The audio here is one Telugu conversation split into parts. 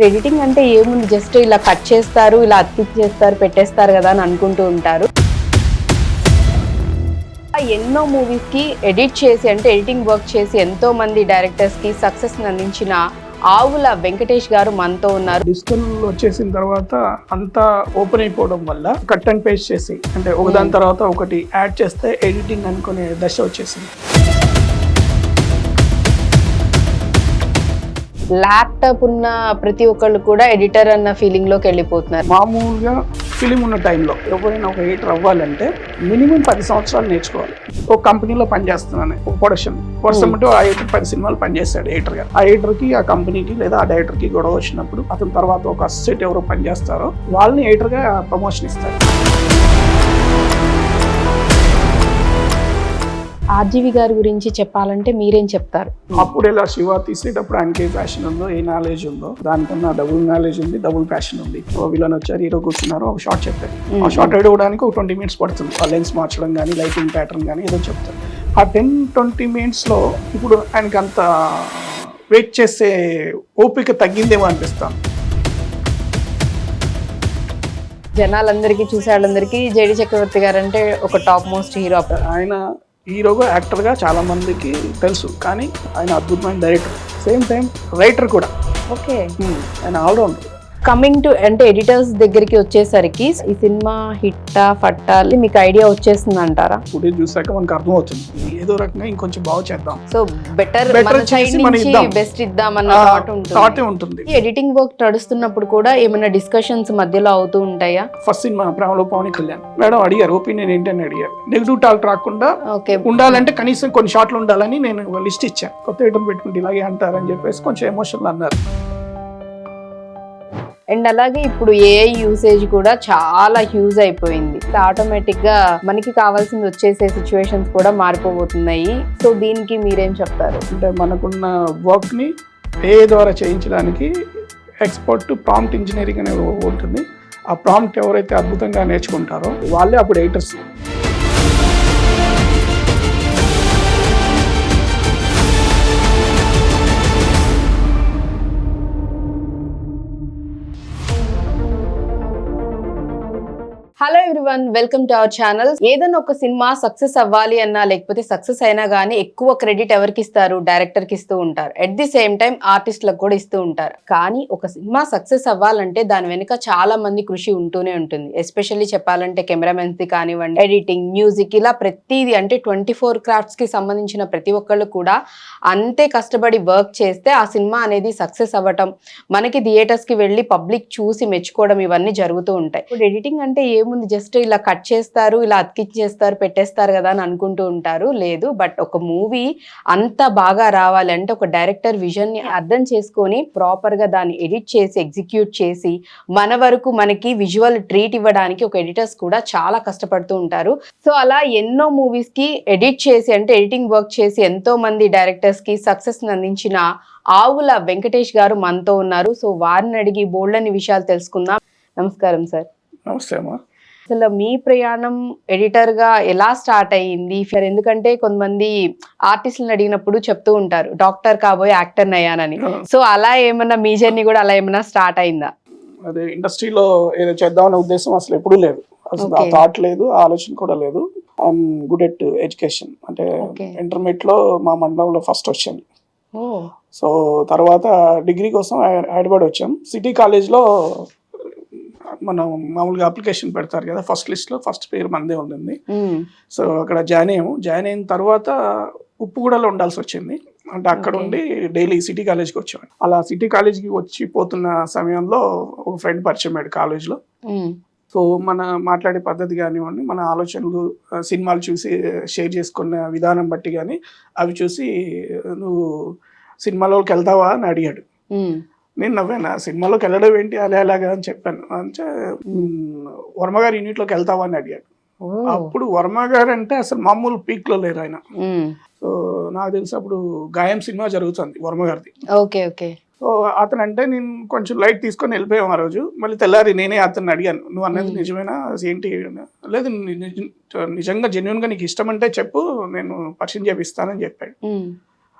ఎడిటింగ్ అంటే ఏముంది, జస్ట్ ఇలా కట్ చేస్తారు, ఇలా అతికిచ్చేస్తారు, పెట్టేస్తారు కదా అని అనుకుంటూ ఉంటారు. ఎన్నో మూవీస్ కి ఎడిట్ చేసి అంటే ఎడిటింగ్ వర్క్ చేసి ఎంతో మంది డైరెక్టర్స్ కి సక్సెస్ అందించిన ఆవుల వెంకటేష్ గారు మనతో ఉన్నారు. డిజిటల్ వచ్చేసిన తర్వాత అంతా ఓపెన్ అయిపోవడం వల్ల కట్ అండ్ పేస్ట్ చేసి అంటే ఒకదాని తర్వాత ఒకటి యాడ్ చేస్తే ఎడిటింగ్ అనుకునే దశ వచ్చేసింది. ల్యాప్టాప్ ఉన్న ప్రతి ఒక్కళ్ళు కూడా ఎడిటర్ అన్న ఫీలింగ్ లోకి వెళ్ళిపోతున్నారు. మామూలుగా ఫిలిం ఉన్న టైంలో ఎవరైనా ఒక ఎడిటర్ అవ్వాలంటే మినిమం 10 సంవత్సరాలు నేర్చుకోవాలి. ఒక కంపెనీలో పనిచేస్తున్నాను, ఒక ప్రొడక్షన్ అంటే ఆ ఎడిటర్ 10 సినిమాలు పనిచేస్తాడు ఎడిటర్గా. ఆ ఎడిటర్కి ఆ కంపెనీకి లేదా ఆ డైరెక్టర్కి గొడవ వచ్చినప్పుడు అతని తర్వాత ఒక అసిస్టెంట్ ఎవరో పనిచేస్తారో వాళ్ళని ఎడిటర్గా ప్రమోషన్ ఇస్తారు. ఆర్జీవి గారి గురించి చెప్పాలంటే మీరేం చెప్తారు? అప్పుడు ఇలా శివ తీసేటప్పుడు ఆయనకి ఏ ప్యాషన్ ఉందో, ఏ నాలెడ్జ్ ఉందో, దానికన్నా డబుల్ నాలెడ్జ్ ఉంది, డబుల్ ప్యాషన్ ఉంది. విలన్ వచ్చారు, హీరో కూర్చున్నారు, ఒక షార్ట్ చెప్పారు. ఆ షార్ట్ రెడీ అవ్వడానికి ఒక 20 minutes పడుతుంది. ఆ లెన్స్ మార్చడం కానీ, లైటింగ్ ప్యాటర్న్ కానీ ఏదో చెప్తారు. ఆ 10-20 minutesలో ఇప్పుడు ఆయనకి అంత వెయిట్ చేసే ఓపిక తగ్గిందేమో అనిపిస్తాను. జనాలందరికీ చూసే వాళ్ళందరికీ జేడి చక్రవర్తి గారు అంటే ఒక టాప్ మోస్ట్ హీరో. ఆయన హీరోగా యాక్టర్గా చాలా మందికి తెలుసు, కానీ ఆయన అద్భుతమైన డైరెక్టర్, సేమ్ టైం రైటర్ కూడా. ఓకే, ఆయన ఆల్రౌండర్. కమింగ్ టు అంటే ఎడిటర్స్ దగ్గరికి వచ్చేసరికి ఈ సినిమా హిట్టా ఫట్టా మీకు ఐడియా వచ్చేస్తుంది అంటారా? ఫుటేజ్ చూసాక మనకు అర్థమవుతుంది ఏదో రకంగా ఇంకొంచెం బాగా చేద్దాం, సో బెటర్ బెస్ట్ ఇద్దామన్న థాట్ ఉంటుంది. ఎడిటింగ్ వర్క్ నడుస్తున్నప్పుడు కూడా ఏమైనా డిస్కషన్స్ మధ్యలో అవుతూ ఉంటాయా? ఫస్ట్ సినిమా ప్రేమలో పవన్ కళ్యాణ్ మేడం అడిగారు, ఒపీనియన్ ఏంటని అడిగారు. నెగిటివ్ టాక్ రాకుండా ఉండాలంటే కనీసం కొన్ని షాట్లు ఉండాలని నేను లిస్ట్ ఇచ్చాను. కొత్త ఎడిటర్ పెట్టుకుంటే ఇలాగే అంటారని చెప్పేసి కొంచెం ఎమోషనల్ అన్నారు. అండ్ అలాగే ఇప్పుడు ఏఐ యూసేజ్ కూడా చాలా హ్యూజ్ అయిపోయింది. ఆటోమేటిక్ గా మనకి కావాల్సింది వచ్చేసే సిచ్యువేషన్స్ కూడా మారిపోబోతున్నాయి. సో దీనికి మీరేం చెప్తారు? అంటే మనకున్న వర్క్ ని ఏఐ ద్వారా చేయించడానికి ఎక్స్పర్ట్ ప్రాంప్ట్ ఇంజనీరింగ్ అనేది ఉంటుంది. ఆ ప్రాంప్ట్ ఎవరైతే అద్భుతంగా నేర్చుకుంటారో వాళ్ళే అప్పుడు editors. Hello everyone, welcome to our channel. ఏదైనా ఒక సినిమా సక్సెస్ అవ్వాలి అన్నా లేకపోతే సక్సెస్ అయినా గానీ ఎక్కువ క్రెడిట్ ఎవరికి ఇస్తారు? డైరెక్టర్ కి ఇస్తూ ఉంటారు. ఎట్ ది సేమ్ టైం ఆర్టిస్ట్లకు కూడా ఇస్తూ ఉంటారు. కానీ ఒక సినిమా సక్సెస్ అవ్వాలంటే దాని వెనుక చాలా మంది కృషి ఉంటూనే ఉంటుంది. ఎస్పెషల్లీ చెప్పాలంటే కెమెరామెన్స్ ది కానివ్వండి, ఎడిటింగ్, మ్యూజిక్, ఇలా ప్రతిదీ అంటే 24 క్రాఫ్ట్స్ కి సంబంధించిన ప్రతి ఒక్కళ్ళు కూడా అంతే కష్టపడి వర్క్ చేస్తే ఆ సినిమా అనేది సక్సెస్ అవ్వటం, మనకి థియేటర్స్ కి వెళ్ళి పబ్లిక్ చూసి మెచ్చుకోవడం, ఇవన్నీ జరుగుతూ ఉంటాయి. ఇప్పుడు ఎడిటింగ్ అంటే ఏముంది, జస్ట్ ఇలా కట్ చేస్తారు, ఇలా అతికిచ్చేస్తారు, పెట్టేస్తారు కదా అని అనుకుంటూ ఉంటారు. లేదు, బట్ ఒక మూవీ అంత బాగా రావాలి అంటే ఒక డైరెక్టర్ విజన్ ని అర్థం చేసుకొని ప్రాపర్ గా దాన్ని ఎడిట్ చేసి ఎగ్జిక్యూట్ చేసి మన వరకు మనకి విజువల్ ట్రీట్ ఇవ్వడానికి ఒక ఎడిటర్స్ కూడా చాలా కష్టపడుతూ ఉంటారు. సో అలా ఎన్నో మూవీస్ కి ఎడిట్ చేసి అంటే ఎడిటింగ్ వర్క్ చేసి ఎంతో మంది డైరెక్టర్స్ కి సక్సెస్ అందించిన ఆవుల వెంకటేష్ గారు మనతో ఉన్నారు. సో వారిని అడిగి బోల్డని విషయాలు తెలుసుకుందాం. నమస్కారం సార్. నమస్తే అమ్మా. అసలు మీ ప్రయాణం ఎడిటర్ గా ఎలా స్టార్ట్ అయ్యింది? ఎందుకంటే కొంతమంది ఆర్టిస్టులను అడిగినప్పుడు చెప్తూ ఉంటారు డాక్టర్ కాబోయే యాక్టర్ అయ్యానని. సో అలా ఏమన్నా మీ జర్నీ కూడా అలా ఏమన్నా స్టార్ట్ అయిందా? అదే ఇండస్ట్రీలో ఏదో చేద్దామనే ఉద్దేశం అసలు ఎప్పుడూ లేదు. అసలు ఆ థాట్ లేదు, ఆలోచన కూడా లేదు. I'm good at education. అంటే ఇంటర్మీడియట్ లో మా మండలంలో ఫస్ట్ వచ్చాను. సో తర్వాత డిగ్రీ కోసం హైదరాబాద్ వచ్చాం. సిటీ కాలేజ్లో మనం మామూలుగా అప్లికేషన్ పెడతారు కదా, ఫస్ట్ లిస్ట్ లో ఫస్ట్ పేరు మందే ఉంటుంది. సో అక్కడ జాయిన్ అయిన తర్వాత ఉప్పుగూడలో ఉండాల్సి వచ్చింది. అంటే అక్కడ ఉండి డైలీ సిటీ కాలేజ్కి వచ్చేవాడు. అలా సిటీ కాలేజ్కి వచ్చి పోతున్న సమయంలో ఒక ఫ్రెండ్ పరిచయం అయ్యాడు కాలేజ్లో. సో మన మాట్లాడే పద్ధతి కానివ్వండి, మన ఆలోచనలు, సినిమాలు చూసి షేర్ చేసుకున్న విధానం బట్టి కానీ అవి చూసి నువ్వు సినిమాలోకి వెళ్తావా అని అడిగాడు. నేను నవ్వాను, సినిమాలోకి వెళ్ళడం ఏంటి అలాగా అని చెప్పాను. అంటే వర్మ గారి యూనిట్లోకి వెళ్తావా అని అడిగాడు. అప్పుడు వర్మ గారు అంటే అసలు మామూలు పీక్ లో లేరు ఆయన. సో నాకు తెలిసి అప్పుడు గాయం సినిమా జరుగుతుంది వర్మ గారిది. సో అతను అంటే నేను కొంచెం లైట్ తీసుకొని వెళ్ళిపోయాం ఆ రోజు. మళ్ళీ తెల్లారి నేనే అతన్ని అడిగాను, నువ్వు అన్నది నిజమేనా, ఏంటి? లేదు, నిజంగా జెన్యున్ గా నీకు ఇష్టం అంటే చెప్పు, నేను పరిచయం చేపిస్తానని చెప్పాడు.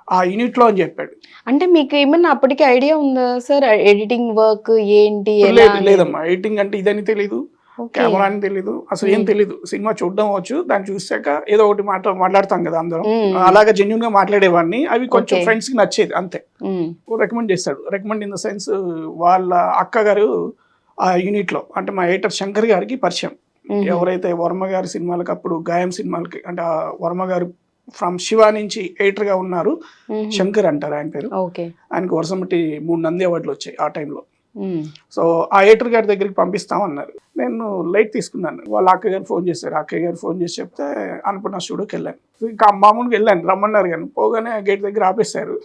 ఆ యూనిట్ లో అని చెప్పాడు. అంటే మీకు ఏమన్నా అప్పటికి ఐడియా ఉందా సార్ ఎడిటింగ్ వర్క్ ఏంటి లేదమ్మా, ఎడిటింగ్ అంటే ఇదని తెలీదు, కెమెరా అని తెలీదు, అసలు ఏం తెలీదు. సినిమా చూడడం వచ్చు, దాన్ని చూసాక ఏదో ఒకటి మాట్లాడతాం కదా అందరం, అలాగా జెన్యున్ గా మాట్లాడేవాడిని. అవి కొంచెం ఫ్రెండ్స్ కి నచ్చేది అంతే. రికమెండ్ చేస్తాడు, రికమెండ్ ఇన్ ద సెన్స్ వాళ్ళ అక్క గారు ఆ యూనిట్ లో అంటే మా ఎడిటర్ శంకర్ గారికి పరిచయం. ఎవరైతే వర్మ గారి సినిమాలకు అప్పుడు గాయం సినిమాలకి అంటే వర్మ గారు ఫ్రమ్ శివ నుంచి ఎడిటర్ గా ఉన్నారు, శంకర్ అంటారు ఆయన పేరు. ఆయనకు వరుసమటి 3 నంది అవార్డులు వచ్చాయి ఆ టైంలో. సో ఆ ఎడిటర్ గారి దగ్గరికి పంపిస్తామన్నారు. నేను లైట్ తీసుకున్నాను. వాళ్ళ అక్కయ్య గారు ఫోన్ చేశారు. అక్కయ్య గారు ఫోన్ చేసి చెప్తే అన్నపూర్ణ స్టూడియోకి వెళ్ళాను. ఇంకా మామూలుగా వెళ్ళాను, రమ్మన్నారు. కానీ పోగానే గేట్ దగ్గర ఆపేశారు.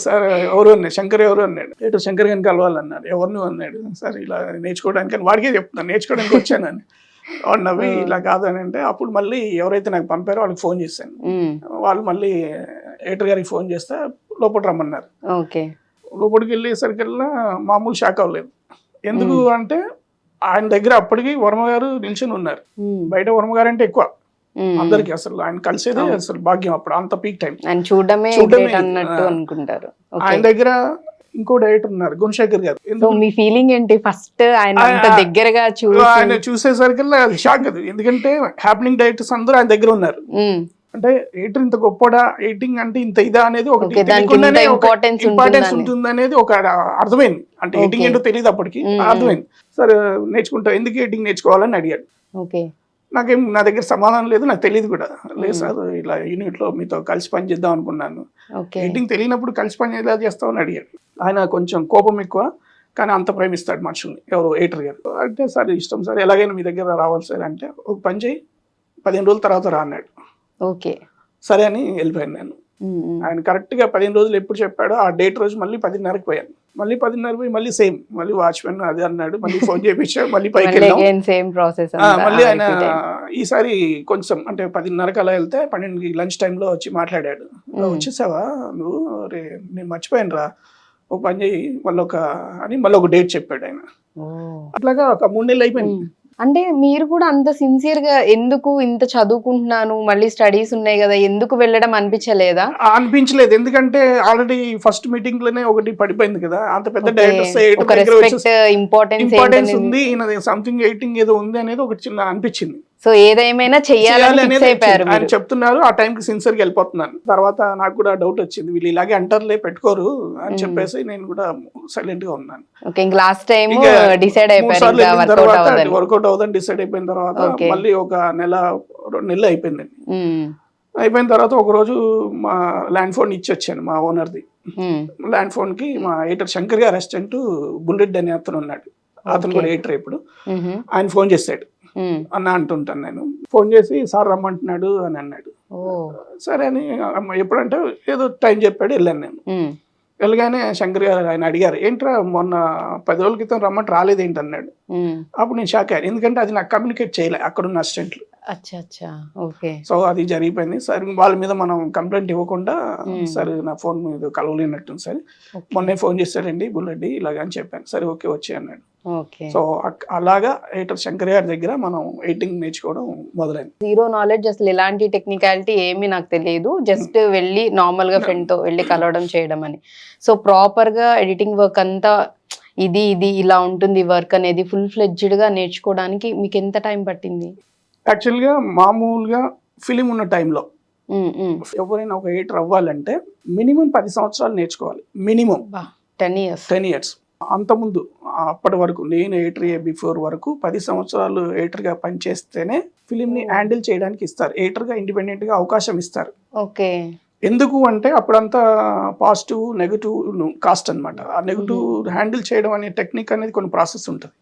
సార్ ఎవరు అన్నాడు, శంకర్ ఎవరు అన్నాడు. ఎడిటర్ శంకర్ గారిని కలవాలన్నాడు. ఎవరిని అన్నాడు. సార్ ఇలా నేర్చుకోవడానికి అని వాడికే చెప్తున్నాను, నేర్చుకోవడానికి వచ్చానని. వాడు నవ్వి ఇలా కాదని అంటే అప్పుడు మళ్ళీ ఎవరైతే నాకు పంపారో వాళ్ళకి ఫోన్ చేశాను. వాళ్ళు మళ్ళీ ఎడిటర్ గారికి ఫోన్ చేస్తే లోపల రమ్మన్నారు. లోపలికి వెళ్ళేసరికల్లా మామూలు షాక్ అవ్వలేదు. ఎందుకు అంటే ఆయన దగ్గర అప్పటికి వర్మ గారు నిల్చొని ఉన్నారు. బయట వర్మ గారు అంటే ఎక్కువ అందరికి, అసలు ఆయన కలిసేదే అసలు భాగ్యం. అప్పుడు అంత పీక్ టైం ఆయన దగ్గర. ఇంకో డైరెక్టర్ ఉన్నారు గుణశేఖర్ గారు. మీ ఫీలింగ్ ఏంటి ఫస్ట్ ఆయన దగ్గరగా ఆయన చూసేసరికల్లా షాక్ అది. ఎందుకంటే హ్యాపెనింగ్ డైరెక్టర్స్ అందరూ ఆయన దగ్గర ఉన్నారు. అంటే ఎడిటర్ ఇంత గొప్పడా, ఎడిటింగ్ అంటే ఇంత ఇదా అనేది ఒకటి ఇంపార్టెన్స్ ఉంటుంది అనేది ఒక అర్థమైంది. అంటే ఎడిటింగ్ ఏంటో తెలియదు అప్పటికి, అర్థమైంది. సరే నేర్చుకుంటా, ఎందుకు ఎడిటింగ్ నేర్చుకోవాలని అడిగాడు. నాకేం నా దగ్గర సమాధానం లేదు, నాకు తెలియదు కూడా. లేదు సార్ ఇలా యూనిట్ లో మీతో కలిసి పని చేద్దాం అనుకున్నాను. ఎడిటింగ్ తెలియనప్పుడు కలిసి పని ఎలా చేస్తామని అడిగాడు. ఆయన కొంచెం కోపం ఎక్కువ, కానీ అంత ప్రేమిస్తాడు మనుషుల్ని. ఎవరు ఎడిటర్ గారు అంటే సార్ ఇష్టం సార్, ఎలాగైనా మీ దగ్గర రావాలి సార్ అంటే, ఒక పని చేయి 15 రోజుల తర్వాత రా అన్నాడు. సరే అని వెళ్ళిపోయాను నేను. ఆయన కరెక్ట్ గా 15 రోజులు ఎప్పుడు చెప్పాడో ఆ డేట్ రోజు మళ్ళీ 10:30కి పోయాను. మళ్ళీ 10:30 పోయి మళ్ళీ సేమ్, మళ్ళీ వాచ్మెన్ అది అన్నాడు, మళ్ళీ ఫోన్ చేయించాడు, మళ్ళీ పైకి వెళ్ళాం. మళ్ళీ ఆయన ఈసారి కొంచెం అంటే 10:30కి అలా వెళ్తే 12కి లంచ్ టైంలో వచ్చి మాట్లాడాడు. వచ్చేసావా నువ్వు, రే నేను మర్చిపోయాను రా, ఒక పని చేయి మళ్ళీ మళ్ళీ ఒక డేట్ చెప్పాడు ఆయన. అట్లాగా ఒక 3 నెలలు అయిపోయింది. అంటే మీరు కూడా అంత సిన్సియర్ గా ఎందుకు ఇంత చదువుకుంటున్నాను, మళ్ళీ స్టడీస్ ఉన్నాయి కదా, ఎందుకు వెళ్ళడం అనిపించలేదా? అనిపించలేదు, ఎందుకంటే ఆల్రెడీ ఫస్ట్ మీటింగ్ లోనే ఒకటి పడిపోయింది కదా. అంత పెద్ద డైరెక్టర్స్ ఇంపార్టెన్స్ ఉంది, సంథింగ్ ఎయిటింగ్ ఏదో ఉంది అనేది ఒకటి చిన్న అనిపించింది. సో ఏదేమైనా చెయ్యాలని ఆయన చెప్తున్నారు, ఆ టైంకి సిన్సియర్ గా వెళ్ళిపోతున్నాను. తర్వాత నాకు కూడా డౌట్ వచ్చింది, వీళ్ళు ఇలాగే అంటారులే పెట్టుకోరు అని చెప్పేసి నేను కూడా సైలెంట్ గా ఉన్నాను. లాస్ట్ టైం డిసైడ్ వర్కౌట్ అవుదని డిసైడ్ అయిపోయిన తర్వాత మళ్ళీ ఒక 1-2 నెలలు అయిపోయిందండి. అయిపోయిన తర్వాత ఒక రోజు మా ల్యాండ్ ఫోన్ ఇచ్చి వచ్చాను మా ఓనర్ది. ల్యాండ్ ఫోన్ కి మా ఎడిటర్ శంకర్ గారు అసిస్టెంట్ బుల్లెట్ అనే అతను ఉన్నాడు, అతను కూడా ఎడిటర్. ఇప్పుడు ఆయన ఫోన్ చేశాడు, అన్న అంటుంటాను నేను. ఫోన్ చేసి సార్ రమ్మంటున్నాడు అని అన్నాడు. సరే అని ఎప్పుడంటే ఏదో టైం చెప్పాడు, వెళ్ళాను నేను. వెళ్ళగానే శంకర్ గారు ఆయన అడిగారు, ఏంట్రా మొన్న 10 రోజుల క్రితం రమ్మంటే రాలేదేంటి అన్నాడు. అప్పుడు నేను షాక్ అయ్యాను, ఎందుకంటే అది నాకు కమ్యూనికేట్ చేయలే అక్కడున్న అసిస్టెంట్లు. సో అది జరిగిపోయింది. సరే వాళ్ళ మీద మనం కంప్లైంట్ ఇవ్వకుండా, సరే నా ఫోన్ మీద కలవలేనట్టు సరే మొన్నే ఫోన్ చేశాడండి బుల్లెడ్డి ఇలాగ అని చెప్పాను. సరే ఓకే వచ్చి అన్నాడు. సో అలాగా ఎడిటర్ శంకర్ గారి దగ్గర మనం ఎడిటింగ్ నేర్చుకోవడం మొదలైంది. జీరో నాలెడ్జ్, అసలు ఎలాంటి టెక్నికాలిటీ ఏమీ నాకు తెలియదు, జస్ట్ వెళ్ళి నార్మల్ గా ఫ్రెండ్ తో వెళ్ళి కలవడం చేయడం అని. సో ప్రాపర్ గా ఎడిటింగ్ వర్క్ అంతా ఇది ఇలా ఉంటుంది వర్క్ అనేది ఫుల్ ఫ్లెడ్జ్డ్ గా నేర్చుకోవడానికి మీకు ఎంత టైం పట్టింది? యాక్చువల్గా మామూలుగా ఫిలిం ఉన్న టైంలో ఎవరైనా ఒక ఎడిటర్ అవ్వాలంటే మినిమం 10 సంవత్సరాలు నేర్చుకోవాలి. Minimum 10 years. అంతకుముందు అప్పటి వరకు నేను ఎడిటర్ బిఫోర్ వరకు 10 సంవత్సరాలు ఎడిటర్ గా పనిచేస్తేనే ఫిలిం ని హ్యాండిల్ చేయడానికి ఇస్తారు, ఎడిటర్ గా ఇండిపెండెంట్ గా అవకాశం ఇస్తారు. ఎందుకు అంటే అప్పుడంతా పాజిటివ్ నెగటివ్ కాస్ట్ అనమాట. ఆ నెగటివ్ హ్యాండిల్ చేయడం అనే టెక్నిక్ అనేది కొన్ని ప్రాసెస్ ఉంటుంది.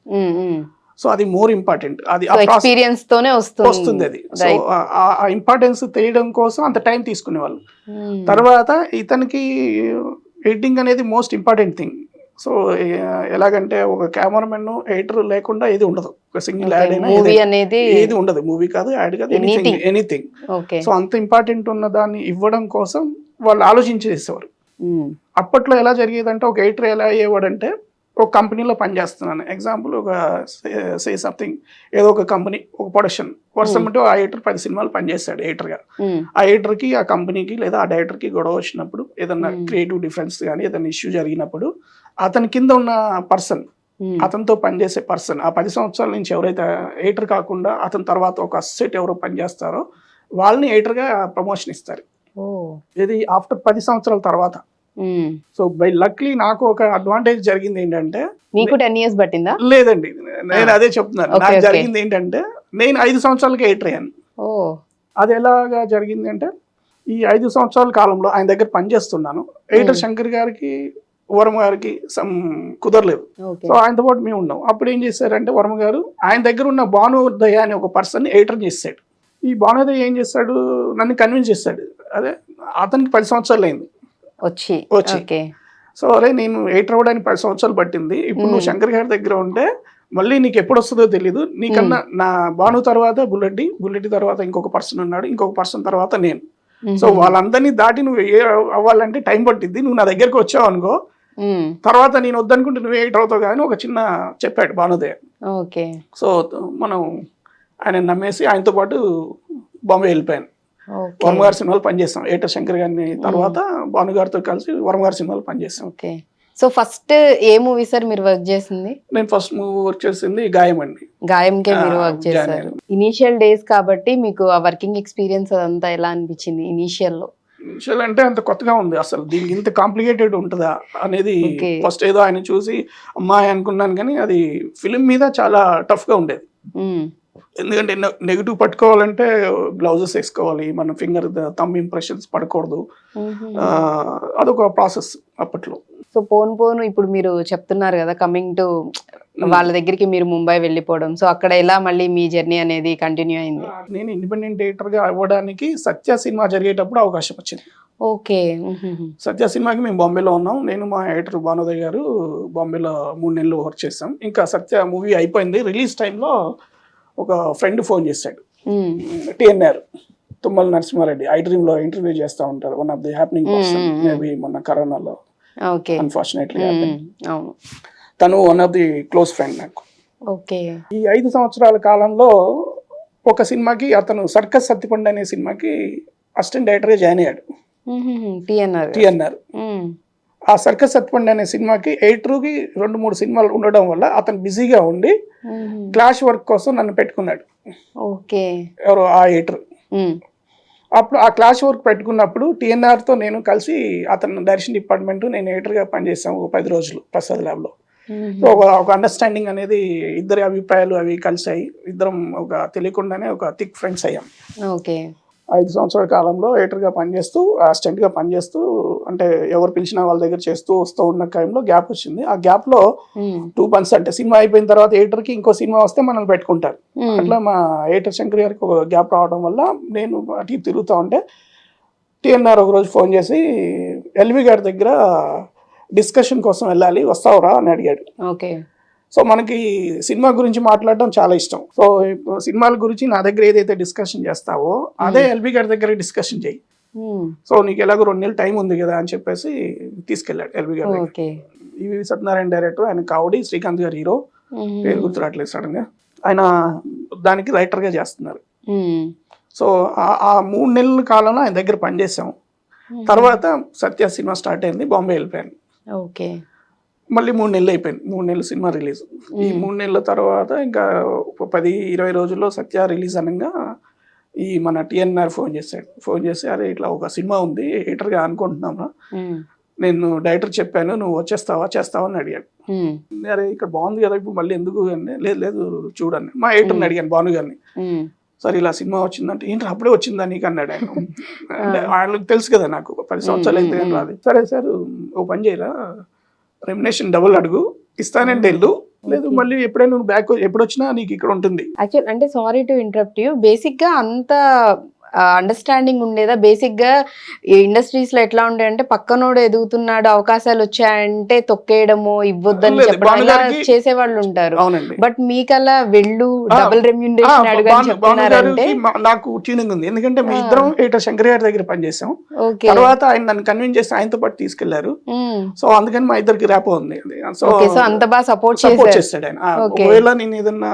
సో అది మోర్ ఇంపార్టెంట్, అది ఎక్స్పీరియన్స్ తోనే వస్తుంది అది. సో ఆ ఇంపార్టెన్స్ తెలియడం కోసం అంత టైం తీసుకునేవాళ్ళు. తర్వాత ఇతనికి ఎడిటింగ్ అనేది మోస్ట్ ఇంపార్టెంట్ థింగ్. సో ఎలాగంటే ఒక కెమెరామెన్ ఎడిటర్ లేకుండా ఏది ఉండదు, ఒక సింగిల్ యాడ్ అయినా ఏది ఉండదు, మూవీ కాదు యాడ్ కాదు ఎనీథింగ్. సో అంత ఇంపార్టెంట్ ఉన్న దాన్ని ఇవ్వడం కోసం వాళ్ళు ఆలోచించేసేవారు. అప్పట్లో ఎలా జరిగేదంటే ఒక ఎడిటర్ ఎలా అయ్యేవాడంటే ఒక కంపెనీలో పనిచేస్తున్నాను. ఎగ్జాంపుల్ ఒక సే సంథింగ్ ఏదో ఒక కంపెనీ ఒక ప్రొడక్షన్ వర్షం ఉంటే ఆ ఎడిటర్ 10 సినిమాలు పనిచేస్తాడు ఎడిటర్గా. ఆ ఎడిటర్కి ఆ కంపెనీకి లేదా ఆ డైరెక్టర్కి గొడవ వచ్చినప్పుడు ఏదన్నా క్రియేటివ్ డిఫరెన్స్ కానీ ఏదైనా ఇష్యూ జరిగినప్పుడు అతని కింద ఉన్న పర్సన్ అతనితో పనిచేసే పర్సన్ ఆ 10 సంవత్సరాల నుంచి ఎవరైతే ఎడిటర్ కాకుండా అతని తర్వాత ఒక అసోసియేట్ ఎవరో పనిచేస్తారో వాళ్ళని ఎడిటర్గా ప్రమోషన్ ఇస్తారు. ఇది ఆఫ్టర్ 10 సంవత్సరాల తర్వాత. సో బై లక్లీ నాకు ఒక అడ్వాంటేజ్ జరిగింది ఏంటంటే, మీకు 10 years పట్టిందా? లేదండి, నేను అదే చెప్తున్నాను. నాకు జరిగింది ఏంటంటే నేను 5 సంవత్సరాలకి ఎడిటర్ అయ్యాను. అది ఎలాగా జరిగింది అంటే, ఈ 5 సంవత్సరాల కాలంలో ఆయన దగ్గర పనిచేస్తున్నాను. ఎడిటర్ శంకర్ గారికి వర్మ గారికి కుదరలేదు. సో ఆయనతో పాటు మేము ఉన్నాం. అప్పుడు ఏం చేశారంటే వర్మ గారు ఆయన దగ్గర ఉన్న భానుదయ అనే ఒక పర్సన్ ఎడిటర్ చేశాడు. ఈ భానుదయ ఏం చేశాడు, నన్ను కన్విన్స్ చేశాడు. అదే అతనికి 10 సంవత్సరాలు అయింది వచ్చి. సో అరే నేను ఎడిటర్ అవ్వడానికి 10 సంవత్సరాలు పట్టింది, ఇప్పుడు నువ్వు శంకర్ గారి దగ్గర ఉంటే మళ్ళీ నీకు ఎప్పుడు వస్తుందో తెలీదు, నీకన్నా నా భాను తర్వాత బుల్లెట్టి తర్వాత ఇంకొక పర్సన్ ఉన్నాడు, ఇంకొక పర్సన్ తర్వాత నేను. సో వాళ్ళందరినీ దాటి నువ్వు ఏ అవ్వాలంటే టైం పట్టిద్ది, నువ్వు నా దగ్గరకు వచ్చావు అనుకో తర్వాత నేను వద్దనుకుంటే నువ్వు ఎడిటర్ అవుతావు కానీ ఒక చిన్న చెప్పాడు భానుదయ. సో మనం ఆయన నమ్మేసి ఆయనతో పాటు బాంబే వెళ్ళిపోయాను. వర్మ గారి సినిమాలు పనిచేస్తాం. ఎడిటర్ శంకర్ గారిని తర్వాత భాను గారితో కలిసి వర్మ గారి సినిమాలు పనిచేస్తాం. సో ఫస్ట్ ఏ మూవీ సార్ మీరు వర్క్ చేసింది? నేను ఫస్ట్ మూవీ వర్క్ చేసింది గాయం అండి. గాయంకే మీరు వర్క్ చేశారు. ఇనీషియల్ డేస్ కాబట్టి మీకు ఆ వర్కింగ్ ఎక్స్పీరియన్స్ అదంతా ఎలా అనిపించింది ఇనీషియల్ అంటే అంత కొత్తగా ఉంది, అసలు దీనికి ఇంత కాంప్లికేటెడ్ ఉంటుందా అనేది ఫస్ట్ ఏదో ఆయన చూసి అమ్మాయి అనుకున్నాను, కానీ అది ఫిలిం మీద చాలా టఫ్ గా ఉండేది. ఎందుకంటే నెగిటివ్ పట్టుకోవాలంటే గ్లౌజెస్ వేసుకోవాలి, మన ఫింగర్ థంబ్ ఇంప్రెషన్స్ పడకూడదు, అదొక ప్రాసెస్ అప్పట్లో. సో పోను ఇప్పుడు మీరు చెప్తున్నారు కదా కమింగ్ టు వాళ్ళ దగ్గరికి మీరు ముంబై వెళ్ళిపోవడం, సో అక్కడ ఎలా మళ్ళీ మీ జర్నీ అనేది కంటిన్యూ అయింది? నేను ఇండిపెండెంట్ ఎడిటర్ గా అవ్వడానికి సత్య సినిమా జరిగేటప్పుడు అవకాశం వచ్చింది. సత్య సినిమాకి మేము బాంబేలో ఉన్నాం. నేను మా ఎడిటర్ భానుదయ్ గారు బాంబేలో 3 నెలలు వర్క్ చేసాం. ఇంకా సత్య మూవీ అయిపోయింది. రిలీజ్ టైంలో ఒక ఫ్రెండ్ ఫోన్ చేశాడు, TNR Tummala Narasimha Reddy, I dream లో ఇంటర్వ్యూ చేస్తూ ఉంటారు, one of the happening person. Maybe మొన్న కరోనాలో అన్ఫార్చునేట్లీ తను one of the close friend నాకు. ఈ 5 సంవత్సరాల కాలంలో ఒక సినిమాకి అతను సర్కస్ సత్తిపండు అనే సినిమాకి అసిస్టెంట్ డైరెక్టర్ గా జాయిన్ అయ్యాడు టిఎన్ఆర్. ఆ సర్కస్ సత్తిపండు అనే సినిమాకి ఎడిటర్కి 2-3 సినిమాలు ఉండడం వల్ల అతను బిజీగా ఉండి క్లాష్ వర్క్ కోసం నన్ను పెట్టుకున్నాడు. ఎవరు ఆ ఎడిటర్. అప్పుడు ఆ క్లాష్ వర్క్ పెట్టుకున్నప్పుడు టిఎన్ఆర్ తో నేను కలిసి అతను డైరెక్షన్ డిపార్ట్మెంట్ నేను ఎడిటర్ గా పనిచేసాము ఒక 10 రోజులు ప్రసాద్ ల్యాబ్ లో. సో ఒక అండర్స్టాండింగ్ అనేది, ఇద్దరి అభిప్రాయాలు అవి కలిసాయి, ఇద్దరం ఒక తెలియకుండానే ఒక థిక్ ఫ్రెండ్స్ అయ్యాం. 5 సంవత్సరాల కాలంలో ఎడిటర్ గా పనిచేస్తూ అసిస్టెంట్ గా పనిచేస్తూ, అంటే ఎవరు పిలిచినా వాళ్ళ దగ్గర చేస్తూ వస్తూ ఉన్న టైంలో గ్యాప్ వచ్చింది. ఆ గ్యాప్ లో 2 months అంటే సినిమా అయిపోయిన తర్వాత ఎడిటర్ కి ఇంకో సినిమా వస్తే మనల్ని పెట్టుకుంటారు. అట్లా మా ఎడిటర్ శంకర్ గారికి ఒక గ్యాప్ రావడం వల్ల నేను అటు తిరుగుతూ ఉంటే టిఎన్ఆర్ ఒక రోజు ఫోన్ చేసి ఎల్వి గారి దగ్గర డిస్కషన్ కోసం వెళ్ళాలి, వస్తావురా అని అడిగాడు. సో మనకి సినిమా గురించి మాట్లాడడం చాలా ఇష్టం. సో సినిమాల గురించి నా దగ్గర ఏదైతే డిస్కషన్ చేస్తావో అదే ఎల్బీ గారి దగ్గర డిస్కషన్ చేయి, సో నీకు ఎలాగో 2 నెలలు టైం ఉంది కదా అని చెప్పేసి తీసుకెళ్ళాడు ఎల్బీ గారి దగ్గర. ఈవి సత్యనారాయణ డైరెక్టర్, ఆయన కావడి, శ్రీకాంత్ గారు హీరో, పేరు గుర్తురాట్లేదు సడన్ గా, ఆయన దానికి రైటర్ గా చేస్తున్నారు. సో ఆ 3 నెలల కాలంలో ఆయన దగ్గర పనిచేసాం. తర్వాత సత్య సినిమా స్టార్ట్ అయింది, బాంబే వెళ్ళిపోయాను. మళ్ళీ 3 నెలలు అయిపోయింది, 3 నెలలు సినిమా రిలీజ్. ఈ 3 నెలల తర్వాత ఇంకా 10-20 రోజుల్లో సత్య రిలీజ్ అనగా ఈ మన టిఎన్ఆర్ ఫోన్ చేశాడు. ఫోన్ చేసి అరే ఇట్లా ఒక సినిమా ఉంది ఎడిటర్గా అనుకుంటున్నామా, నేను డైరెక్టర్ చెప్పాను, నువ్వు చేస్తావా అని అడిగాడు. అరే ఇక్కడ బాగుంది కదా ఇప్పుడు మళ్ళీ ఎందుకు అని, లేదు చూడండి మా ఎడిటర్ని అడిగాను భాను గారిని. సరే ఇలా సినిమా వచ్చిందంటే ఏంటి అప్పుడే వచ్చిందా నీకు అన్నాడు ఆయన. అంటే ఆయనకు తెలుసు కదా నాకు 10 సంవత్సరాలు అయితే ఏం రాదు. సరే సార్ ఓ పని చేయరా, రెమ్యునేషన్ డబుల్ అడుగు, ఇస్తానంటే వెళ్ళు, లేదు మళ్ళీ ఎప్పుడైనా నువ్వు బ్యాక్ ఎప్పుడు వచ్చినా నీకు ఇక్కడ ఉంటుంది. యాక్చువల్ అంటే sorry to interrupt you, basic గా అంత అండర్స్టాండింగ్ ఉండేదా? బేసిక్ గా ఈ ఇండస్ట్రీస్ లో ఎట్లా ఉండే అంటే పక్కనోడు ఎదుగుతున్నాడు అవకాశాలు వచ్చాయంటే తొక్కేయడము ఇవ్వద్దని లేదు, చెప్పడం భాను ఇలా గారికి చేసేవాళ్ళు ఉంటారు. అవునండి. బట్ మీకల్లా వెళ్ళు డబుల్ రెమ్యూనరేషన్ అడుగు అని చెప్తున్నారంటే నాకు ట్యూనింగ్ ఉంది. ఎందుకంటే మీ ఇద్దరం ఇట్లా శంకర్ గారి దగ్గర పనిచేసాం. ఓకే. తర్వాత ఆయన నన్ను కన్విన్స్ చేసి ఆయనతో పాటు తీసుకెళ్లారు. సో అందుకని మా ఇద్దరికి ర్యాపో ఉంది. సో అంత బాగా సపోర్ట్ చేస్తాడు ఆయన. ఒకవేళ నేను ఏదన్నా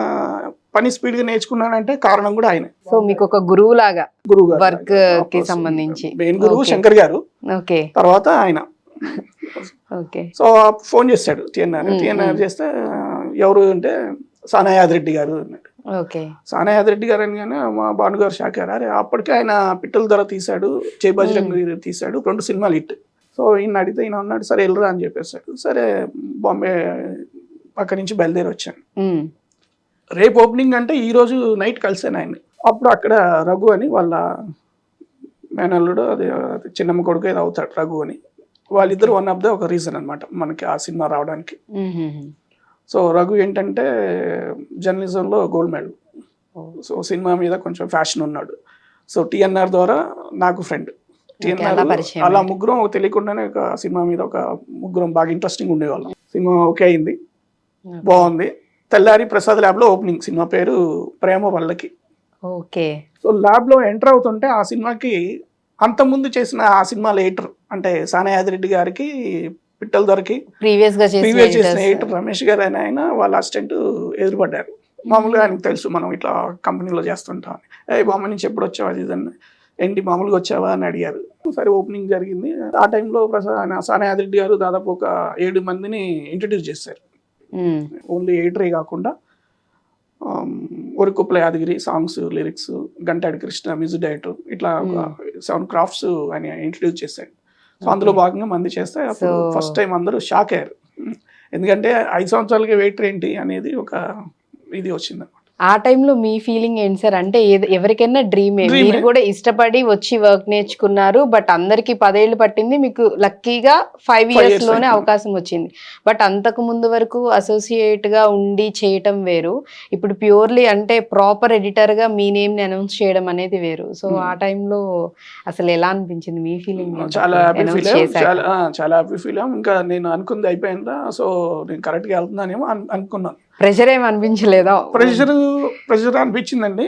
పని స్పీడ్ గా నేర్చుకున్నానంటే కారణం కూడా ఆయన. సో మీకు ఒక గురువు లాగా గురువు వర్క్ కి సంబంధించి మెయిన్ గురువు శంకర్ గారు. ఓకే. తర్వాత ఆయన. ఓకే. సో ఫోన్ చేస్తాడు టిఎన్ఆర్ చేస్తే ఎవరు అంటే సానాయాదిరెడ్డి గారు అన్నాడు. ఓకే. సానాయాదిరెడ్డి గారు అని కానీ మా భానుగారు షాక్ అయ్యారు. అరే అప్పటికే ఆయన పిట్టల ధర తీశాడు, జై బజరంగ్ తీశాడు, 2 సినిమాలు హిట్. సో ఈయన అడిగితే ఈయన అన్నాడు సరే వెళ్ళరా అని చెప్పేశాడు. సరే బాంబే పక్క నుంచి బయలుదేరి వచ్చాను. రేపు ఓపెనింగ్ అంటే ఈ రోజు నైట్ కలిసాను ఆయన్ని. అప్పుడు అక్కడ రఘు అని వాళ్ళ మేనల్లుడు అది చిన్నమ్మ కొడుకు ఏదో అవుతాడు రఘు అని. వాళ్ళిద్దరు వన్ ఆఫ్ ద ఒక రీజన్ అనమాట మనకి ఆ సినిమా రావడానికి. సో రఘు ఏంటంటే జర్నలిజంలో గోల్డ్ మెడల్. సో సినిమా మీద కొంచెం ఫ్యాషన్ ఉన్నాడు. సో టిఎన్ఆర్ ద్వారా నాకు ఫ్రెండ్. టిఎన్ఆర్ అలా ముగ్గురం తెలియకుండానే ఒక సినిమా మీద ఒక ముగ్గురం బాగా ఇంట్రెస్టింగ్ ఉండేవాళ్ళం. సినిమా ఓకే అయింది, బాగుంది. తెల్లారి ప్రసాద్ ల్యాబ్ లో ఓపెనింగ్. సినిమా పేరు ప్రేమ వల్లకి. ఓకే. సో ల్యాబ్ లో ఎంటర్ అవుతుంటే ఆ సినిమాకి అంతకుముందు చేసిన ఆ సినిమా ఎడిటర్ అంటే సానాయాదిరెడ్డి గారికి పిట్టల దొరికి ప్రీవియస్ చేసిన ఎడిటర్ రమేష్ గారు అని ఆయన వాళ్ళ అసిస్టెంట్ ఎదురుపడ్డారు. మామూలుగా ఆయనకు తెలుసు మనం ఇట్లా కంపెనీలో చేస్తుంటాం. బామ్మ నుంచి ఎప్పుడు వచ్చావా అది ఇదని, ఏంటి మామూలుగా వచ్చావా అని అడిగారు. సరే ఓపెనింగ్ జరిగింది. ఆ టైంలో సానాయాదిరెడ్డి గారు దాదాపు ఒక 7 మందిని ఇంట్రడ్యూస్ చేశారు. ఓన్లీ ఎడిటరే కాకుండా Orikoppala Yadagiri songs lyrics, Gantadi Krishna music director, ఇట్లా 7 క్రాఫ్ట్స్ అని ఇంట్రడ్యూస్ చేశాడు. సో అందులో భాగంగా మంది చేస్తే అప్పుడు ఫస్ట్ టైం అందరూ షాక్ అయ్యారు. ఎందుకంటే 5 సంవత్సరాలకి వెయిటర్ ఏంటి అనేది ఒక ఇది వచ్చింది. ఆ టైంలో మీ ఫీలింగ్ ఏంటి సార్? అంటే ఎవరికైనా డ్రీమే, మీరు కూడా ఇష్టపడి వచ్చి వర్క్ నేర్చుకున్నారు. బట్ అందరికి 10 ఏళ్ళు పట్టింది, మీకు లక్కీగా 5 years లోనే అవకాశం వచ్చింది. బట్ అంతకు ముందు వరకు అసోసియేట్ గా ఉండి చేయటం వేరు, ఇప్పుడు ప్యూర్లీ అంటే ప్రాపర్ ఎడిటర్ గా మీ నేమ్ ని అనౌన్స్ చేయడం అనేది వేరు. సో ఆ టైంలో అసలు ఎలా అనిపించింది మీ ఫీలింగ్? చాలా హ్యాపీ ఫీల్. ఇంకా నేను అనుకుంది అయిపోయిందా, సో నేను కరెక్ట్ గా వెళ్తున్నానేమో అనుకున్నాను. ప్రెషర్ ఏమి అనిపించలేదా? ప్రెషర్ అనిపించిందండి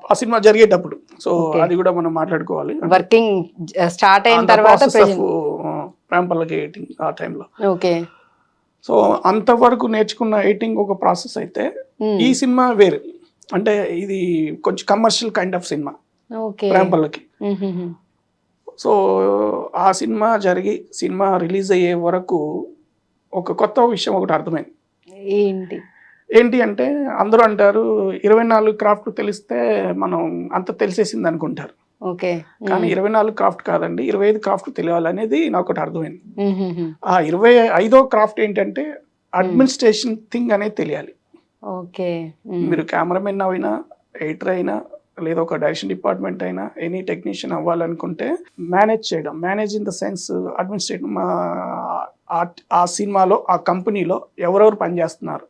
ఆ సినిమా జరిగేటప్పుడు. సో అది కూడా మనం మాట్లాడుకోవాలి. వర్కింగ్ స్టార్ట్ అయిన తర్వాత ప్రేమపల్లకి ఎడిటింగ్ ఆ టైంలో. ఓకే. సో అంతవరకు నేర్చుకున్న ఎడిటింగ్ ఒక ప్రాసెస్ అయితే ఈ సినిమా వేరు. అంటే ఇది కొంచెం కమర్షియల్ కైండ్ ఆఫ్ సినిమా ప్రేమపల్లకి. సో ఆ సినిమా సినిమా రిలీజ్ అయ్యే వరకు ఒక కొత్త విషయం ఒకటి అర్థమైంది. ఏంటి అంటే అందరూ అంటారు 24 క్రాఫ్ట్ తెలిస్తే మనం అంత తెలిసేసింది అనుకుంటారు. కానీ 24 క్రాఫ్ట్ కాదండి, 25 క్రాఫ్ట్ తెలియాలనేది నాకు ఒకటి అర్థమైంది. ఆ 25వ క్రాఫ్ట్ ఏంటంటే అడ్మినిస్ట్రేషన్ థింగ్ అనేది తెలియాలి. మీరు కెమెరామెన్ అయినా, ఎడిటర్ అయినా, లేదా ఒక డైరెక్షన్ డిపార్ట్మెంట్ అయినా, ఎనీ టెక్నీషియన్ అవ్వాలనుకుంటే manage in the sense administrative. ఆ సినిమాలో ఆ కంపెనీలో ఎవరెవరు పనిచేస్తున్నారు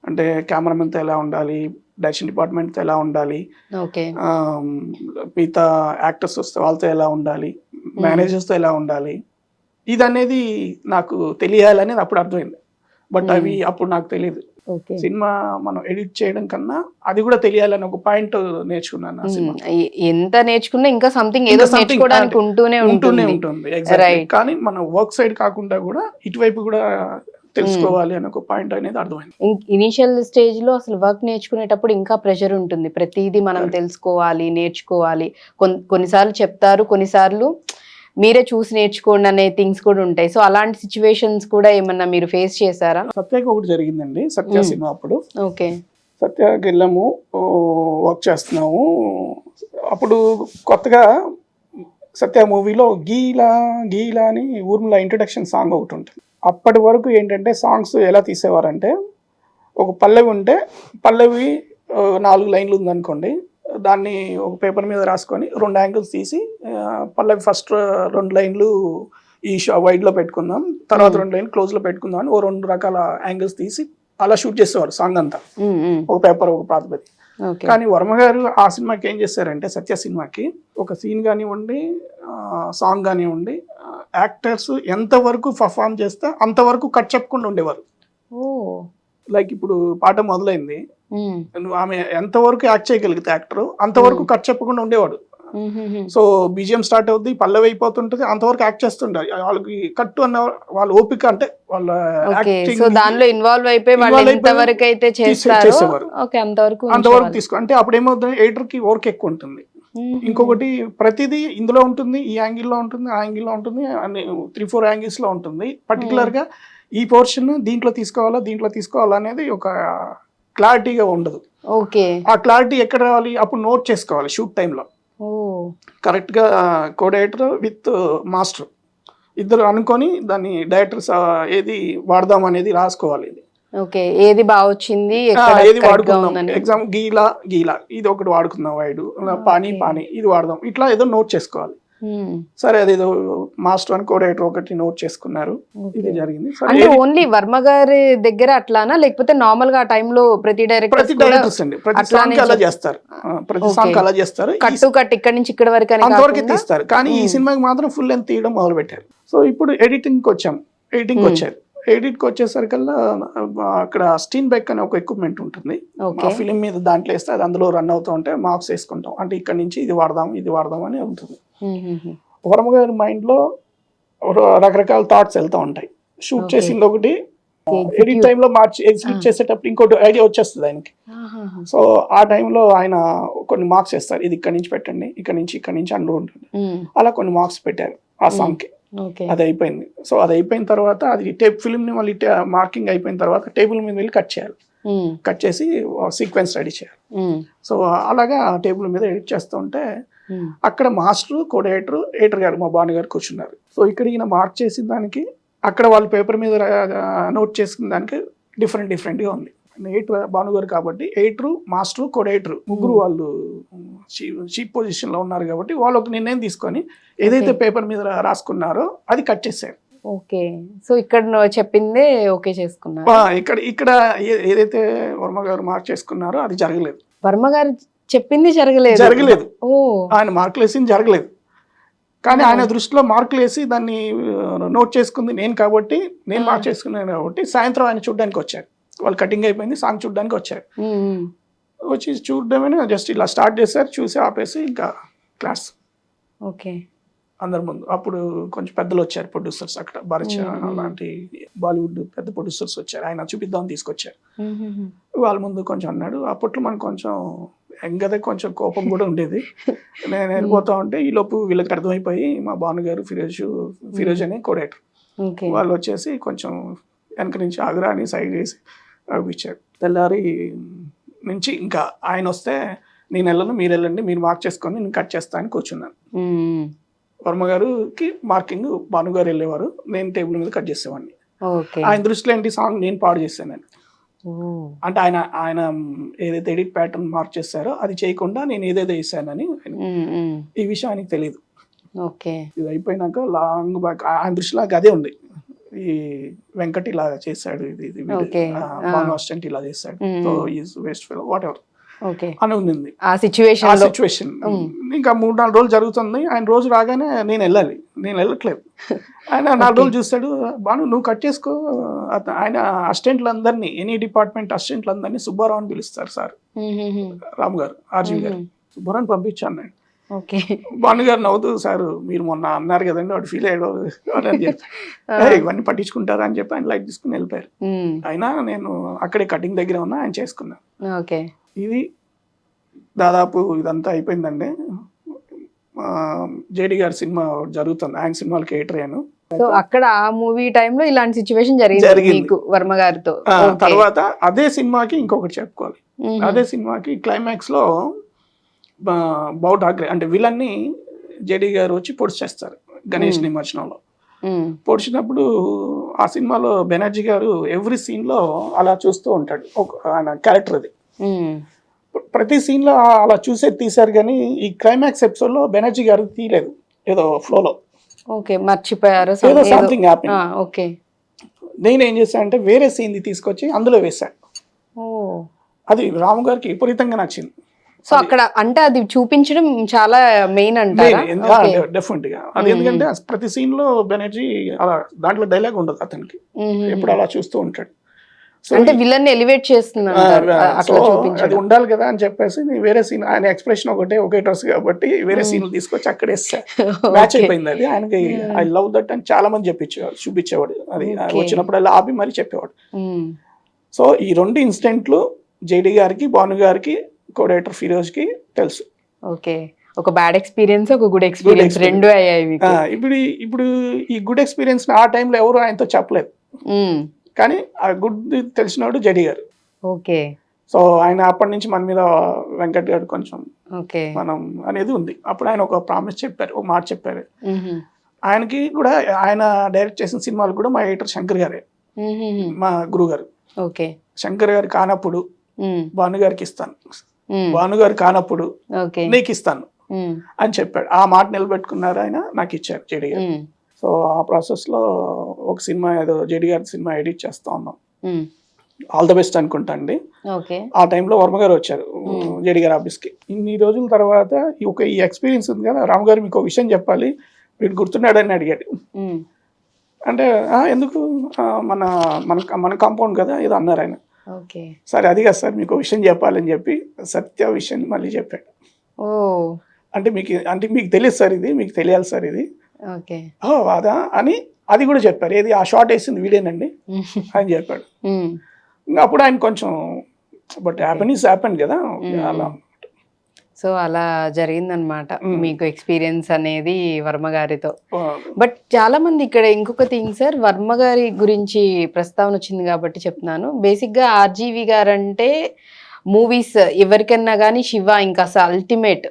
అంటే కెమెరామెన్తో ఎలా ఉండాలి, డైరెక్షన్ డిపార్ట్మెంట్తో ఎలా ఉండాలి, మిగతా యాక్టర్స్ వస్తే వాళ్ళతో ఎలా ఉండాలి, మేనేజర్స్తో ఎలా ఉండాలి, ఇది అనేది నాకు తెలియాలనేది అప్పుడు అర్థమైంది. బట్ అవి అప్పుడు నాకు తెలియదు. సినిమా మనం ఎడిట్ చేయడం కన్నా అది కూడా తెలియాలని ఒక పాయింట్ నేర్చుకున్నాను. ఎంత నేర్చుకున్నా ఇంకా సంథింగ్ ఏదో నేర్చుకోవడానికి ఉంటూనే ఉంటుంది. కానీ మన వర్క్ సైడ్ కాకుండా కూడా ఇటువైపు కూడా తెలుసుకోవాలి అని ఒక పాయింట్ అనేది అర్థమైంది. ఇనిషియల్ స్టేజ్ లో అసలు వర్క్ నేర్చుకునేటప్పుడు ఇంకా ప్రెషర్ ఉంటుంది. ప్రతిదీ మనం తెలుసుకోవాలి, నేర్చుకోవాలి. కొన్నిసార్లు చెప్తారు, కొన్నిసార్లు మీరే చూసి నేర్చుకోండి అనే థింగ్స్ కూడా ఉంటాయి. సో అలాంటి సిచ్యువేషన్స్ కూడా ఏమన్నా మీరు ఫేస్ చేశారా? సత్యకి ఒకటి జరిగిందండి. సత్య సినిమా అప్పుడు ఓకే సత్యకి వెళ్ళాము, వర్క్ చేస్తున్నాము. అప్పుడు కొత్తగా సత్య మూవీలో గీలా గీలా అని ఊర్మిళ ఇంట్రొడక్షన్ సాంగ్ ఒకటి ఉంటుంది. అప్పటి వరకు ఏంటంటే సాంగ్స్ ఎలా తీసేవారంటే ఒక పల్లవి ఉంటే పల్లవి 4 లైన్లు ఉందనుకోండి, దాన్ని ఒక పేపర్ మీద రాసుకొని 2 యాంగిల్స్ తీసి పల్లవి ఫస్ట్ 2 లైన్లు ఈ వైడ్లో పెట్టుకుందాం, తర్వాత 2 లైన్లు క్లోజ్లో పెట్టుకుందాం అని 2 రకాల యాంగిల్స్ తీసి అలా షూట్ చేసేవారు సాంగ్ అంతా, ఒక పేపర్ ఒక ప్రాతిపదిక. ఓకే. కానీ వర్మ గారు ఆ సినిమాకి ఏం చేశారంటే, సత్య సినిమాకి ఒక సీన్ కానివ్వండి, సాంగ్ కానివ్వండి, యాక్టర్స్ ఎంతవరకు పర్ఫామ్ చేస్తే అంతవరకు కట్ చెప్పకుండా ఉండేవారు. ఓ. లైక్ ఇప్పుడు పాట మొదలైంది, ఆమె ఎంతవరకు యాక్ట్ చేయగలిగితే యాక్టర్ అంతవరకు కట్ చెప్పకుండా ఉండేవాడు. సో బీజిఎం స్టార్ట్ అవుద్ది, పల్లవి అయిపోతుంటది, అంతవరకు యాక్ట్ చేస్తుంటారు. వాళ్ళకి కట్టు అన్న వాళ్ళ ఓపిక, అంటే వాళ్ళ సో దానిలో ఇన్వాల్వ్ అయిపోయి వాళ్ళు ఎంతవరకు అయితే చేసేవారు అంతవరకు తీసుకో. అంటే అప్పుడు ఏమవుతుంది, ఎడిటర్ కి వర్క్ ఎక్కువ ఉంటుంది. ఇంకొకటి ప్రతిదీ ఇందులో ఉంటుంది, ఈ యాంగిల్లో ఉంటుంది, ఆ యాంగిల్లో ఉంటుంది, అన్ని 3-4 యాంగిల్స్ లో ఉంటుంది. పర్టికులర్ గా ఈ పోర్షన్ దీంట్లో తీసుకోవాలా అనేది ఒక క్లారిటీగా ఉండదు. ఓకే. ఆ క్లారిటీ ఎక్కడ రావాలి, అప్పుడు నోట్ చేసుకోవాలి షూట్ టైంలో. కరెక్ట్ గా కో డైరెక్టర్ విత్ మాస్టర్ ఇద్దరు అనుకొని దాన్ని డైరెక్టర్స్ ఏది వాడదాం అనేది రాసుకోవాలి. ఓకే, ఏది బాగా వచ్చింది, ఏది వాడుకుందాం, ఎగ్జామ్ గీలా ఇది ఒకటి వాడుకుందాం, వైడు పానీ ఇది వాడదాం, ఇట్లా ఏదో నోట్ చేసుకోవాలి. సరే, అదేదో మాస్టర్ అని కో-డైరెక్టర్ ఒకటి నోట్ చేసుకున్నారు, ఇది జరిగింది. అంటే ఓన్లీ వర్మ గారి దగ్గర అట్లానా, లేకపోతే నార్మల్ గా ఆ టైంలో ప్రతి డైరెక్టర్స్ అండి ప్రతి సాంగ్ అలా చేస్తారు, ప్రతి సాంగ్ అలా చేస్తారు, కట్ ఇక్కడ నుంచి ఇక్కడ వరకు అంతవరకే తీస్తారు. కానీ ఈ సినిమాకి మాత్రం ఫుల్ లెంత్ తీయడం మొదలు పెట్టారు. సో ఇప్పుడు ఎడిటింగ్ వచ్చారు. ఎడిట్కి వచ్చేసరికల్లా అక్కడ స్టీన్ బైక్ అనే ఒక ఎక్విప్మెంట్ ఉంటుంది, ఆ ఫిలిం మీద దాంట్లో వేస్తే అది అందులో రన్ అవుతూ ఉంటే మార్క్స్ వేసుకుంటాం, అంటే ఇక్కడ నుంచి ఇది వాడదాం అని ఉంటుంది. వర్మ గారి మైండ్ లో రకరకాల థాట్స్ వెళ్తూ ఉంటాయి. షూట్ చేసింది ఒకటి, ఎడిట్ టైంలో ఎగ్జిక్యూట్ చేసేటప్పుడు ఇంకోటి ఐడియా వచ్చేస్తుంది ఆయనకి. సో ఆ టైంలో ఆయన కొన్ని మార్క్స్ వేస్తారు, ఇది ఇక్కడ నుంచి పెట్టండి, ఇక్కడ నుంచి అంటూ ఉంటుంది. అలా కొన్ని మార్క్స్ పెట్టారు ఆ సాంగ్కి. అది అయిపోయింది. సో అది అయిపోయిన తర్వాత అది ఫిలిం ని మళ్ళీ మార్కింగ్ అయిపోయిన తర్వాత టేబుల్ మీద వెళ్ళి కట్ చేయాలి. కట్ చేసి సీక్వెన్స్ రెడీ చేయాలి. సో అలాగా టేబుల్ మీద ఎడిట్ చేస్తూ ఉంటే అక్కడ మాస్టర్ ఎడిటర్ గారు మా భాను గారు కూర్చున్నారు. సో ఇక్కడ ఈయన మార్క్ చేసిన దానికి అక్కడ వాళ్ళు పేపర్ మీద నోట్ చేసుకున్న దానికి డిఫరెంట్గా ఉంది. ఎడిటర్ భానుగారు కాబట్టి ఎడిటర్, మాస్టర్, కో-డైరెక్టర్ ముగ్గురు వాళ్ళు చీఫ్ పొజిషన్ లో ఉన్నారు కాబట్టి వాళ్ళు ఒక నిర్ణయం తీసుకొని ఏదైతే పేపర్ మీద రాసుకున్నారో అది కట్ చేశారు. ఓకే. సో ఇక్కడ చెప్పిందే ఓకే చేసుకున్నారు. ఇక్కడ ఏదైతే వర్మ గారు మార్క్ చేసుకున్నారో అది జరగలేదు. వర్మ గారు చెప్పింది జరగలేదు. ఆయన మార్కులు వేసింది జరగలేదు. కానీ ఆయన దృష్టిలో మార్కులు వేసి దాన్ని నోట్ చేసుకుంది నేను కాబట్టి, నేను మార్క్ చేసుకున్నాను కాబట్టి సాయంత్రం ఆయన చూడడానికి వచ్చారు. వాళ్ళు కటింగ్ అయిపోయింది, సాంగ్ చూడడానికి వచ్చారు. వచ్చి చూడడమే జస్ట్ ఇలా స్టార్ట్ చేశారు, చూసి ఆపేసి ఇంకా క్లాస్. ఓకే. అందరి ముందు అప్పుడు కొంచెం పెద్దలు వచ్చారు, ప్రొడ్యూసర్స్, అక్కడ భరత్ అలాంటి బాలీవుడ్ పెద్ద ప్రొడ్యూసర్స్ వచ్చారు. ఆయన చూపిద్దామని తీసుకొచ్చారు. వాళ్ళ ముందు కొంచెం అన్నాడు. అప్పట్లో మనకు కొంచెం ఎంగదే కొంచెం కోపం కూడా ఉండేది. నేను వెళ్ళిపోతా ఉంటే ఈ లోపు వీళ్ళకి అర్థమైపోయి మా భాను గారు ఫిరోజ్ అని కో-డైరెక్టర్ వాళ్ళు వచ్చేసి కొంచెం వెనక నుంచి ఆగ్రా అని సైడ్ వేసి ఇచ్చారు. తెల్లారి నుంచి ఇంకా ఆయన వస్తే నేను వెళ్ళను, మీరు వెళ్ళండి, మీరు మార్క్ చేసుకొని నేను కట్ చేస్తా అని కూర్చున్నాను. వర్మ గారికి మార్కింగ్ భానుగారు వెళ్ళేవారు, నేను టేబుల్ మీద కట్ చేసేవాడిని. ఆయన దృష్టిలో ఏంటి, సాంగ్ నేను పాడు చేశానని. అంటే ఆయన ఏదైతే ఎడిట్ ప్యాటర్న్ మార్క్ చేశారో అది చేయకుండా నేను ఏదైతే వేసానని ఈ విషయం ఆయనకి తెలియదు. ఇది అయిపోయినాక లాంగ్ బ్యాక్ ఆయన దృష్టిలో అదే ఉంది, ఈ వెంకట్ ఇలా చేశాడు, ఇది భాను అసిస్టెంట్ ఇలా చేశాడు, so is waste fellow what ever అని ఉంది ఆ సిచ్యువేషన్. ఇంకా 3-4 రోజులు జరుగుతుంది. ఆయన రోజు రాగానే నేను వెళ్ళట్లేదు. ఆయన 4 రోజులు చూస్తాడు, బాను నువ్వు కట్ చేసుకో. ఆయన అసిస్టెంట్లందరినీ, ఎనీ డిపార్ట్మెంట్ అసిస్టెంట్లందరినీ సుబ్బారావు అని పిలుస్తారు సార్, రామ్ గారు, ఆర్జీవి గారు, సుబ్బారావుని పంపించాను నేను. భాను గారు నవ్వుతూ, సార్ మీరు మొన్న అన్నారు కదండి వాడు ఫీల్ అయ్యాడు అని చెప్పి, ఇవన్నీ పట్టించుకుంటారా అని చెప్పి ఆయన లైట్ తీసుకుని వెళ్ళిపోయారు. అయినా నేను అక్కడే కటింగ్ దగ్గర ఉన్నా, ఆయన చేసుకున్నాను. ఇది దాదాపు ఇదంతా అయిపోయిందండి. జేడి గారి సినిమా జరుగుతుంది, ఆయన సినిమాలకి ఎడిటర్ అయ్యాను. సో అక్కడ ఆ మూవీ టైంలో ఇలాంటి సిచ్యువేషన్ జరిగింది వర్మ గారితో. తర్వాత అదే సినిమాకి ఇంకొకటి చెప్పుకోవాలి. అదే సినిమాకి క్లైమాక్స్ లో బౌ ఠాక్రే అంటే విలన్ ని జేడి గారు వచ్చి పొడిచి చేస్తారు గణేష్ నిమజ్జనంలో. పొడిచినప్పుడు ఆ సినిమాలో బెనర్జీ గారు ఎవ్రీ సీన్ లో అలా చూస్తూ ఉంటాడు, ఆయన క్యారెక్టర్ అది. ప్రతి సీన్ లో అలా తీశారు కానీ ఈ క్లైమాక్స్ ఎపిసోడ్ లో బెనర్జీ గారు తీయలేదు, ఏదో ఫ్లోలో మర్చిపోయారు, సంథింగ్ హ్యాపెన్. నేనేం చేశాను అంటే వేరే సీన్ తీసుకొచ్చి అందులో వేశాను. ఓ అది రాము గారికి విపరీతంగా నచ్చింది. సో అక్కడ అంటే అది చూపించడం చాలా మెయిన్ అంటారా? డెఫినెట్ గా అది ఎందుకంటే ప్రతి సీన్ లో బెనర్జీ అలా దాంట్లో డైలాగ్ ఉండదు అతనికి, ఎప్పుడు అలా చూస్తూ ఉంటాడు. అంటే విలన్ ఎలివేట్ చేస్తుంది అది ఉండాలి కదా అని చెప్పేసి వేరే సీన్, ఆయన ఎక్స్ప్రెషన్ ఒకే డ్రెస్ కాబట్టి వేరే సీన్లు తీసుకొచ్చి అక్కడ వేస్తే మ్యాచ్ అయిపోయింది. అది ఆయనకి ఐ లవ్ దట్ అని చాలా మంది చూపించేవాడు. అది వచ్చినప్పుడు అలా ఆపి మరీ చెప్పేవాడు. సో ఈ 2 ఇన్సిడెంట్లు జేడి గారికి, భాను గారికి, కోడైరెక్టర్ ఫిరోజ్ కి తెలుసు. ఓకే, ఒక బ్యాడ్ ఎక్స్పీరియన్స్, ఒక గుడ్ ఎక్స్పీరియన్స్ రెండు అయ్యాయి. ఇప్పుడు ఈ గుడ్ ఎక్స్పీరియన్స్ ఆ టైంలో ఎవరు ఆయనతో చెప్పలేదు, కానీ ఆ గుడ్ తెలిసినవాడు జేడి గారు. ఓకే, సో ఆయన అప్పటి నుంచి మన మీద వెంకట్ గారు కొంచెం మనం అనేది ఉంది. అప్పుడు ఆయన ఒక ప్రామిస్ చెప్పారు, ఒక మాట చెప్పారు. ఆయనకి కూడా ఆయన డైరెక్ట్ చేసిన సినిమాలు కూడా మా ఎడిటర్ శంకర్ గారే, మా గురువు గారు. ఓకే, శంకర్ గారు కానప్పుడు భాను గారికి ఇస్తాను, భాను గారు కానప్పుడు నీకు ఇస్తాను అని చెప్పాడు. ఆ మాట నిలబెట్టుకున్నారు ఆయన, నాకు ఇచ్చారు జేడి గారు. సో ఆ ప్రాసెస్ లో ఒక సినిమా ఏదో జేడి గారి సినిమా ఎడిట్ చేస్తా ఉన్నాం, ఆల్ ద బెస్ట్ అనుకుంటా అండి. ఆ టైంలో వర్మ గారు వచ్చారు జేడి గారి ఆఫీస్ కి. ఇన్ని రోజుల తర్వాత ఈ ఎక్స్పీరియన్స్ ఉంది కదా, రాము గారు మీకు ఒక విషయం చెప్పాలి, వీడు గుర్తున్నాడని అడిగాడు. అంటే ఎందుకు, మన మన మన కాంపౌండ్ కదా ఏదో అన్నారు ఆయన. సరే అది కదా సార్ మీకు విషయం చెప్పాలని చెప్పి సత్య విషయం మళ్ళీ చెప్పాడు. అంటే మీకు తెలియదు సార్, ఇది మీకు తెలియాలి సార్ ఇది. అదా అని అది కూడా చెప్పారు. ఏది ఆ షార్ట్ వేసింది వీడేనండి అని చెప్పాడు. అప్పుడు ఆయన కొంచెం బట్ హ్యాపెన్ కదా అలా. సో అలా జరిగిందనమాట మీకు ఎక్స్పీరియన్స్ అనేది వర్మ గారితో. బట్ చాలా మంది ఇక్కడ ఇంకొక థింగ్ సార్, వర్మ గారి గురించి ప్రస్తావన వచ్చింది కాబట్టి చెప్తున్నాను. బేసిక్గా ఆర్జీవి గారు అంటే మూవీస్ ఎవరికన్నా కానీ శివ ఇంకా అసలు అల్టిమేట్,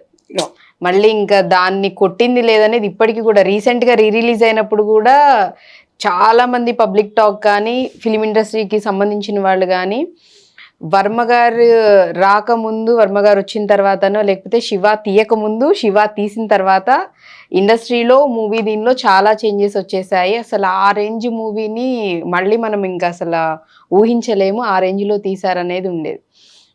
మళ్ళీ ఇంకా దాన్ని కొట్టింది లేదనేది ఇప్పటికీ కూడా. రీసెంట్గా రిలీజ్ అయినప్పుడు కూడా చాలా మంది పబ్లిక్ టాక్ కానీ ఫిలిం ఇండస్ట్రీకి సంబంధించిన వాళ్ళు కానీ వర్మ గారు రాకముందు, వర్మ గారు వచ్చిన తర్వాతనో, లేకపోతే శివ తీయక ముందు, శివ తీసిన తర్వాత ఇండస్ట్రీలో దీనిలో చాలా చేంజెస్ వచ్చేసాయి. అసలు ఆ రేంజ్ మూవీని మళ్ళీ మనం ఇంకా అసలు ఊహించలేము, ఆ రేంజ్లో తీశారనేది ఉండేది.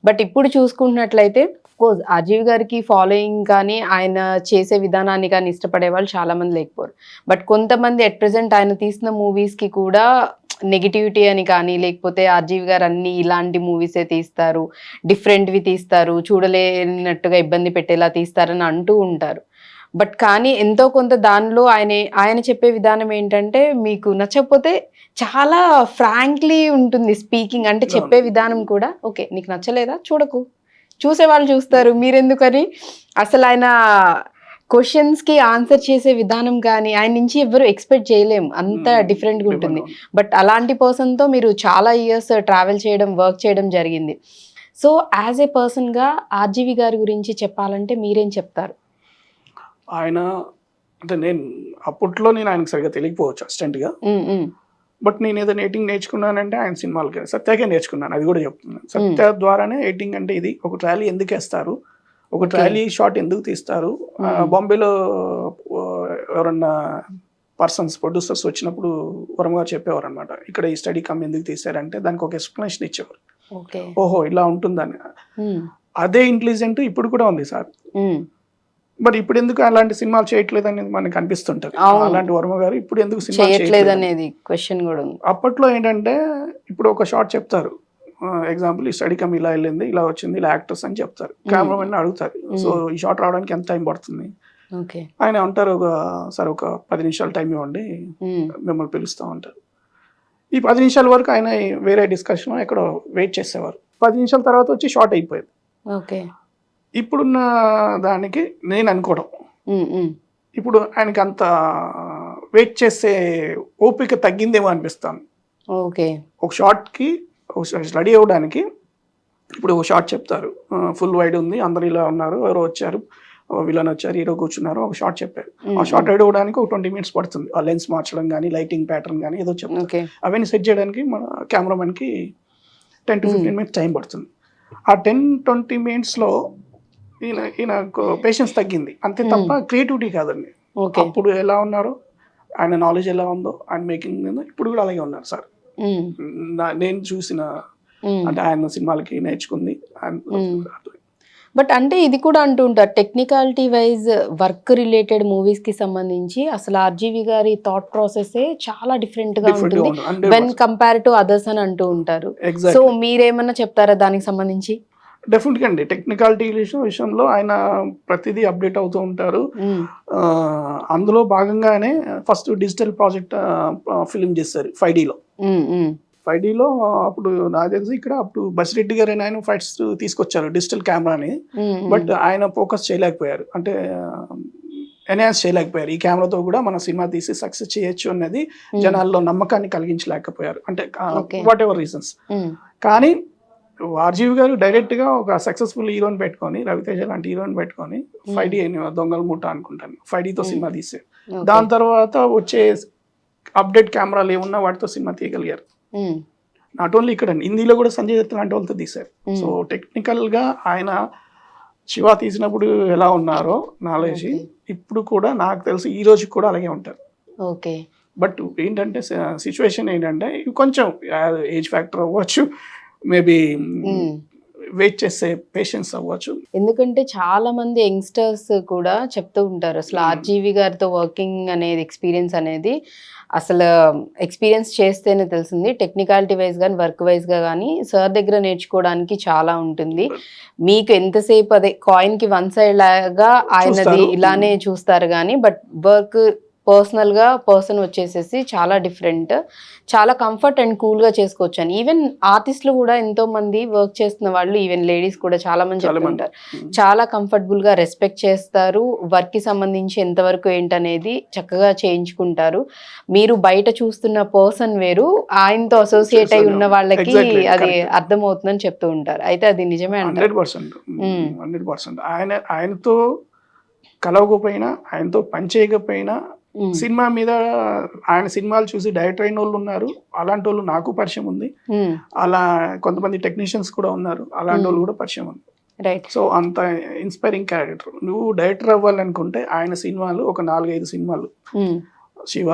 బట్ ఇప్పుడు చూసుకుంటున్నట్లయితే కోర్స్ ఆర్జీవి గారికి ఫాలోయింగ్ కానీ ఆయన చేసే విధానాన్ని కానీ ఇష్టపడే వాళ్ళు చాలా మంది లేకపోరు. బట్ కొంతమంది అట్ ప్రెసెంట్ ఆయన తీసిన మూవీస్కి కూడా నెగిటివిటీ అని కానీ, లేకపోతే ఆర్జీవి గారు అన్ని ఇలాంటి మూవీసే తీస్తారు, డిఫరెంట్వి తీస్తారు, చూడలేనట్టుగా ఇబ్బంది పెట్టేలా తీస్తారని అంటూ ఉంటారు. బట్ కానీ ఎంతో కొంత దానిలో ఆయన చెప్పే విధానం ఏంటంటే, మీకు నచ్చకపోతే చాలా ఫ్రాంక్లీ ఉంటుంది స్పీకింగ్, అంటే చెప్పే విధానం కూడా. ఓకే నీకు నచ్చలేదా చూడకు, చూసేవాళ్ళు చూస్తారు, మీరెందుకని. అసలు ఆయన క్వశ్చన్స్కి ఆన్సర్ చేసే విధానం కానీ ఆయన నుంచి ఎవరు ఎక్స్పెక్ట్ చేయలేము, అంత డిఫరెంట్గా ఉంటుంది. బట్ అలాంటి పర్సన్తో మీరు చాలా ఇయర్స్ ట్రావెల్ చేయడం, వర్క్ చేయడం జరిగింది. సో యాజ్ ఏ పర్సన్గా ఆర్జీవి గారి గురించి చెప్పాలంటే మీరేం చెప్తారు? ఆయన అంటే అప్పట్లో నేను ఆయనకు సరిగ్గా తెలియకపోవచ్చు అసిస్టెంట్గా. బట్ నేను ఏదైనా ఎడిటింగ్ నేర్చుకున్నానంటే ఆయన సినిమాలకి సత్యాకే నేర్చుకున్నాను, అది కూడా చెప్తున్నాను. సత్య ద్వారానే ఎడిటింగ్ అంటే ఇది, ఒక ట్రాలీ ఎందుకు వేస్తారు, ఒక ట్రాలీ షాట్ ఎందుకు తీస్తారు. బాంబేలో ఎవరన్నా పర్సన్స్ ప్రొడ్యూసర్స్ వచ్చినప్పుడు వర్మ గారు చెప్పేవారు అనమాట, ఇక్కడ ఈ స్టడీ కమ్ ఎందుకు తీసారంటే దానికి ఒక ఎక్స్ప్లెనేషన్ ఇచ్చేవారు. ఓహో ఇలా ఉంటుందని. అదే ఇంటెలిజెంట్ ఇప్పుడు కూడా ఉంది సార్. బట్ ఇప్పుడు ఎందుకు అలాంటి సినిమాలు చేయట్లేదు అనేది మనకు అనిపిస్తుంటది. అలాంటి వర్మ గారు ఇప్పుడు ఎందుకు సినిమా చేయట్లేదు అనేది క్వశ్చన్ కూడా ఉంది. అప్పట్లో ఏంటంటే ఇప్పుడు ఒక షాట్ చెప్తారు, ఎగ్జాంపుల్ ఈ స్టడీ కమ్ ఇలా వెళ్ళింది, ఇలా వచ్చింది, ఇలా యాక్టర్స్ అని చెప్తారు. కెమెరామెన్ అడుగుతారు, సో ఈ షాట్ రావడానికి ఎంత టైం పడుతుంది. ఆయన అంటారు సార్ ఒక 10 నిమిషాలు టైం ఇవ్వండి, మిమ్మల్ని పిలుస్తూ ఉంటారు. ఈ 10 నిమిషాల వరకు ఆయన వేరే డిస్కషన్ ఎక్కడో వెయిట్ చేసేవారు. 10 నిమిషాల తర్వాత వచ్చి షార్ట్ అయిపోయేది. ఇప్పుడున్న దానికి నేను అనుకోవడం, ఇప్పుడు ఆయనకి అంత వెయిట్ చేసే ఓపిక తగ్గిందేమో అనిపిస్తాను. ఒక షార్ట్కి స్టడీ అవ్వడానికి ఇప్పుడు ఒక షార్ట్ చెప్తారు, ఫుల్ వైడ్ ఉంది, అందరు ఇలా ఉన్నారు, ఎవరో వచ్చారు, విలన్ వచ్చారు, హీరో కూర్చున్నారు, ఒక షార్ట్ చెప్పారు. ఆ షార్ట్ రెడీ అవ్వడానికి ఒక 20 minutes పడుతుంది. ఆ లెన్స్ మార్చడం కానీ, లైటింగ్ ప్యాటర్న్ కానీ ఏదో చెప్తారు. అవన్నీ సెట్ చేయడానికి మన కెమెరామెన్కి 10 to 15 minutes టైం పడుతుంది. ఆ 10-20 minutesలో ఈయన పేషెన్స్ తగ్గింది అంతే తప్ప క్రియేటివిటీ కాదండి. అప్పుడు ఎలా ఉన్నారు, ఆయన నాలెడ్జ్ ఎలా ఉందో, ఆయన మేకింగ్ ఉందో ఇప్పుడు కూడా అలాగే ఉన్నారు సార్. నేను చూసిన అంటే ఆయన సినిమాలకి నేర్చుకుంది బట్ అంటే ఇది కూడా అంటూ ఉంటారు technicality wise work related movies కి సంబంధించి అసలు ఆర్జీవి గారి థాట్ ప్రాసెస్ చాలా డిఫరెంట్ గా ఉంటుంది వెన్ కంపేర్ టు అదర్స్ అని అంటూ ఉంటారు. సో మీరేమన్నా చెప్తారా దానికి సంబంధించి? డెఫినెట్గా అండి, టెక్నికాలిటీ విషయంలో ఆయన ప్రతిదీ అప్డేట్ అవుతూ ఉంటారు. అందులో భాగంగానే ఫస్ట్ డిజిటల్ ప్రాజెక్ట్ ఫిల్మ్ చేస్తారు 5Dలో. 5Dలో అప్పుడు నాకు తెలిసి ఇక్కడ అప్పుడు బసిరెడ్డి గారు ఆయన ఫైట్స్ తీసుకొచ్చారు డిజిటల్ కెమెరాని. బట్ ఆయన ఫోకస్ చేయలేకపోయారు, అంటే ఎన్హాన్స్ చేయలేకపోయారు. ఈ కెమెరాతో కూడా మన సినిమా తీసి సక్సెస్ చేయొచ్చు అన్నది జనాల్లో నమ్మకాన్ని కలిగించలేకపోయారు, అంటే వాట్ ఎవర్ రీజన్స్. కానీ ఆర్జీవి గారు డైరెక్ట్ గా ఒక సక్సెస్ఫుల్ హీరోని పెట్టుకొని, రవితేజ లాంటి హీరోని పెట్టుకొని 5D దొంగల ముఠ అనుకుంటాను 5Dతో సినిమా తీసారు. దాని తర్వాత వచ్చే అప్డేట్ కెమెరాలు ఏమున్నా వాటితో సినిమా తీయగలిగారు. నాట్ ఓన్లీ ఇక్కడ, హిందీలో కూడా సంజయ్ దత్ లాంటి వాళ్ళతో తీశారు. సో టెక్నికల్ గా ఆయన శివ తీసినప్పుడు ఎలా ఉన్నారో నాలెడ్జ్ ఇప్పుడు కూడా నాకు తెలిసి ఈ రోజు కూడా అలాగే ఉంటారు. బట్ ఏంటంటే సిచ్యువేషన్ ఏంటంటే కొంచెం ఏజ్ ఫ్యాక్టర్ అవ్వచ్చు, మేబీ వెయిట్ చేసే పేషెన్స్ అవ్వచ్చు. ఎందుకంటే చాలా మంది యంగ్స్టర్స్ కూడా చెప్తూ ఉంటారు అసలు ఆర్జీవి గారితో వర్కింగ్ అనేది ఎక్స్పీరియన్స్ అనేది అసలు ఎక్స్పీరియన్స్ చేస్తేనే తెలిసింది. టెక్నికాలిటీ వైజ్ కానీ వర్క్ వైజ్ గా కానీ సార్ దగ్గర నేర్చుకోవడానికి చాలా ఉంటుంది. మీకు ఎంతసేపు అదే కాయిన్ కి వన్ సైడ్ లాగా ఆయనది ఇలానే చూస్తారు కానీ బట్ వర్క్ పర్సనల్ గా పర్సన్ వచ్చేసేసి చాలా డిఫరెంట్, చాలా కంఫర్ట్ అండ్ కూల్ గా చేసుకోవచ్చు అని. ఈవెన్ ఆర్టిస్టులు కూడా ఎంతో మంది వర్క్ చేస్తున్న వాళ్ళు, ఈవెన్ లేడీస్ కూడా చాలా మంది చెప్తుంటారు చాలా కంఫర్టబుల్ గా రెస్పెక్ట్ చేస్తారు. వర్క్ కి సంబంధించి ఎంతవరకు ఏంటనేది చక్కగా చేయించుకుంటారు. మీరు బయట చూస్తున్న పర్సన్ వేరు, ఆయనతో అసోసియేట్ అయి ఉన్న వాళ్ళకి అది అర్థమవుతుందని చెప్తూ ఉంటారు. అయితే అది నిజమే అంటారు. 100%. ఆయనతో కలవకపోయినా, ఆయనతో పనిచేయకపోయినా సినిమా మీద ఆయన సినిమాలు చూసి డైరెక్టర్ అయిన వాళ్ళు ఉన్నారు, అలాంటి వాళ్ళు నాకు పరిచయం ఉంది. అలా కొంతమంది టెక్నీషియన్స్ కూడా ఉన్నారు, అలాంటి వాళ్ళు కూడా పరిచయం ఉంది. సో అంత ఇన్స్పైరింగ్ క్యారెక్టర్. నువ్వు డైరెక్టర్ అవ్వాలనుకుంటే ఆయన సినిమాలు ఒక 4-5 సినిమాలు, శివ,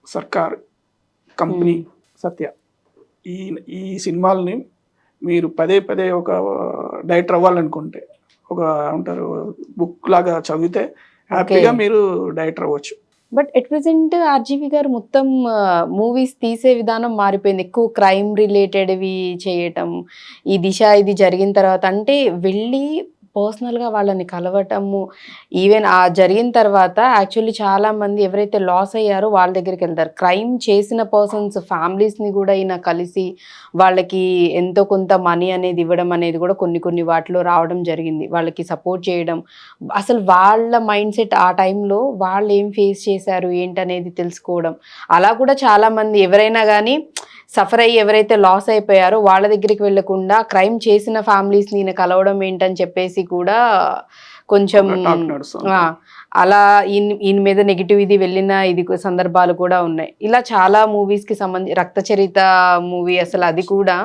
సర్కార్, కంపెనీ, సత్య, ఈ సినిమాలని మీరు పదే పదే ఒక డైరెక్టర్ అవ్వాలనుకుంటే ఒక అంటారు బుక్ లాగా చదివితే హ్యాపీగా మీరు డైరెక్టర్ అవ్వచ్చు. బట్ ఎట్ ప్రెసెంట్ ఆర్జీవి గారు మొత్తం మూవీస్ తీసే విధానం మారిపోయింది. ఎక్కువ క్రైమ్ రిలేటెడ్వి చేయటం, ఈ దిశ ఇది జరిగిన తర్వాత అంటే వెళ్ళి పర్సనల్గా వాళ్ళని కలవటము, ఈవెన్ ఆ జరిగిన తర్వాత యాక్చువల్లీ చాలా మంది ఎవరైతే లాస్ అయ్యారో వాళ్ళ దగ్గరికి వెళ్తారు. క్రైమ్ చేసిన పర్సన్స్ ఫ్యామిలీస్ని కూడా ఈయన కలిసి వాళ్ళకి ఎంతో కొంత మనీ అనేది ఇవ్వడం అనేది కూడా కొన్ని వాటిలో రావడం జరిగింది. వాళ్ళకి సపోర్ట్ చేయడం, అసలు వాళ్ళ మైండ్ సెట్ ఆ టైంలో వాళ్ళు ఏం ఫేస్ చేశారు ఏంటనేది తెలుసుకోవడం. అలా కూడా చాలామంది ఎవరైనా కానీ సఫర్ అయ్యి ఎవరైతే లాస్ అయిపోయారో వాళ్ళ దగ్గరికి వెళ్లకుండా క్రైమ్ చేసిన ఫ్యామిలీస్ నేను కలవడం ఏంటని చెప్పేసి కూడా కొంచెం అలా ఈయన మీద నెగిటివ్ ఇది వెళ్ళిన ఇది సందర్భాలు కూడా ఉన్నాయి. ఇలా చాలా మూవీస్ కి సంబంధించి రక్త చరిత మూవీ అసలు అది కూడా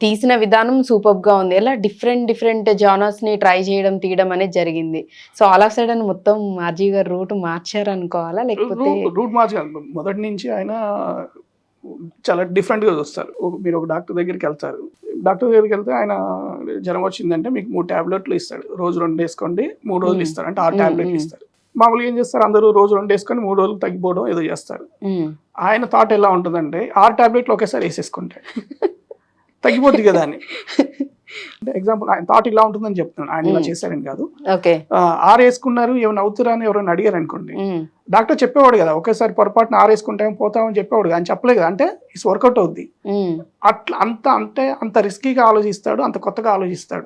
తీసిన విధానం సూపర్ గా ఉంది. ఇలా డిఫరెంట్ జానర్స్ ని ట్రై చేయడం తీయడం అనేది జరిగింది. సో ఆల్ ఆఫ్ సడన్ మొత్తం ఆర్జీవి గారు రూట్ మార్చారు అనుకోవాలా, లేకపోతే రూట్ మార్చారు? మొదటి నుంచి ఆయన చాలా డిఫరెంట్గా చూస్తారు. మీరు ఒక డాక్టర్ దగ్గరికి వెళ్తారు, డాక్టర్ దగ్గరికి వెళ్తే ఆయన జ్వరం వచ్చిందంటే మీకు 3 టాబ్లెట్లు ఇస్తాడు, రోజు 2 వేసుకోండి, 3 రోజులు ఇస్తారు, అంటే 6 టాబ్లెట్లు ఇస్తారు. మామూలుగా ఏం చేస్తారు, అందరూ రోజు 2 వేసుకొని 3 రోజులు తగ్గిపోవడం ఏదో చేస్తారు. ఆయన థాట్ ఎలా ఉంటుందంటే 6 టాబ్లెట్లు ఒకేసారి వేసేసుకుంటాడు, తగ్గిపోద్ది కదా అని. అంటే ఎగ్జాంపుల్ ఆయన థాట్ ఇలా ఉంటుందని చెప్తున్నాను, ఆయన ఇలా చేశారని కాదు. 6 వేసుకున్నారు ఏమైనా అవుతారా అని ఎవరైనా అడిగారు అనుకోండి, డాక్టర్ చెప్పేవాడు కదా ఒకేసారి పొరపాటున 6 వేసుకుంటాం పోతామని చెప్పేవాడు, ఆయన చెప్పలేదు కదా, అంటే ఇట్స్ వర్కౌట్ అవుద్ది. అట్లా అంత రిస్కీగా ఆలోచిస్తాడు, అంత కొత్తగా ఆలోచిస్తాడు.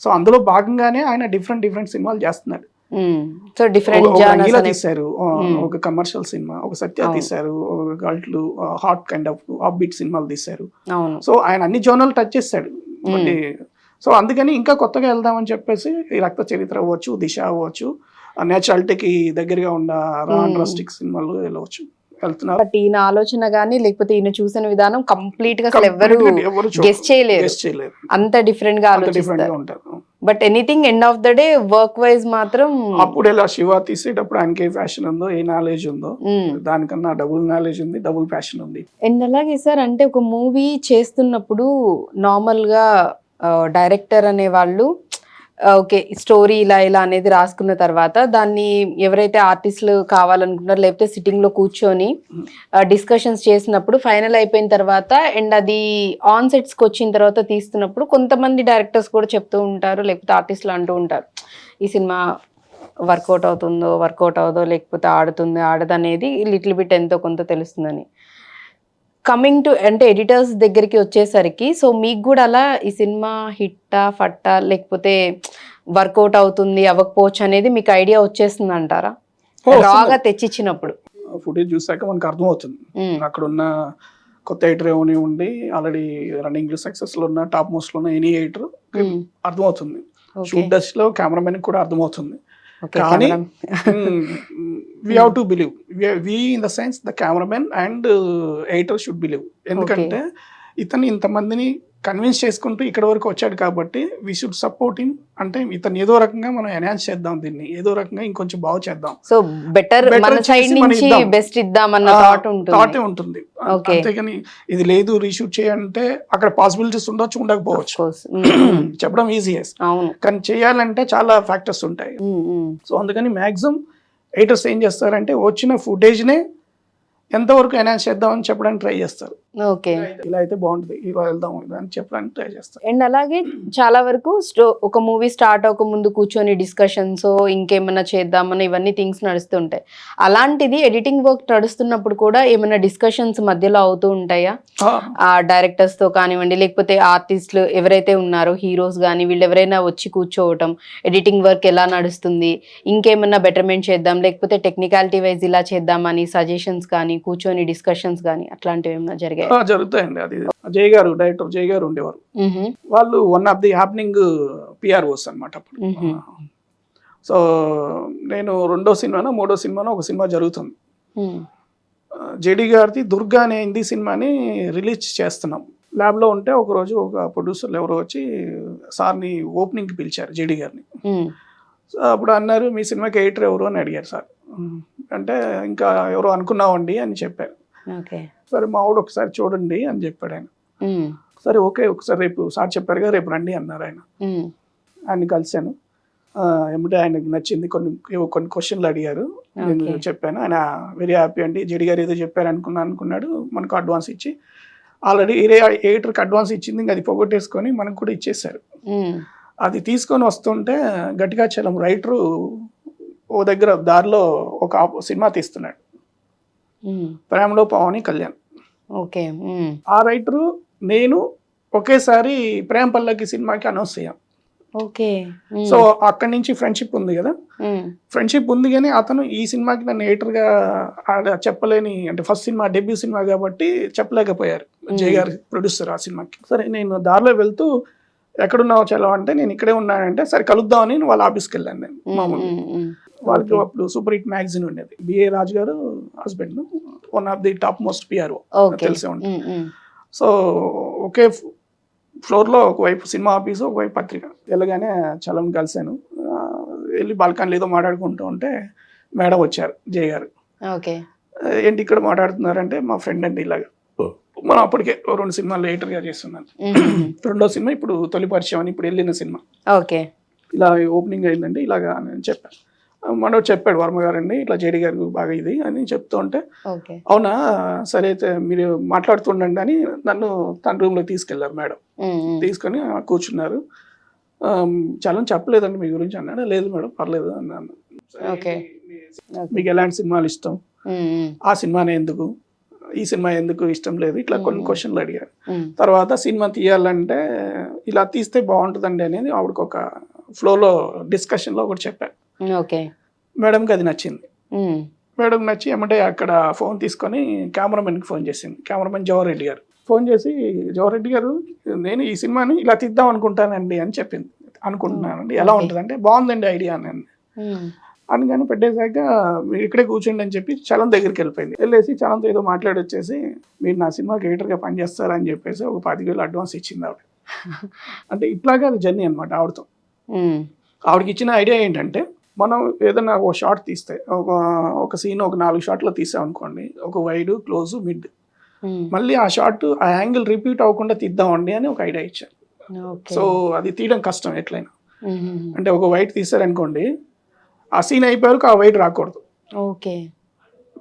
సో అందులో భాగంగానే ఆయన డిఫరెంట్ సినిమాలు చేస్తున్నాడు. సో డిఫరెంట్ తీశారు, ఒక కమర్షియల్ సినిమా, ఒక సత్య తీశారు, ఒక గల్ట్లు hot kind of offbeat సినిమాలు తీశారు. సో ఆయన అన్ని జోనల్ టచ్ చేస్తాడు. సో అందుకని ఇంకా కొత్తగా వెళ్దామని చెప్పేసి ఈ రక్త చరిత్ర అవ్వచ్చు, దిశ అవ్వచ్చు, నేచురాలిటీకి దగ్గరగా ఉన్న రాస్టిక్ సినిమాలు వెళ్ళవచ్చు వెళ్తున్నారు. బట్ ఈయన ఆలోచన గానీ లేకపోతే ఈయన చూసిన విధానం కంప్లీట్ గా ఎవరు గెస్ చేయలేరు, అంత డిఫరెంట్ గా ఆలోచిస్తారు. But anything end of the day work wise మాత్రం అప్పుడు ఇలా శివ తీసేటప్పుడు ఆయనకి ఏ ఫ్యాషన్ ఉందో ఏ నాలెడ్జ్ ఉందో దానికన్నా డబుల్ నాలెడ్జ్ ఉంది, డబుల్ ఫ్యాషన్ ఉంది. అండ్ అలాగే సార్ అంటే ఒక మూవీ చేస్తున్నప్పుడు నార్మల్ గా డైరెక్టర్ అనే వాళ్ళు ఓకే స్టోరీ ఇలా ఇలా అనేది రాసుకున్న తర్వాత దాన్ని ఎవరైతే ఆర్టిస్టులు కావాలనుకుంటారో లేకపోతే సిట్టింగ్ లో కూర్చొని డిస్కషన్స్ చేసినప్పుడు ఫైనల్ అయిపోయిన తర్వాత అండ్ అది ఆన్ సెట్స్ కి వచ్చిన తర్వాత తీస్తున్నప్పుడు కొంతమంది డైరెక్టర్స్ కూడా చెప్తూ ఉంటారు లేకపోతే ఆర్టిస్టులు అంటూ ఉంటారు ఈ సినిమా వర్కౌట్ అవుతుందో వర్కౌట్ అవుదో లేకపోతే ఆడుతుందో ఆడదు అనేది లిటిల్ బిట్ ఎంతో కొంత తెలుస్తుందని. కమింగ్ టు అంటే ఎడిటర్స్ దగ్గరికి వచ్చేసరికి సో మీకు కూడా అలా ఈ సినిమా హిట్టా ఫట్టా లేకపోతే వర్కౌట్ అవుతుంది అవ్వకపోవచ్చు అనేది మీకు ఐడియా వచ్చేస్తుంది అంటారా రాగా తెచ్చిచ్చినప్పుడు? ఫుటేజ్ చూసాక మనకు అర్థమవుతుంది అక్కడ ఉన్న కొత్త ఎడిటర్ ఏమని ఉండి ఆల్రెడీ రన్నింగ్ సక్సెస్ లో ఉన్న టాప్ మోస్ట్ లో ఉన్న ఎనీ ఎడిటర్ అర్థమవుతుంది. షూట్ డస్ట్ లో కెమెరామెన్ కూడా అర్థమవుతుంది. కానీ we have to believe we in the sense the cameraman and editor should believe. ఎందుకంటే ఇతను ఇంతమందిని కన్విన్స్ చేసుకుంటూ ఇక్కడ వరకు వచ్చాడు కాబట్టి వీ షుడ్ సపోర్ట్ హిమ్. అంటే ఇతను ఏదో రకంగా మనం ఎన్హాన్స్ చేద్దాం, దీన్ని ఏదో రకంగా ఇంకొంచెం బాగా చేద్దాం, సో బెటర్ మన సైడ్ నుంచి బెస్ట్ ఇద్దామన్న థాట్ ఉంటుంది. అంతేగాని ఇది లేదు రీషూట్ చేయాలంటే అక్కడ పాసిబిలిటీస్ ఉండొచ్చు, ఉండకపోవచ్చు. చెప్పడం ఈజీ, కానీ చేయాలంటే చాలా ఫ్యాక్టర్స్ ఉంటాయి. సో అందుకని మ్యాక్సిమం ఎడిటర్స్ ఏం చేస్తారంటే వచ్చిన ఫుటేజ్నే ఎంతవరకు ఎన్హాన్స్ చేద్దామని చెప్పడానికి ట్రై చేస్తారు. ఓకే ఇలా అయితే బాగుంటుంది, ఇలా వెళ్దాం అని చెప్పడానికి ట్రై చేస్తారు. అండ్ అలాగే చాలా వరకు ఒక మూవీ స్టార్ట్ అవ్వక ముందు కూర్చొని డిస్కషన్స్ ఇంకేమైనా చేద్దామని ఇవన్నీ థింగ్స్ నడుస్తుంటాయి. అలాంటిది ఎడిటింగ్ వర్క్ నడుస్తున్నప్పుడు కూడా ఏమైనా డిస్కషన్స్ మధ్యలో అవుతూ ఉంటాయా ఆ డైరెక్టర్స్ తో కానివ్వండి లేకపోతే ఆర్టిస్టులు ఎవరైతే ఉన్నారో హీరోస్ కానీ వీళ్ళు ఎవరైనా వచ్చి కూర్చోవటం ఎడిటింగ్ వర్క్ ఎలా నడుస్తుంది, ఇంకేమైనా బెటర్మెంట్ చేద్దాం లేకపోతే టెక్నికాలిటీ వైజ్ ఇలా చేద్దామని సజెషన్స్ కానీ కూర్చొని డిస్కషన్స్ కానీ అట్లాంటివి ఏమైనా జరిగాయి? జరుగుతాయండి. అది జై గారు, డైరెక్టర్ జై గారు ఉండేవారు. వాళ్ళు one of the happening PROs అనమాట అప్పుడు. సో నేను రెండో సినిమానో మూడో సినిమానో ఒక సినిమా జరుగుతుంది. జేడి గారిది దుర్గా అనే హిందీ సినిమాని రిలీజ్ చేస్తున్నాం. ల్యాబ్లో ఉంటే ఒకరోజు ఒక ప్రొడ్యూసర్లు ఎవరో వచ్చి సార్ని ఓపెనింగ్కి పిలిచారు జేడి గారిని. సో అప్పుడు అన్నారు మీ సినిమాకి ఎడిటర్ ఎవరు అని అడిగారు సార్. అంటే ఇంకా ఎవరో అనుకున్నామండి అని చెప్పారు. సరే మా ఆవిడ ఒకసారి చూడండి అని చెప్పాడు ఆయన. సరే ఓకే ఒకసారి రేపు సార్ చెప్పారు కదా రేపు రండి అన్నారు ఆయన. ఆయన కలిశాను. ఏమిటంటే ఆయనకు నచ్చింది, కొన్ని క్వశ్చన్లు అడిగారు, నేను చెప్పాను. ఆయన వెరీ హ్యాపీ అండి, జేడి గారు ఏదో చెప్పారు అనుకున్నాడు. మనకు అడ్వాన్స్ ఇచ్చి ఆల్రెడీ ఎడిటర్కి అడ్వాన్స్ ఇచ్చింది, ఇంకా అది పొగొట్టేసుకొని మనకు కూడా ఇచ్చేసారు. అది తీసుకొని వస్తుంటే గట్టిగా చలం రైటరు ఓ దగ్గర దారిలో ఒక సినిమా తీస్తున్నాడు, ప్రేమలో పవని కళ్యాణ్. ఆ రైటరు నేను ఒకేసారి ప్రేమ పల్లకి సినిమాకి అనౌన్స్ అయ్యాం. సో అక్కడి నుంచి ఫ్రెండ్షిప్ ఉంది కదా, ఫ్రెండ్షిప్ ఉంది కానీ అతను ఈ సినిమాకి నన్ను ఎడిటర్గా చెప్పలేని, అంటే ఫస్ట్ సినిమా డెబ్యూ సినిమా కాబట్టి చెప్పలేకపోయారు జై గారు ప్రొడ్యూసర్ ఆ సినిమాకి. సరే నేను దారిలో వెళ్తూ ఎక్కడున్నావు చలో అంటే నేను ఇక్కడే ఉన్నానంటే సరే కలుద్దామని వాళ్ళ ఆఫీస్కి వెళ్ళాను నేను. మామూలు వాళ్ళకి అప్పుడు సూపర్ హిట్ మ్యాగజైన్ ఉండేది, బిఏ రాజు గారు husband, one of the top most PRO తెలిసే ఉంటుంది. సో ఒకే ఫ్లోర్లో ఒకవైపు సినిమా ఆఫీసు ఒకవైపు పత్రిక. వెళ్ళగానే చలం కలిశాను, వెళ్ళి బాల్కనీలో ఏదో మాట్లాడుకుంటూ ఉంటే మేడం వచ్చారు జై గారు. ఏంటి ఇక్కడ మాట్లాడుతున్నారంటే మా ఫ్రెండ్ అండి ఇలాగా, మనం అప్పటికే 2 సినిమాలు ఎడిటర్గా చేస్తున్నాను. రెండో సినిమా ఇప్పుడు తొలి పరిచయం అని ఇప్పుడు వెళ్ళిన సినిమా. ఇలా ఓపెనింగ్ అయిందండి ఇలాగా అని చెప్పాను. మనోడు చెప్పాడు వర్మ గారండి ఇట్లా జేడి గారు బాగా ఇది అని చెప్తూ ఉంటే అవునా సరే అయితే మీరు మాట్లాడుతుండండి అని నన్ను తన రూమ్లో తీసుకెళ్లారు మేడం. తీసుకొని కూర్చున్నారు. చాలా చెప్పలేదండి మీ గురించి అన్నాడు. లేదు మేడం పర్లేదు అన్నాను. మీకు ఎలాంటి సినిమాలు ఇష్టం, ఆ సినిమానే ఎందుకు, ఈ సినిమా ఎందుకు ఇష్టం లేదు, ఇట్లా కొన్ని క్వశ్చన్లు అడిగారు. తర్వాత సినిమా తీయాలంటే ఇలా తీస్తే బాగుంటుందండి అనేది ఆవిడకి ఒక ఫ్లోలో డిస్కషన్లో ఒకటి చెప్పారు. మేడంకి అది నచ్చింది. మేడం నచ్చి ఏమంటే అక్కడ ఫోన్ తీసుకొని కెమెరామెన్కి ఫోన్ చేసింది. కెమెరామెన్ జవహర్ రెడ్డి గారు ఫోన్ చేసి, జవహర్ రెడ్డి గారు నేను ఈ సినిమాని ఇలా తీద్దాం అనుకుంటానండి అని చెప్పింది. అనుకుంటున్నానండి ఎలా ఉంటుందంటే బాగుందండి ఐడియా అని అందుకని పెట్టేశాక మీరు ఇక్కడే కూర్చోండి అని చెప్పి చలం దగ్గరికి వెళ్ళిపోయింది. వెళ్ళేసి చలంతో ఏదో మాట్లాడి వచ్చేసి మీరు నా సినిమాకి ఎడిటర్గా పనిచేస్తారని చెప్పేసి ఒక 10,000 అడ్వాన్స్ ఇచ్చింది ఆవిడ. అంటే ఇట్లాగా అది జర్నీ అనమాట ఆవిడతో. ఆవిడకి ఇచ్చిన ఐడియా ఏంటంటే, మనం ఏదైనా ఒక షాట్ తీస్తే ఒక సీన్ ఒక 4 షాట్లో తీసాం అనుకోండి, ఒక వైడ్, క్లోజ్, మిడ్, మళ్ళీ ఆ షాట్ ఆ యాంగిల్ రిపీట్ అవ్వకుండా తీద్దామండి అని ఒక ఐడియా ఇచ్చారు. సో అది తీయడం కష్టం ఎట్లయినా. అంటే ఒక వైట్ తీసారనుకోండి, ఆ సీన్ అయిపోయాక ఆ వైట్ రాకూడదు. ఓకే,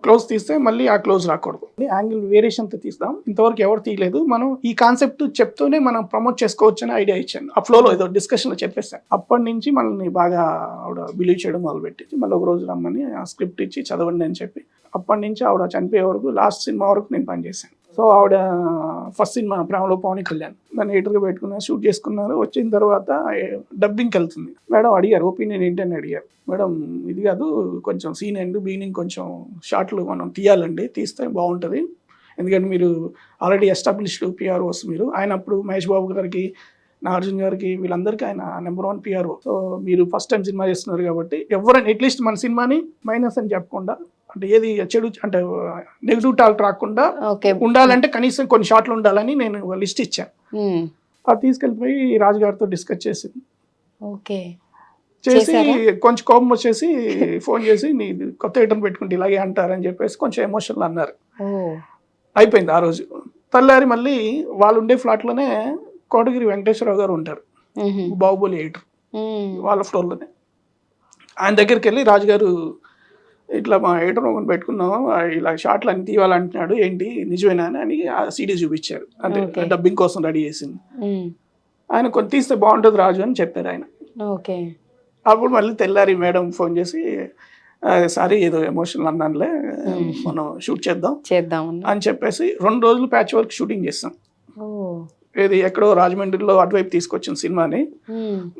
క్లోజ్ తీస్తే మళ్ళీ ఆ క్లోజ్ రాకూడదు. యాంగిల్ వేరియేషన్తో తీస్తాం. ఇంతవరకు ఎవరు తీయలేదు. మనం ఈ కాన్సెప్ట్ చెప్తూనే మనం ప్రమోట్ చేసుకోవచ్చు అని ఐడియా ఇచ్చాను. ఆ ఫ్లోలో ఏదో డిస్కషన్లో చెప్పేస్తాను. అప్పటి నుంచి మనల్ని బాగా ఆవిడ బిలీవ్ చేయడం మొదలుపెట్టించి, మళ్ళీ ఒక రోజు రమ్మని ఆ స్క్రిప్ట్ ఇచ్చి చదవండి అని చెప్పి, అప్పటి నుంచి ఆవిడ చనిపోయే వరకు లాస్ట్ సినిమా వరకు నేను పనిచేశాను. సో ఆవిడ ఫస్ట్ సినిమా ప్రేమలో పవన్ కళ్యాణ్ నన్ను ఎయిటర్గా పెట్టుకున్నారు, షూట్ చేసుకున్నారు. వచ్చిన తర్వాత డబ్బింగ్కి వెళ్తుంది. మేడం అడిగారు, ఒపీనియన్ ఏంటని అడిగారు. మేడం ఇది కాదు, కొంచెం సీన్ అండ్ బిగినింగ్ కొంచెం షార్ట్లు మనం తీయాలండి, తీస్తే బాగుంటుంది. ఎందుకంటే మీరు ఆల్రెడీ ఎస్టాబ్లిష్డ్ పిఆర్ఓస్ మీరు. ఆయన అప్పుడు మహేష్ బాబు గారికి, నాగార్జున గారికి, వీళ్ళందరికీ ఆయన నెంబర్ 1 పిఆర్ఓ. సో మీరు ఫస్ట్ టైం సినిమా చేస్తున్నారు కాబట్టి ఎవరైనా అట్లీస్ట్ మన సినిమాని మైనస్ అని చెప్పకుండా, అంటే ఏది చెడు అంటే నెగిటివ్ టాక్ రాకుండా ఉండాలంటే కనీసం కొన్ని షాట్లు ఉండాలని నేను లిస్ట్ ఇచ్చాను. అది తీసుకెళ్ళిపోయి రాజుగారితో డిస్కస్ చేసింది. చేసి కొంచెం కోపం వచ్చేసి ఫోన్ చేసి, నీ కొత్త ఐటమ్ పెట్టుకుంటే ఇలాగే అంటారని చెప్పేసి కొంచెం ఎమోషనల్ అన్నారు. అయిపోయింది ఆ రోజు. తెల్లారి మళ్ళీ వాళ్ళు ఉండే ఫ్లాట్లోనే కోటగిరి వెంకటేశ్వరరావు గారు ఉంటారు, బాహుబలి ఎడిటర్, వాళ్ళ ఫ్లోర్లోనే. ఆయన దగ్గరికి వెళ్ళి, రాజుగారు ఇట్లా మా ఎడిటర్ ఒకటి పెట్టుకున్నాం, ఇలా షార్ట్లు అన్ని తీయాలంటున్నాడు, ఏంటి నిజమేనా అని ఆ సీడీ చూపించారు. అంటే డబ్బింగ్ కోసం రెడీ చేసింది. ఆయన కొన్ని తీస్తే బాగుంటుంది రాజు అని చెప్పారు ఆయన. అప్పుడు మళ్ళీ తెల్లారి మేడం ఫోన్ చేసి, సారీ ఏదో ఎమోషనల్ అన్నానులే, మనం షూట్ చేద్దాం అని చెప్పేసి 2 రోజులు ప్యాచ్ వర్క్ షూటింగ్ చేస్తాం. ఏది ఎక్కడో రాజమండ్రిలో అటువైపు తీసుకొచ్చిన సినిమాని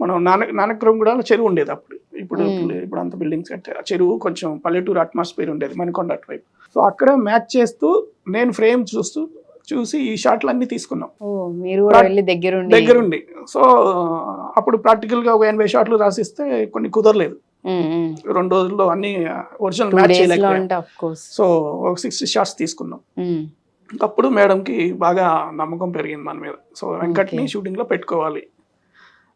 మనం నానక్రమ్ కూడా చెరువు ఉండేది అప్పుడు. ఇప్పుడు అంత బిల్డింగ్స్ కట్టారు. ఆ చెరువు కొంచెం పల్లెటూరు అట్మాస్ఫియర్ ఉండేది మణికొండ అటువైపు. సో అక్కడ మ్యాచ్ చేస్తూ నేను ఫ్రేమ్ చూసి ఈ షాట్లు అన్ని తీసుకున్నాం దగ్గరుండి. సో అప్పుడు ప్రాక్టికల్ గా ఒక 80 షాట్లు రాసిస్తే కొన్ని కుదరలేదు. 2 రోజుల్లో అన్ని ఒరిజినల్ మ్యాచ్ చేయలేకపోయాం. సో ఒక 60 షాట్స్ తీసుకున్నాం. అప్పుడు మేడంకి బాగా నమ్మకం పెరిగింది మన మీద. సో వెంకట్ని షూటింగ్ లో పెట్టుకోవాలి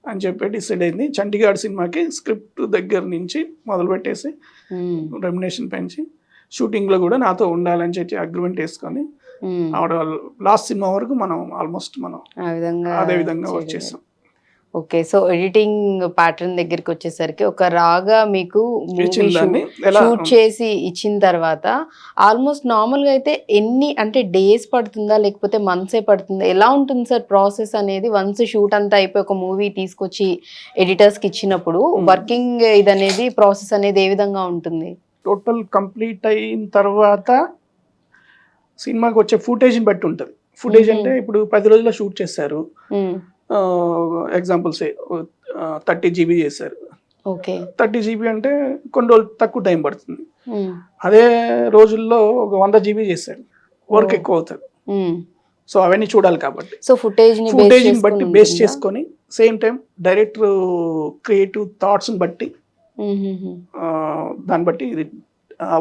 అని చెప్పి డిసైడ్ అయింది. చండీగఢ్ సినిమాకి స్క్రిప్ట్ దగ్గర నుంచి మొదలు పెట్టేసి రెమ్యునేషన్ పెంచి షూటింగ్ లో కూడా నాతో ఉండాలని చెప్పి అగ్రిమెంట్ వేసుకొని ఆవిడ లాస్ట్ సినిమా వరకు మనం ఆల్మోస్ట్ మనం అదే విధంగా వర్క్ చేసాం. ఓకే, సో ఎడిటింగ్ ప్యాటర్న్ దగ్గరికి వచ్చేసరికి ఒక రాగా మీకు షూట్ చేసి ఇచ్చిన తర్వాత ఆల్మోస్ట్ నార్మల్గా అయితే ఎన్ని అంటే డేస్ పడుతుందా లేకపోతే మంత్సే పడుతుందా, ఎలా ఉంటుంది సార్ ప్రాసెస్ అనేది? వన్స్ షూట్ అంతా అయిపోయి ఒక మూవీ తీసుకొచ్చి ఎడిటర్స్కి ఇచ్చినప్పుడు వర్కింగ్ ఇది అనేది ప్రాసెస్ అనేది ఏ విధంగా ఉంటుంది? టోటల్ కంప్లీట్ అయిన తర్వాత సినిమాకి వచ్చే ఫుటేజ్ని బట్టి ఉంటుంది. ఫుటేజ్ అంటే ఇప్పుడు 10 రోజుల్లో షూట్ చేశారు, ఎగ్జాంపుల్స్ 30 GB చేశారు. 30 GB అంటే కొన్ని రోజులు తక్కువ టైం పడుతుంది. అదే రోజుల్లో ఒక 100 GB చేశారు, వర్క్ ఎక్కువ అవుతుంది. సో అవన్నీ చూడాలి కాబట్టి సో ఫుటేజ్ బట్టి బేస్ చేసుకొని same time director creative thoughts బట్టి దాన్ని బట్టి ఇది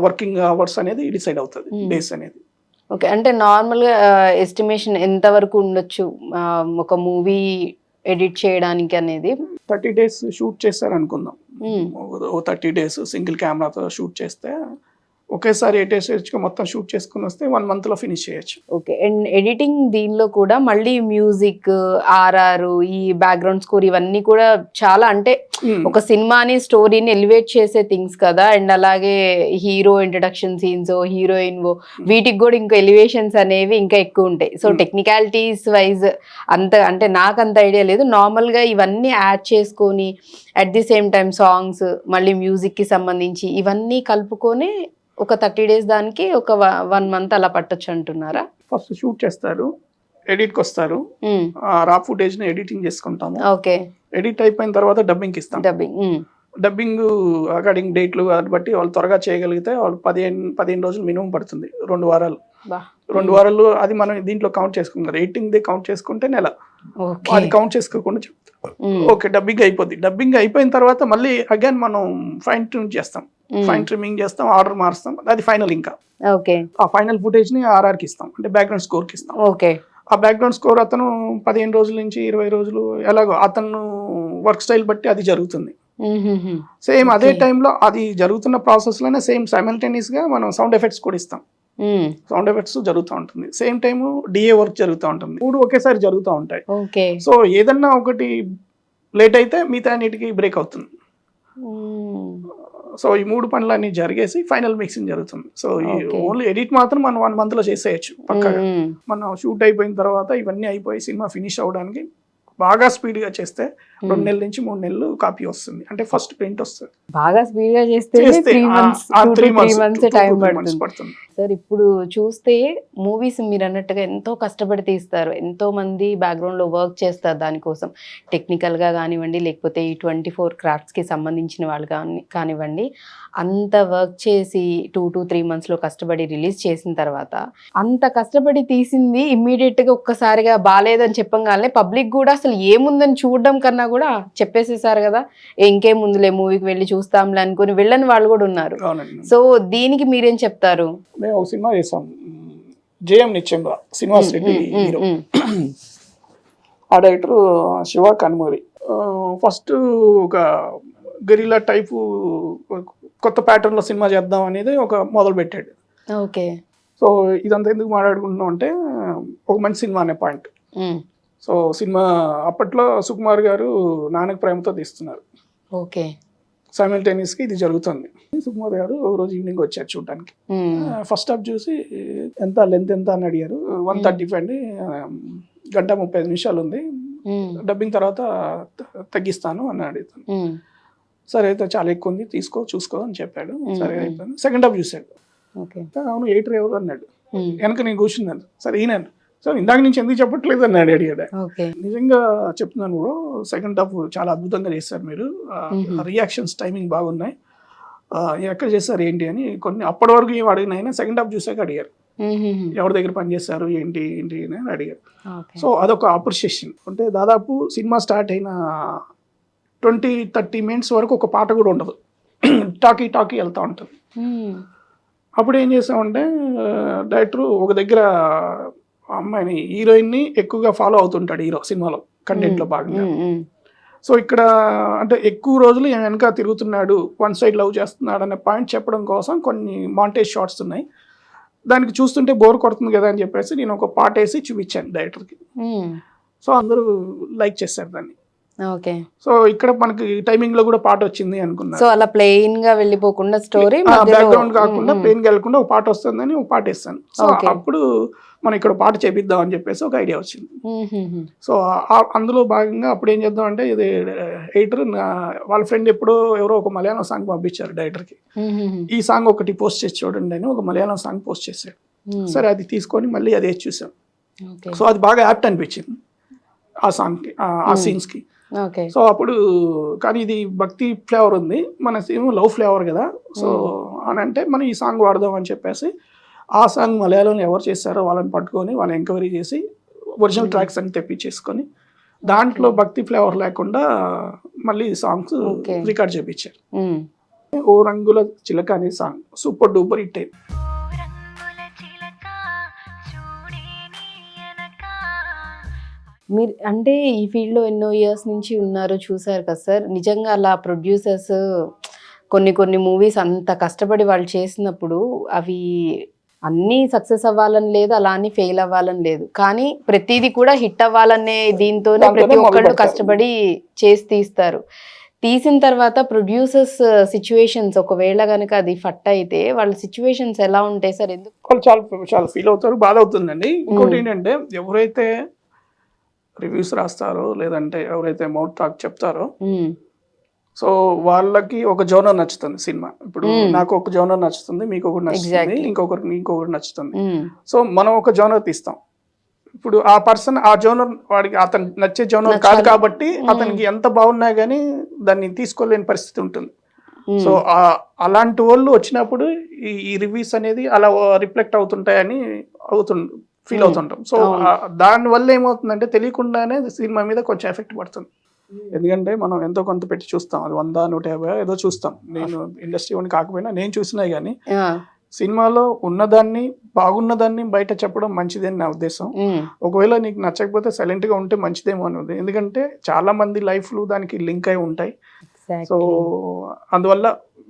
వర్కింగ్ అవర్స్ అనేది డిసైడ్ అవుతుంది, డేస్ అనేది. ఓకే, అంటే నార్మల్గా ఎస్టిమేషన్ ఎంత వరకు ఉండొచ్చు ఒక మూవీ ఎడిట్ చేయడానికి అనేది? 30 days షూట్ చేస్తారు అనుకుందాం. 30 days సింగిల్ కెమెరాతో షూట్ చేస్తే ఒకేసారి 8 days మొత్తం షూట్ చేసుకుని వస్తే 1 month లో ఫినిష్ చేయొచ్చు. ఓకే, అండ్ ఎడిటింగ్ దీనిలో కూడా మళ్ళీ మ్యూజిక్, ఆర్ఆర్, ఈ బ్యాక్గ్రౌండ్ స్కోర్ ఇవన్నీ కూడా చాలా అంటే ఒక సినిమాని స్టోరీని ఎలివేట్ చేసే థింగ్స్ కదా. అండ్ అలాగే హీరో ఇంట్రడక్షన్ సీన్స్, హీరోయిన్ వీటికి కూడా ఇంకా ఎలివేషన్స్ అనేవి ఇంకా ఎక్కువ ఉంటాయి. సో టెక్నికాలిటీస్ వైజ్ అంత అంటే నాకు అంత ఐడియా లేదు. నార్మల్గా ఇవన్నీ యాడ్ చేసుకొని at the same time songs, మళ్ళీ మ్యూజిక్కి సంబంధించి ఇవన్నీ కలుపుకొని ఒక 30 days దానికి ఒక 1 month అలా పట్టొచ్చు అంటున్నారా? ఫస్ట్ షూట్ చేస్తారు, ఎడిట్కి వస్తారు, రా ఫుటేజ్ ని ఎడిటింగ్ చేసుకుంటాము. ఓకే, ఎడిట్ అయిపోయిన తర్వాత డబ్బింగ్కి ఇస్తాం. డబ్బింగ్ అకార్డింగ్ డేట్లు బట్టి వాళ్ళు త్వరగా చేయగలిగితే వాళ్ళు 15 రోజులు మినిమం పడుతుంది. 2 వారాలు 2 వారాలు అది మనం దీంట్లో కౌంట్ చేసుకుంటారు. ఎడిటింగ్ కౌంట్ చేసుకుంటే నెల, అది కౌంట్ చేసుకోకుండా చెప్తాం. ఓకే, డబ్బింగ్ అయిపోద్ది. డబ్బింగ్ అయిపోయిన తర్వాత మళ్ళీ అగైన్ మనం ఫైన్ ట్యూన్ చేస్తాం, ఫైన్ ట్రిమ్మింగ్ చేస్తాం, ఆర్డర్ మారుస్తాం, అది ఫైనల్. ఇంకా ఆ ఫైనల్ ఫుటేజ్ ని ఆర్ఆర్ కి ఇస్తాం, అంటే బ్యాక్గ్రౌండ్ స్కోర్ కి ఇస్తాం. ఆ బ్యాక్గ్రౌండ్ స్కోర్ అతను 15 రోజుల నుంచి 20 రోజులు ఎలాగో అతను వర్క్ స్టైల్ బట్టి అది జరుగుతుంది. సేమ్ అదే టైంలో అది జరుగుతున్న ప్రాసెస్ లోనే సేమ్ సైమల్టేనియస్ గా మనం సౌండ్ ఎఫెక్ట్స్ కూడా ఇస్తాం. సౌండ్ ఎఫెక్ట్స్ జరుగుతూ ఉంటుంది, సేమ్ టైం డిఏ వర్క్ జరుగుతూ ఉంటుంది, 3 ఒకేసారి జరుగుతూ ఉంటాయి. సో ఏదన్నా ఒకటి లేట్ అయితే మిగతా అన్నిటికీ బ్రేక్ అవుతుంది. సో ఈ 3 పనులన్నీ జరిగేసి ఫైనల్ మిక్సింగ్ జరుగుతుంది. సో ఓన్లీ ఎడిట్ మాత్రం మనం 1 month లో చేసేయచ్చు పక్కగా. మనం షూట్ అయిపోయిన తర్వాత ఇవన్నీ అయిపోయి సినిమా ఫినిష్ అవడానికి బాగా స్పీడ్ గా చేస్తే 2 నెలల నుంచి 3 నెలలు కాపీ వస్తుంది, అంటే ఫస్ట్ ప్రింట్ వస్తుంది. బాగా స్పీడ్ గా చేస్తే 3 months టైం పడుతుంది. సార్ ఇప్పుడు చూస్తే మూవీస్ మీరు అన్నట్టుగా ఎంతో కష్టపడి తీస్తారు, ఎంతో మంది బ్యాక్గ్రౌండ్ లో వర్క్ చేస్తారు దానికోసం, టెక్నికల్ గా కానివ్వండి లేకపోతే ఈ 24 క్రాఫ్ట్స్ కి సంబంధించిన వాళ్ళు కానివ్వండి, అంత వర్క్ చేసి 2 to 3 months లో కష్టపడి రిలీజ్ చేసిన తర్వాత అంత కష్టపడి తీసింది ఇమ్మీడియట్ గా ఒక్కసారిగా బాలేదని చెప్పగానే పబ్లిక్ కూడా అసలు ఏముందని చూడడం కన్నా కూడా చెప్పేసేసారు కదా, ఇంకేం ముందులే మూవీకి వెళ్ళి చూస్తాంలే అనుకుని వెళ్ళని వాళ్ళు కూడా ఉన్నారు. సో దీనికి మీరేం చెప్తారు? మేము ఒక సినిమా చేసాం, జేఎం నిత్యంగా, శ్రీనివాస్ రెడ్డి హీరో, ఆ డైరెక్టర్ శివ కనుమూరి. ఫస్ట్ ఒక గెరిలా టైపు కొత్త ప్యాటర్న్ లో సినిమా చేద్దాం అనేది ఒక మొదలు పెట్టాడు. ఓకే. సో ఇదంతా ఎందుకు మాట్లాడుకుంటున్నాం అంటే ఒక మంచి సినిమా అనే పాయింట్. సో సినిమా అప్పట్లో సుకుమార్ గారు నాన్నకి ప్రేమతో తీస్తున్నారు. ఓకే. సైమల్టేనియస్ గా ఇది జరుగుతుంది. సుకుమార్ గారు ఒక రోజు ఈవినింగ్ వచ్చారు చూడడానికి. ఫస్ట్ హాఫ్ చూసి ఎంత లెంత్ ఎంత అని అడిగారు. 135 అండి, 1:35 నిమిషాలు ఉంది, డబ్బింగ్ తర్వాత తగ్గిస్తాను అని అడుగుతాను. సరే అయితే చాలా ఎక్కువ ఉంది, చూసుకో అని చెప్పాడు. సరే అయిపోయింది. సెకండ్ హాఫ్ చూశాడు. అవును, ఎయిటర్ ఎవరు అన్నాడు. వెనక నేను కూర్చున్నాను. సరే ఈయన, సార్ ఇందాక నుంచి ఎందుకు చెప్పట్లేదు అన్నాడు, అడిగాడు. నిజంగా చెప్తున్నాను కూడా, సెకండ్ హాఫ్ చాలా అద్భుతంగా చేశారు మీరు, రియాక్షన్స్ టైమింగ్ బాగున్నాయి, ఎక్కడ చేస్తారు ఏంటి అని కొన్ని అప్పటి వరకు ఏం అడిగిన సెకండ్ హాఫ్ చూసాక అడిగారు, ఎవరి దగ్గర పని చేస్తారు ఏంటి ఏంటి అని అడిగారు. సో అదొక అప్రిషియేషన్. అంటే దాదాపు సినిమా స్టార్ట్ అయిన 20-30 minutes వరకు ఒక పాట కూడా ఉండదు, టాకీ వెళ్తూ ఉంటుంది. అప్పుడు ఏం చేసామంటే డైరెక్టర్ ఒక దగ్గర అమ్మాయిని, హీరోయిన్ని ఎక్కువగా ఫాలో అవుతుంటాడు హీరో సినిమాలో కంటెంట్ లో భాగంగా. సో ఇక్కడ అంటే ఎక్కువ రోజులు వెనక తిరుగుతున్నాడు, 1 side లవ్ చేస్తున్నాడు అనే పాయింట్ చెప్పడం కోసం కొన్ని మాంటేజ్ షాట్స్ ఉన్నాయి. దానికి చూస్తుంటే బోర్ కొడుతుంది కదా అని చెప్పేసి నేను ఒక పాట వేసి చూపించాను డైరెక్టర్కి. సో అందరూ లైక్ చేశారు దాన్ని. ఓకే. సో ఇక్కడ మనకి టైమింగ్ లో కూడా పాట వచ్చింది అనుకున్నా. సో అలా ప్లెయిన్ గా వెళ్ళిపోకుండా స్టోరీ బ్యాక్గ్రౌండ్ కాకుండా ప్లెయిన్ గా వెళ్ళకుండా ఒక పాట వస్తుందని ఒక పాట వేస్తాను. సో అప్పుడు మనం ఇక్కడ పాట చేపిద్దాం అని చెప్పేసి ఒక ఐడియా వచ్చింది. సో అందులో భాగంగా అప్పుడు ఏం చేద్దాం అంటే, ఇది ఎడిటర్ వాళ్ళ ఫ్రెండ్ ఎప్పుడో ఎవరో ఒక మలయాళం సాంగ్ పంపించారు డైరెక్టర్ కి, ఈ సాంగ్ ఒకటి పోస్ట్ చేసి చూడండి అని ఒక మలయాళం సాంగ్ పోస్ట్ చేశాడు. సరే అది తీసుకొని మళ్ళీ అదే చూసాం. సో అది బాగా యాప్ట్ అనిపించింది ఆ సాంగ్ కి, ఆ సీన్స్ కి. సో అప్పుడు కానీ ఇది భక్తి ఫ్లేవర్ ఉంది, మన ఏమో లవ్ ఫ్లేవర్ కదా, సో అని అంటే మనం ఈ సాంగ్ వాడదాం అని చెప్పేసి ఆ సాంగ్ మలయాళంలో ఎవరు చేశారో వాళ్ళని పట్టుకొని వాళ్ళని ఎంక్వైరీ చేసి ఒరిజినల్ ట్రాక్స్ అని తెప్పించేసుకొని దాంట్లో భక్తి ఫ్లేవర్ లేకుండా మళ్ళీ సాంగ్స్ రికార్డ్ చేయించారు. ఓ రంగుల చిలక అనే సాంగ్ సూపర్ డూపర్ హిట్ అయింది. మీరు అంటే ఈ ఫీల్డ్లో ఎన్నో ఇయర్స్ నుంచి ఉన్నారు, చూసారు కదా సార్. నిజంగా అలా ప్రొడ్యూసర్స్ కొన్ని మూవీస్ అంత కష్టపడి వాళ్ళు చేసినప్పుడు అవి అన్నీ సక్సెస్ అవ్వాలని లేదు, అలా అని ఫెయిల్ అవ్వాలని లేదు, కానీ ప్రతిదీ కూడా హిట్ అవ్వాలనే దీంతోనే ప్రతి ఒక్కళ్ళు కష్టపడి చేసి తీస్తారు. తీసిన తర్వాత ప్రొడ్యూసర్స్ సిచ్యువేషన్స్ ఒకవేళ కనుక అది ఫట్ అయితే వాళ్ళ సిచ్యువేషన్స్ ఎలా ఉంటాయి సార్? ఎందుకు వాళ్ళు చాలా ఫీల్ అవుతారు, బాధ అవుతుందండి. ఇంకోటి ఏంటంటే, ఎవరైతే రివ్యూస్ రాస్తారో లేదంటే ఎవరైతే మౌత్ టాక్ చెప్తారో, సో వాళ్ళకి ఒక జోనర్ నచ్చుతుంది సినిమా. ఇప్పుడు నాకు ఒక జోనర్ నచ్చుతుంది, మీకు ఒకటి నచ్చుతుంది, ఇంకొకటి నచ్చుతుంది. సో మనం ఒక జోనర్ తీస్తాం. ఇప్పుడు ఆ పర్సన్ ఆ జోనర్ వాడికి అతను నచ్చే జోనర్ కాదు కాబట్టి అతనికి ఎంత బాగున్నా కానీ దాన్ని తీసుకోలేని పరిస్థితి ఉంటుంది. సో అలాంటి వాళ్ళు వచ్చినప్పుడు ఈ రివ్యూస్ అనేది అలా రిఫ్లెక్ట్ అవుతుంటాయని ఫీల్ అవుతుంటాం. సో దాని వల్ల ఏమవుతుందంటే తెలియకుండానే సినిమా మీద కొంచెం ఎఫెక్ట్ పడుతుంది. ఎందుకంటే మనం ఎంతో కొంత పెట్టి చూస్తాం, అది 100-150 ఏదో చూస్తాం. నేను ఇండస్ట్రీ వాడిని కాకపోయినా నేను చూసినా కానీ సినిమాలో ఉన్నదాన్ని బాగున్నదాన్ని బయట చెప్పడం మంచిదని నా ఉద్దేశం. ఒకవేళ నీకు నచ్చకపోతే సైలెంట్ గా ఉంటే మంచిదేమో అనేది. ఎందుకంటే చాలా మంది లైఫ్లు దానికి లింక్ అయి ఉంటాయి. సో అందువల్ల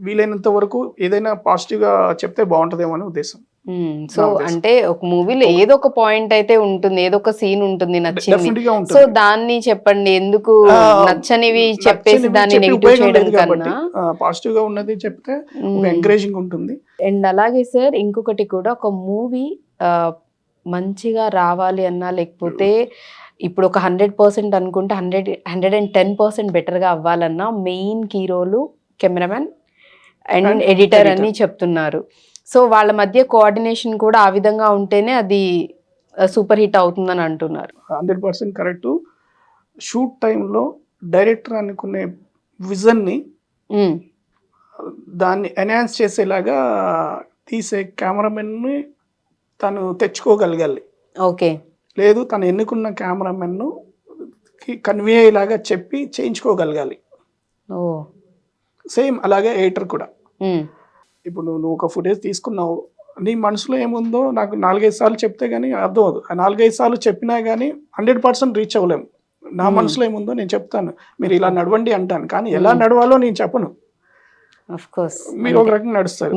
వీలైనంత వరకు ఏదైనా పాజిటివ్ గా చెప్తే బాగుంటదేమో అని ఉద్దేశం. సో అంటే ఒక మూవీలో ఏదో ఒక పాయింట్ అయితే ఉంటుంది, ఏదో ఒక సీన్ ఉంటుంది నచ్చింది, డెఫినెట్ గా సో ఉంటుంది. దాన్ని చెప్పండి. ఎందుకు నచ్చనివి చెప్పేసి దాన్ని నెగిటివ్ చేయడం కన్నా పాజిటివ్ గా ఉన్నది చెప్తే ఒక ఎంకరేజింగ్ ఉంటుంది. అండ్ అలాగే సార్ ఇంకొకటి కూడా, ఒక మూవీ మంచిగా రావాలి అన్నా లేకపోతే ఇప్పుడు ఒక 100% అనుకుంటే 110% బెటర్గా అవ్వాలన్నా మెయిన్ హీరోలు కెమెరామెన్ అండ్ ఎడిటర్ అని చెప్తున్నారు. సో వాళ్ళ మధ్య కోఆర్డినేషన్ కూడా ఆ విధంగా ఉంటేనే అది సూపర్ హిట్ అవుతుందని అంటున్నారు. 100% కరెక్ట్. షూట్ టైంలో డైరెక్టర్ అనుకునే విజన్ని దాన్ని ఎన్హాన్స్ చేసేలాగా తీసే కెమెరామెన్ని తను తెచ్చుకోగలగాలి. ఓకే. లేదు తను ఎన్నుకున్న కెమెరామెన్ను కన్వే అయ్యేలాగా చెప్పి చేయించుకోగలగాలి. సేమ్ అలాగే ఎడిటర్ కూడా. ఇప్పుడు నువ్వు ఒక ఫుటేజ్ తీసుకున్నావు, నీ మనసులో ఏముందో నాకు 4-5 సార్లు చెప్తే కానీ అర్థం అవదు. 4-5 సార్లు చెప్పినా కానీ 100% రీచ్ అవ్వలేము. నా మనసులో ఏముందో నేను చెప్తాను, మీరు ఇలా నడవండి అంటాను, కానీ ఎలా నడవాలో నేను చెప్పను. మీరు ఒక రకంగా నడుస్తారు,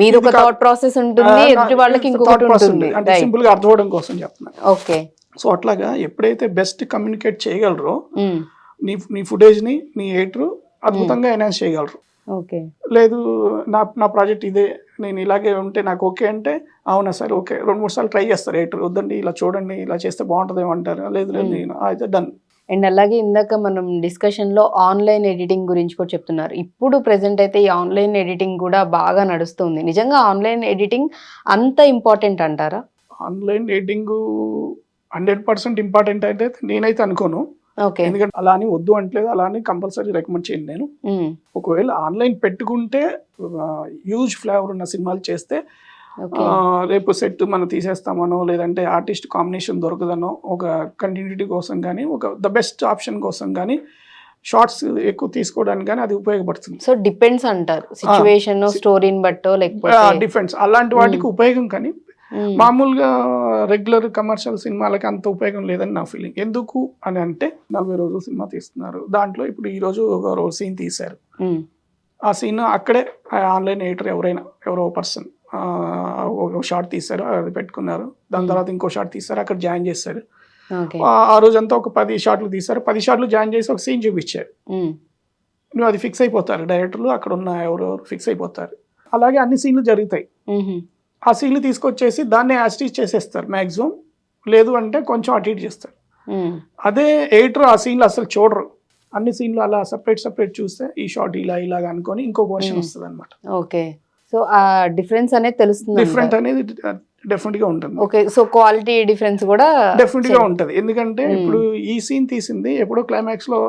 అంటే సింపుల్ గా అర్థం అవడం కోసం చెప్తున్నాను. ఓకే. సో అట్లాగా ఎప్పుడైతే బెస్ట్ కమ్యూనికేట్ చేయగలరో నీ ఫుటేజ్ ని నీ ఎడిటర్ అద్భుతంగా ఎన్హాన్స్ చేయగలరు. లేదు నా ప్రాజెక్ట్ ఇదే, నేను ఇలాగే ఉంటే నాకు ఓకే అంటే, అవునా సార్ ఓకే, 2-3 సార్లు ట్రై చేస్తారు ఎడిటర్, వద్దండి ఇలా చూడండి ఇలా చేస్తే బాగుంటుంది అంటారు. లేదు నేను అయితే డన్. అండ్ అలాగే ఇందాక మనం డిస్కషన్ లో ఆన్లైన్ ఎడిటింగ్ గురించి కూడా చెప్తున్నారు. ఇప్పుడు ప్రెసెంట్ అయితే ఈ ఆన్లైన్ ఎడిటింగ్ కూడా బాగా నడుస్తుంది. నిజంగా ఆన్లైన్ ఎడిటింగ్ అంత ఇంపార్టెంట్ అంటారా? ఆన్లైన్ ఎడిటింగ్ 100% ఇంపార్టెంట్ అయితే నేనైతే అనుకోను. ఎందుకంటే అలా అని వద్దు అంటలేదు, అలా అని కంపల్సరీ రికమెండ్ చేయను నేను. ఒకవేళ ఆన్లైన్ పెట్టుకుంటే హ్యూజ్ ఫ్లేవర్ ఉన్న సినిమాలు చేస్తే రేపు సెట్ మనం తీసేస్తామనో, లేదంటే ఆర్టిస్ట్ కాంబినేషన్ దొరకదనో, ఒక కంటిన్యూటీ కోసం కానీ, ఒక ద బెస్ట్ ఆప్షన్ కోసం కానీ, షార్ట్స్ ఎక్కువ తీసుకోవడానికి కానీ అది ఉపయోగపడుతుంది. సో డిపెండ్స్ అంటారు, సిచ్యువేషన్ స్టోరీని బట్టో లేకపోతే డిఫెండ్స్ అలాంటి వాటికి ఉపయోగం. కానీ మామూలుగా రెగ్యులర్ కమర్షియల్ సినిమాలకి అంత ఉపయోగం లేదని నా ఫీలింగ్. ఎందుకు అని అంటే 40 రోజులు సినిమా తీస్తున్నారు, దాంట్లో ఇప్పుడు ఈ రోజు ఒక సీన్ తీశారు, ఆ సీన్ అక్కడే ఆన్లైన్ ఎడిటర్ ఎవరో పర్సన్ ఒక షార్ట్ తీశారు, అది పెట్టుకున్నారు, దాని తర్వాత ఇంకో షార్ట్ తీశారు, అక్కడ జాయిన్ చేశారు. ఆ రోజంతా ఒక 10 షార్ట్లు తీశారు, 10 షార్ట్లు జాయిన్ చేసి ఒక సీన్ చూపించారు. నువ్వు అది ఫిక్స్ అయిపోతారు, డైరెక్టర్లు అక్కడ ఉన్న ఎవరెవరు ఫిక్స్ అయిపోతారు. అలాగే అన్ని సీన్లు జరుగుతాయి. ఆ సీన్లు తీసుకొచ్చేసి దాన్ని యాస్టీజ్ చేసేస్తారు మ్యాక్సిమం, లేదు అంటే కొంచెం అటు ఇటు చేస్తారు. అదే ఎడిటర్ ఆ సీన్లు అసలు చూడరు, అన్ని సీన్లు అలా సపరేట్ చూస్తే ఈ షార్ట్ ఇలాగ అనుకొని ఇంకో వర్షన్ వస్తుంది అనమాట. ఓకే. సో ఆ డిఫరెన్స్ అనేది తెలుస్తుంది, డిఫరెంట్ అనేది డెఫినెట్ గా ఉంటుంది. ఓకే. సో క్వాలిటీ డిఫరెన్స్ కూడా డెఫినెట్ గా ఉంటుంది. ఎందుకంటే ఇప్పుడు ఈ సీన్ తీసింది ఎప్పుడో క్లైమాక్స్ లో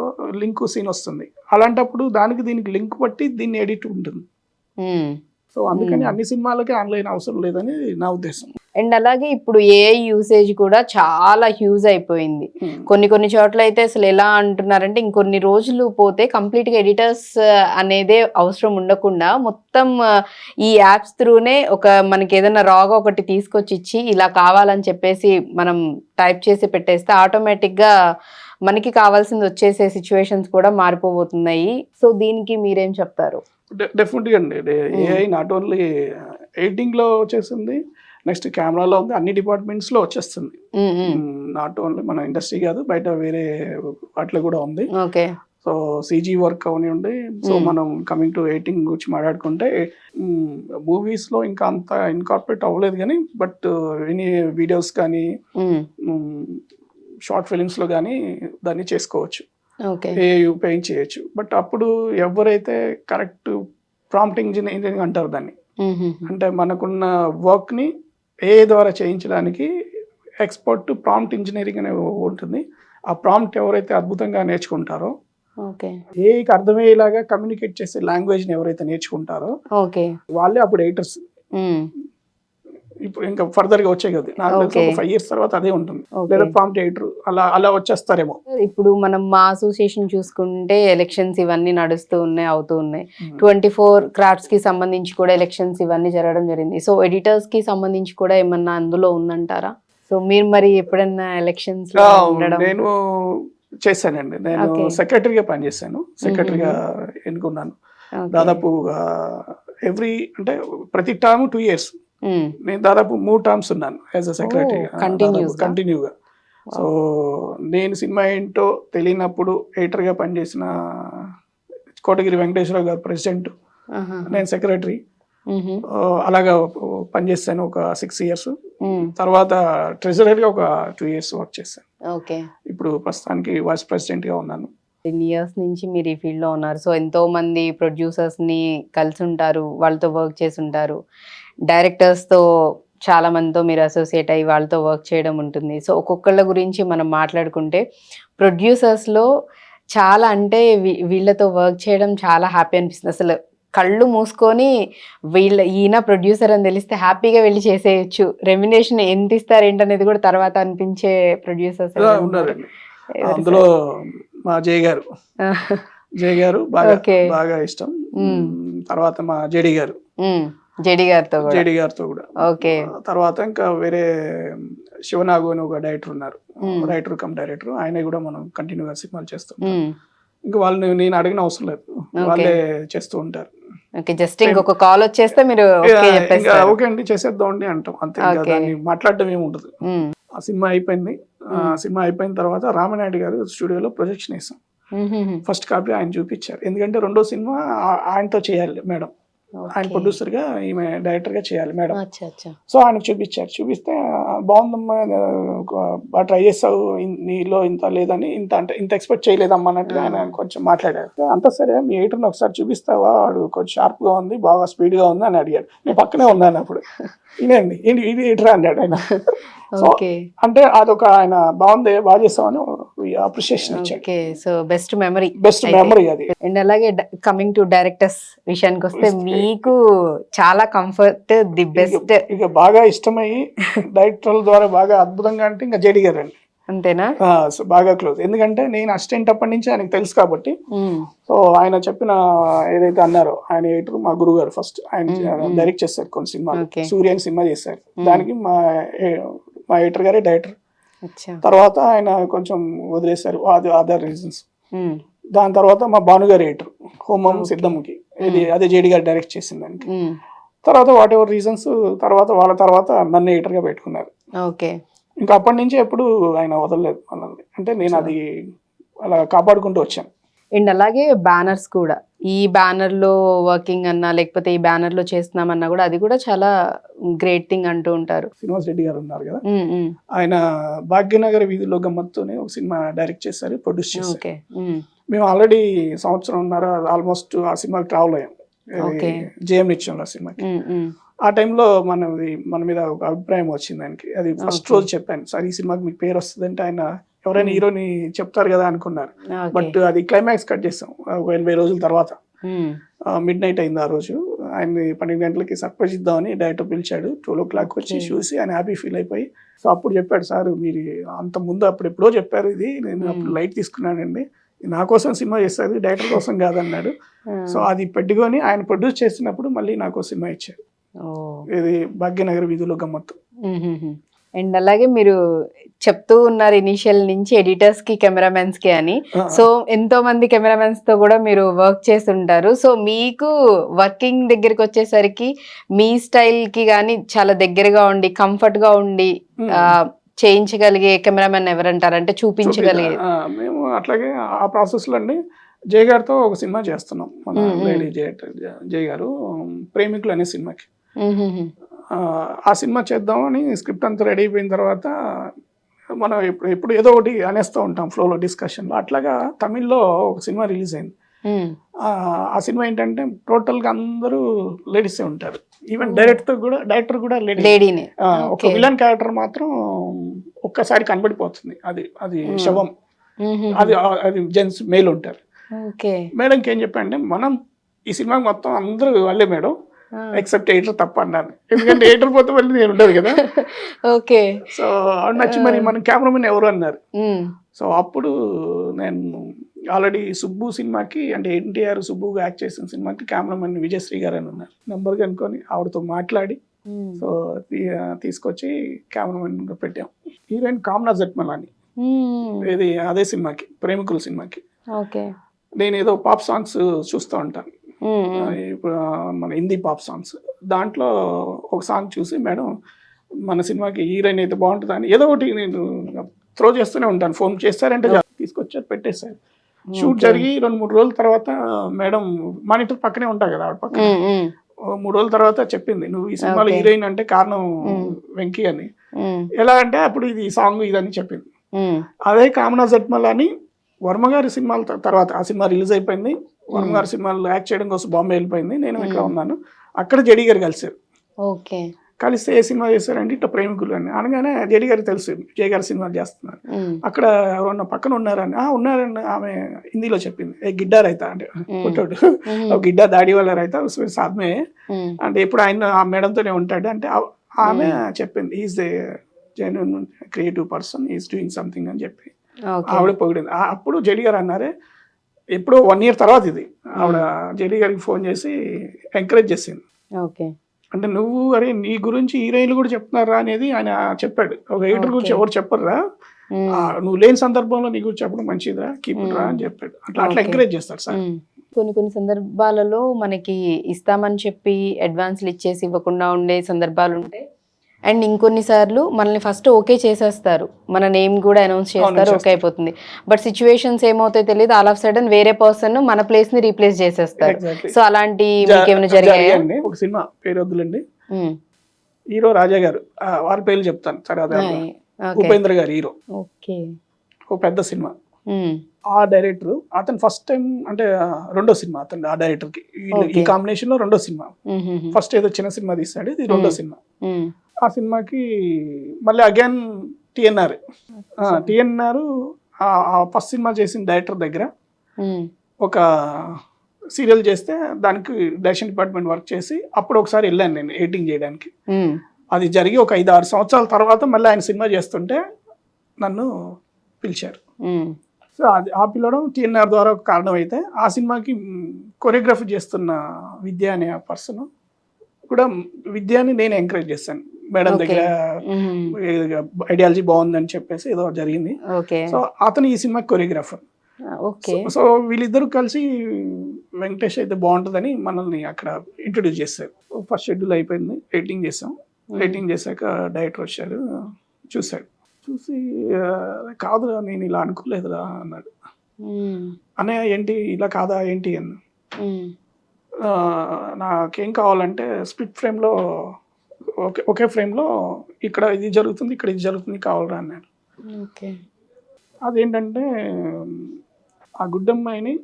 లింక్ సీన్ వస్తుంది, అలాంటప్పుడు దానికి దీనికి లింక్ బట్టి దీన్ని ఎడిట్ ఉంటుంది. సో అందుకని అన్ని సినిమాలకి ఆన్లైన్ అవసరం లేదని నా ఉద్దేశం. అండ్ అలాగే ఇప్పుడు ఏఐ యూసేజ్ కూడా చాలా హ్యూజ్ అయిపోయింది. కొన్ని చోట్ల అయితే అసలు ఎలా అంటున్నారంటే ఇంకొన్ని రోజులు పోతే కంప్లీట్ గా ఎడిటర్స్ అనేదే అవసరం ఉండకుండా మొత్తం ఈ యాప్స్ త్రూనే మనకి ఏదైనా రాగా ఒకటి తీసుకొచ్చి ఇచ్చి ఇలా కావాలని చెప్పేసి మనం టైప్ చేసి పెట్టేస్తే ఆటోమేటిక్ గా మనకి కావాల్సింది వచ్చేసే సిచ్యువేషన్స్ కూడా మారిపోబోతున్నాయి. సో దీనికి మీరేం చెప్తారు? డెఫినెట్గా అండి, ఏఐ నాట్ ఓన్లీ ఎడిటింగ్ లో వచ్చేసింది, నెక్స్ట్ కెమెరాలో ఉంది, అన్ని డిపార్ట్మెంట్స్ లో వచ్చేస్తుంది. నాట్ ఓన్లీ మన ఇండస్ట్రీ కాదు, బయట వేరే వాటిలో కూడా ఉంది. సో సిజీ వర్క్ అవనివ్వండి. సో మనం కమింగ్ టు ఎడిటింగ్ గురించి మాట్లాడుకుంటే మూవీస్ లో ఇంకా అంత ఇన్కార్పొరేట్ అవ్వలేదు కానీ, బట్ ఎనీ వీడియోస్ కానీ షార్ట్ ఫిలిమ్స్ లో కానీ దాన్ని చేసుకోవచ్చు, ఉపయోగించి చేయొచ్చు. బట్ అప్పుడు ఎవరైతే కరెక్ట్ ప్రాంప్ట్ ఇంజనీరింగ్ అంటారు దాన్ని, అంటే మనకున్న వర్క్ ని ఏ ద్వారా చేయించడానికి ఎక్స్పర్ట్ ప్రాంప్ట్ ఇంజనీరింగ్ అనే ఉంటుంది. ఆ ప్రాంప్ట్ ఎవరైతే అద్భుతంగా నేర్చుకుంటారో, ఏకి అర్థమయ్యేలాగా కమ్యూనికేట్ చేసే లాంగ్వేజ్ ని ఎవరైతే నేర్చుకుంటారో వాళ్ళే అప్పుడు ఎడిటర్స్. ఇప్పుడు ఇంకా ఫర్దర్ గా వచ్చాయి కదా, నాకు తెలిసి ఒక 5 years తర్వాత అదే ఉంటుంది, లేదా ప్రాంప్ట్ ఎడిటర్ అలా వచ్చేస్తారేమో. ఇప్పుడు మనం మా అసోసియేషన్ చూసుకుంటే ఎలక్షన్స్ ఇవన్నీ నడుస్తూ ఉన్నాయి, అవుతూ ఉన్నాయి. 24 క్రాఫ్ట్స్ కి సంబంధించి కూడా ఎలక్షన్స్ ఇవన్నీ జరగడం జరిగింది. సో ఎడిటర్స్ కి సంబంధించి కూడా ఏమన్నా అందులో ఉందంటారా? సో మీరు మరి ఎప్పుడన్నా ఎలక్షన్స్ లో ఉండడం? నేను చేశానండి, నేను సెక్రటరీగా పనిచేశాను, సెక్రటరీగా ఎన్నుకున్నాను. దాదాపు అంటే ప్రతి టర్మ్ 2 years, నేను దాదాపు 3 terms ఉన్నాను యాజ్ అ సెక్రటరీ కంటిన్యూగా. సో నేను సినిమా ఏంటో తెలియనప్పుడు ఎడిటర్గా పనిచేసిన కోటగిరి వెంకటేశ్వరరావు గారు ప్రెసిడెంట్, నేను సెక్రటరీ, అలాగా పనిచేస్తాను ఒక 6 years. తర్వాత ట్రెజరర్గా ఒక 2 years వర్క్ చేశాను. ఇప్పుడు ప్రస్తుతానికి వైస్ ప్రెసిడెంట్గా ఉన్నాను. 10 years నుంచి మీరు ఈ ఫీల్డ్ లో ఉన్నారు. సో ఎంతో మంది ప్రొడ్యూసర్స్ ని కలిసి ఉంటారు, వాళ్ళతో వర్క్ చేసి ఉంటారు. డైరెక్టర్స్ తో చాలా మందితో మీరు అసోసియేట్ అయ్యి వాళ్ళతో వర్క్ చేయడం ఉంటుంది. సో ఒక్కొక్కళ్ళ గురించి మనం మాట్లాడుకుంటే ప్రొడ్యూసర్స్ లో చాలా అంటే వీళ్ళతో వర్క్ చేయడం చాలా హ్యాపీ అనిపిస్తుంది. అసలు కళ్ళు మూసుకొని ఈయన ప్రొడ్యూసర్ అని తెలిస్తే హ్యాపీగా వెళ్ళి చేసేయచ్చు. రెమ్యునేషన్ ఎంత ఇస్తారు ఏంటనేది కూడా తర్వాత అనిపించే ప్రొడ్యూసర్స్ ఉన్నారండి. అందులో మా జయ గారు బాగా ఇష్టం. తర్వాత మా జేడి గారితో కూడా. తర్వాత ఇంకా వేరే శివనాగు అని ఒక డైరెక్టర్ ఉన్నారు, రైటర్ కమ్ డైరెక్టర్, ఆయన కూడా మనం కంటిన్యూగా సినిమాలు చేస్తాం. ఇంకా వాళ్ళని నేను అడిగిన అవసరం లేదు, వాళ్ళే చేస్తూ ఉంటారు. జస్ట్ ఇంకొక కాల్ వచ్చేస్తే మీరు ఓకే అండి చేసేద్దాం అండి అంటాం, అంతే. దాన్ని మాట్లాడటం ఏమి ఉండదు. ఆ సినిమా అయిపోయింది. సినిమా అయిపోయిన తర్వాత రామనాయుడు గారు స్టూడియోలో ప్రొజెక్షన్ వేసాం. ఫస్ట్ కాపీ ఆయన చూపించారు, ఎందుకంటే రెండో సినిమా ఆయనతో చేయాలి మేడం, ఆయన ప్రొడ్యూసర్ గా ఈమె డైరెక్టర్ గా చేయాలి మేడం. సో ఆయనకు చూపించారు, చూపిస్తే బాగుందమ్మా, బాగా ట్రై చేస్తావు, నీలో ఇంత లేదని, ఇంత ఎక్స్పెక్ట్ చేయలేదమ్మా అన్నట్టుగా ఆయన కొంచెం మాట్లాడారు. అంత సరే మీ ఎడిటర్ని ఒకసారి చూపిస్తావా, వాడు కొంచెం షార్ప్ గా ఉంది, బాగా స్పీడ్ గా ఉంది అని అడిగాడు. నేను పక్కనే ఉన్నాను అప్పుడు. ఇదేండి ఇది ఎడిటర్ అన్నాడు ఆయన. అంటే అదొక ఆయన బాగుంది, బాగా చేస్తామని అప్రిషియేషన్ ఇచ్చాడు. సో బెస్ట్ మెమరీ అది. అండ్ అలాగే కమింగ్ టు డైరెక్టర్స్ విషయానికి వస్తే మీకు చాలా కంఫర్ట్, ది బెస్ట్, ఇక బాగా ఇష్టమయ్యి డైరెక్టర్ల ద్వారా బాగా అద్భుతంగా అంటే ఇంకా జేడి గారు అండి. అంతేనా? బాగా క్లోజ్, ఎందుకంటే నేను అసిస్టెంట్ అప్పటి నుంచి ఆయనకు తెలుసు కాబట్టి. సో ఆయన చెప్పిన ఏదైతే అన్నారో, ఆయన ఎడిటర్ మా గురువు గారు, ఫస్ట్ ఆయన డైరెక్ట్ చేశారు కొన్ని సినిమాలు, సూర్య అని సినిమా చేశారు, దానికి మా ఎడిటర్ గారే డైరెక్టర్. తర్వాత ఆయన కొంచెం వదిలేశారు, అదర్ రీజన్స్. దాని తర్వాత మా భానుగారు ఎడిటర్, హోమం సిద్ధంకి, అదే జేడి గారు డైరెక్ట్ చేసింది దానికి. తర్వాత వాట్ ఎవర్ రీజన్స్ వాళ్ళ తర్వాత నన్ను ఎడిటర్ గా పెట్టుకున్నారు. ఇంకా అప్పటి నుంచి ఎప్పుడు ఆయన వదలలేదు మనల్ని, అంటే నేను అది అలా కాపాడుకుంటూ వచ్చాను. అండ్ అలాగే బ్యానర్స్ కూడా, ఈ బ్యానర్ లో వర్కింగ్ అన్నా లేకపోతే ఈ బ్యానర్ లో చేస్తున్నామన్నా కూడా అది కూడా చాలా గ్రేట్ థింగ్ అంటూ ఉంటారు. శ్రీనివాస్ రెడ్డి గారు ఉన్నారు కదా, ఆయన భాగ్యనగర్ వీధిలో గమ్మత్తోనే ఒక సినిమా డైరెక్ట్ చేశారు, ప్రొడ్యూస్ చేశారు. మేము ఆల్రెడీ సంవత్సరం ఆల్మోస్ట్ ఆ సినిమాకి ట్రావెల్ అయ్యాం, జేఎం నిత్యంలో సినిమాకి. ఆ టైంలో మన మీద ఒక అభిప్రాయం వచ్చింది ఆయనకి. అది ఫస్ట్ రోజు చెప్పాను, సార్ ఈ సినిమాకి మీకు పేరు వస్తుంది అంటే ఆయన ఎవరైనా హీరోని చెప్తారు కదా అనుకున్నారు. బట్ అది క్లైమాక్స్ కట్ చేస్తాం ఒక 80 రోజుల తర్వాత. మిడ్ నైట్ అయింది ఆ రోజు. ఆయన్ని 12 గంటలకి సర్ప్రైజ్ ఇద్దామని డైరెక్టర్ పిలిచాడు. 12 o'clock వచ్చి చూసి ఆయన హ్యాపీ ఫీల్ అయిపోయి, సో అప్పుడు చెప్పాడు, సార్ మీరు అంత ముందు అప్పుడు ఎప్పుడో చెప్పారు, ఇది నేను అప్పుడు లైట్ తీసుకున్నానండి, నా కోసం సినిమా చేస్తారు, డైరెక్టర్ కోసం కాదన్నాడు. సో అది పెట్టుకొని ఆయన ప్రొడ్యూస్ చేసినప్పుడు మళ్ళీ నాకు సినిమా ఇచ్చారు, ఇది భాగ్యనగర్ వీధిలో గమ్మత్తు. అండ్ అలాగే మీరు చెప్తూ ఉన్నారు ఇనిషియల్ నుంచి ఎడిటర్స్ కి, కెమెరామెన్స్ కి అని. సో ఎంతో మంది కెమెరామెన్స్ తో కూడా మీరు వర్క్ చేస్తుంటారు. సో మీకు వర్కింగ్ దగ్గరికి వచ్చేసరికి మీ స్టైల్ కి గానీ చాలా దగ్గరగా ఉండి కంఫర్ట్ గా ఉండి చేయించగలిగే కెమెరామెన్ ఎవరంటారు, అంటే చూపించగలిగే? మేము అట్లాగే ఆ ప్రాసెస్ లో అండి జయ గారితో ఒక సినిమా చేస్తున్నాం, మన లేడీ జయ గారు, ప్రేమికులు అనే సినిమాకి. ఆ సినిమా చేద్దామని స్క్రిప్ట్ అంతా రెడీ అయిపోయిన తర్వాత మనం ఎప్పుడు ఏదో ఒకటి అనేస్తూ ఉంటాం ఫ్లోలో, డిస్కషన్లో. అట్లాగా తమిళ్లో ఒక సినిమా రిలీజ్ అయింది. ఆ సినిమా ఏంటంటే టోటల్గా అందరూ లేడీసే ఉంటారు, ఈవెన్ డైరెక్టర్ కూడా లేడీనే. ఒక విలన్ క్యారెక్టర్ మాత్రం ఒక్కసారి కనబడిపోతుంది, అది శవం, అది జెంట్స్ మేల్ ఉంటారు. మేడంకి ఏం చెప్పంటే, మనం ఈ సినిమాకి మొత్తం అందరూ వాళ్ళే మేడం, ఎక్సెప్ట్ ఎడిటర్ తప్ప అన్నాను, ఎందుకంటే ఎడిటర్ పోతే మళ్ళీ నేను ఉండదు కదా. ఓకే. సో నచ్చి మరి మన కెమెరామెన్ ఎవరు అన్నారు. సో అప్పుడు నేను ఆల్రెడీ సుబ్బు సినిమాకి అంటే ఎన్టీఆర్ సుబ్బుగా యాక్ట్ చేసిన సినిమాకి కెమెరామెన్ విజయశ్రీ గారు అని ఉన్నారు. నెంబర్ కనుక్కొని ఆవిడతో మాట్లాడి సో తీసుకొచ్చి కెమెరామెన్ పెట్టాం. హీరోయిన్ కామ్నా జట్మలాని, ఇది అదే సినిమాకి ప్రేమికుల సినిమాకి. నేను ఏదో పాప్ సాంగ్స్ చూస్తూ ఉంటాను, ఇప్పుడు మన హిందీ పాప్ సాంగ్స్. దాంట్లో ఒక సాంగ్ చూసి మేడం మన సినిమాకి హీరోయిన్ అయితే బాగుంటుందని ఏదో ఒకటి నేను త్రో చేస్తూనే ఉంటాను. ఫోన్ చేస్తారంటే తీసుకొచ్చారు, పెట్టేశారు. షూట్ జరిగి 2-3 రోజుల తర్వాత మేడం మానిటర్ పక్కనే ఉంటాయి కదా, ఆవిడ పక్కన 3 రోజుల తర్వాత చెప్పింది, నువ్వు ఈ సినిమాలో హీరోయిన్ అంటే కారణం వెంకీ అని. ఎలా అంటే అప్పుడు ఇది సాంగ్ ఇదని చెప్పింది. అదే కామనా జట్మల్ అని వర్మ గారి సినిమాల తర్వాత ఆ సినిమా రిలీజ్ అయిపోయింది. వర్మ గారి సినిమాలో యాక్ట్ చేయడం కోసం బాంబే వెళ్ళిపోయింది, నేను ఇక్కడ ఉన్నాను. అక్కడ జడి గారు కలిసారు. కలిస్తే ఏ సినిమా చేశారంటే ఇట్లా ప్రేమికులు అని అనగానే జడి గారికి తెలుసు జయ గారి సినిమాలు చేస్తున్నారు. అక్కడ ఎవరన్నా పక్కన ఉన్నారని, ఉన్నారని ఆమె హిందీలో చెప్పింది. ఏ గిడ్డార్ అవుతా అంటే పుట్టాడు, గిడ్డా దాడి వాళ్ళ రైతా సాధ్మే అంటే ఎప్పుడు ఆయన ఆ మేడంతోనే ఉంటాడు అంటే ఆమె చెప్పింది is a genuine creative person, is doing something అని చెప్పి ఆవిడ పొగిడింది. అప్పుడు జడి గారు అన్నారే, ఎప్పుడో 1 year తర్వాత ఇది ఆవిడ జడి గారికి ఫోన్ చేసి ఎంకరేజ్ చేసింది. అంటే నువ్వు అరే నీ గురించి హీరోయిన్లు కూడా చెప్తున్నారా అనేది ఆయన చెప్పాడు. ఒక ఎడిటర్ గురించి ఎవరు చెప్పరురా, నువ్వు లేని సందర్భంలో నీ గురించి చెప్పడం మంచిదా, కీప్ రా అని చెప్పాడు. అట్లా ఎంకరేజ్ చేస్తాడు సార్. కొన్ని సందర్భాలలో మనకి ఇస్తామని చెప్పి అడ్వాన్స్లు ఇచ్చేసి ఇవ్వకుండా ఉండే సందర్భాలు ఉంటాయి. అండ్ ఇంకొన్ని సార్లు మనల్ని ఫస్ట్ ఓకే చేసేస్తారు, మన నేమ్ కూడా అనౌన్స్ చేస్తారు, ఓకే అయిపోతుంది. బట్ సిచ్యువేషన్స్ ఏమవుతాయో తెలియదు, ఆల్ ఆఫ్ సడన్ వేరే పర్సన్ మన ప్లేస్ ని రీప్లేస్ చేసేస్తారు. సో అలాంటి ఏమైనా జరిగాయా? ఒక సినిమా పేరు వద్దులండి, హీరో రాజా గారు, వాళ్ళ పేర్లు చెప్తాను తర్వాత. ఉపేంద్ర గారు హీరో, ఒక పెద్ద సినిమా. ఆ డైరెక్టర్ అతను ఫస్ట్ టైం అంటే 2వ సినిమా అతను, ఆ డైరెక్టర్ కి ఈ కాంబినేషన్ లో 2వ సినిమా. ఫస్ట్ ఏదో చిన్న సినిమా తీసాడు, ఇది 2వ సినిమా. ఆ సినిమాకి మళ్ళీ అగైన్ టిఎన్ఆర్ ఫస్ట్ సినిమా చేసిన డైరెక్టర్ దగ్గర ఒక సీరియల్ చేస్తే దానికి డైరెక్షన్ డిపార్ట్మెంట్ వర్క్ చేసి అప్పుడు ఒకసారి వెళ్ళాను నేను ఎడిటింగ్ చేయడానికి. అది జరిగి ఒక 5-6 సంవత్సరాల తర్వాత మళ్ళీ ఆయన సినిమా చేస్తుంటే నన్ను పిలిచారు. సో అది ఆ పిలవడం టిఎన్ఆర్ ద్వారా ఒక కారణం అయితే, ఆ సినిమాకి కొరియోగ్రఫీ చేస్తున్న విద్య అనే పర్సన్ కూడా, విద్యాని నేను ఎంకరేజ్ చేశాను మేడం దగ్గర, ఐడియాలజీ బాగుందని చెప్పేసి ఏదో జరిగింది. సో అతను ఈ సినిమా కొరియోగ్రాఫర్. సో వీళ్ళిద్దరు కలిసి వెంకటేష్ అయితే బాగుంటుందని మనల్ని అక్కడ ఇంట్రొడ్యూస్ చేశారు. ఫస్ట్ షెడ్యూల్ అయిపోయింది, ఎడిటింగ్ చేసాం. ఎడిటింగ్ చేశాక డైరెక్టర్ వచ్చారు, చూశాడు. చూసి కాదురా నేను ఇలా అనుకోలేదురా అన్నాడు. అన్నయ్య ఏంటి ఇలా కాదా ఏంటి అన్న, నాకేం కావాలంటే స్ప్లిట్ ఫ్రేమ్లో ఒకే ఫ్రేమ్లో ఇక్కడ ఇది జరుగుతుంది ఇక్కడ ఇది జరుగుతుంది కావాలరా అన్నాడు. అదేంటంటే ఆ గుడ్డమ్మాయిని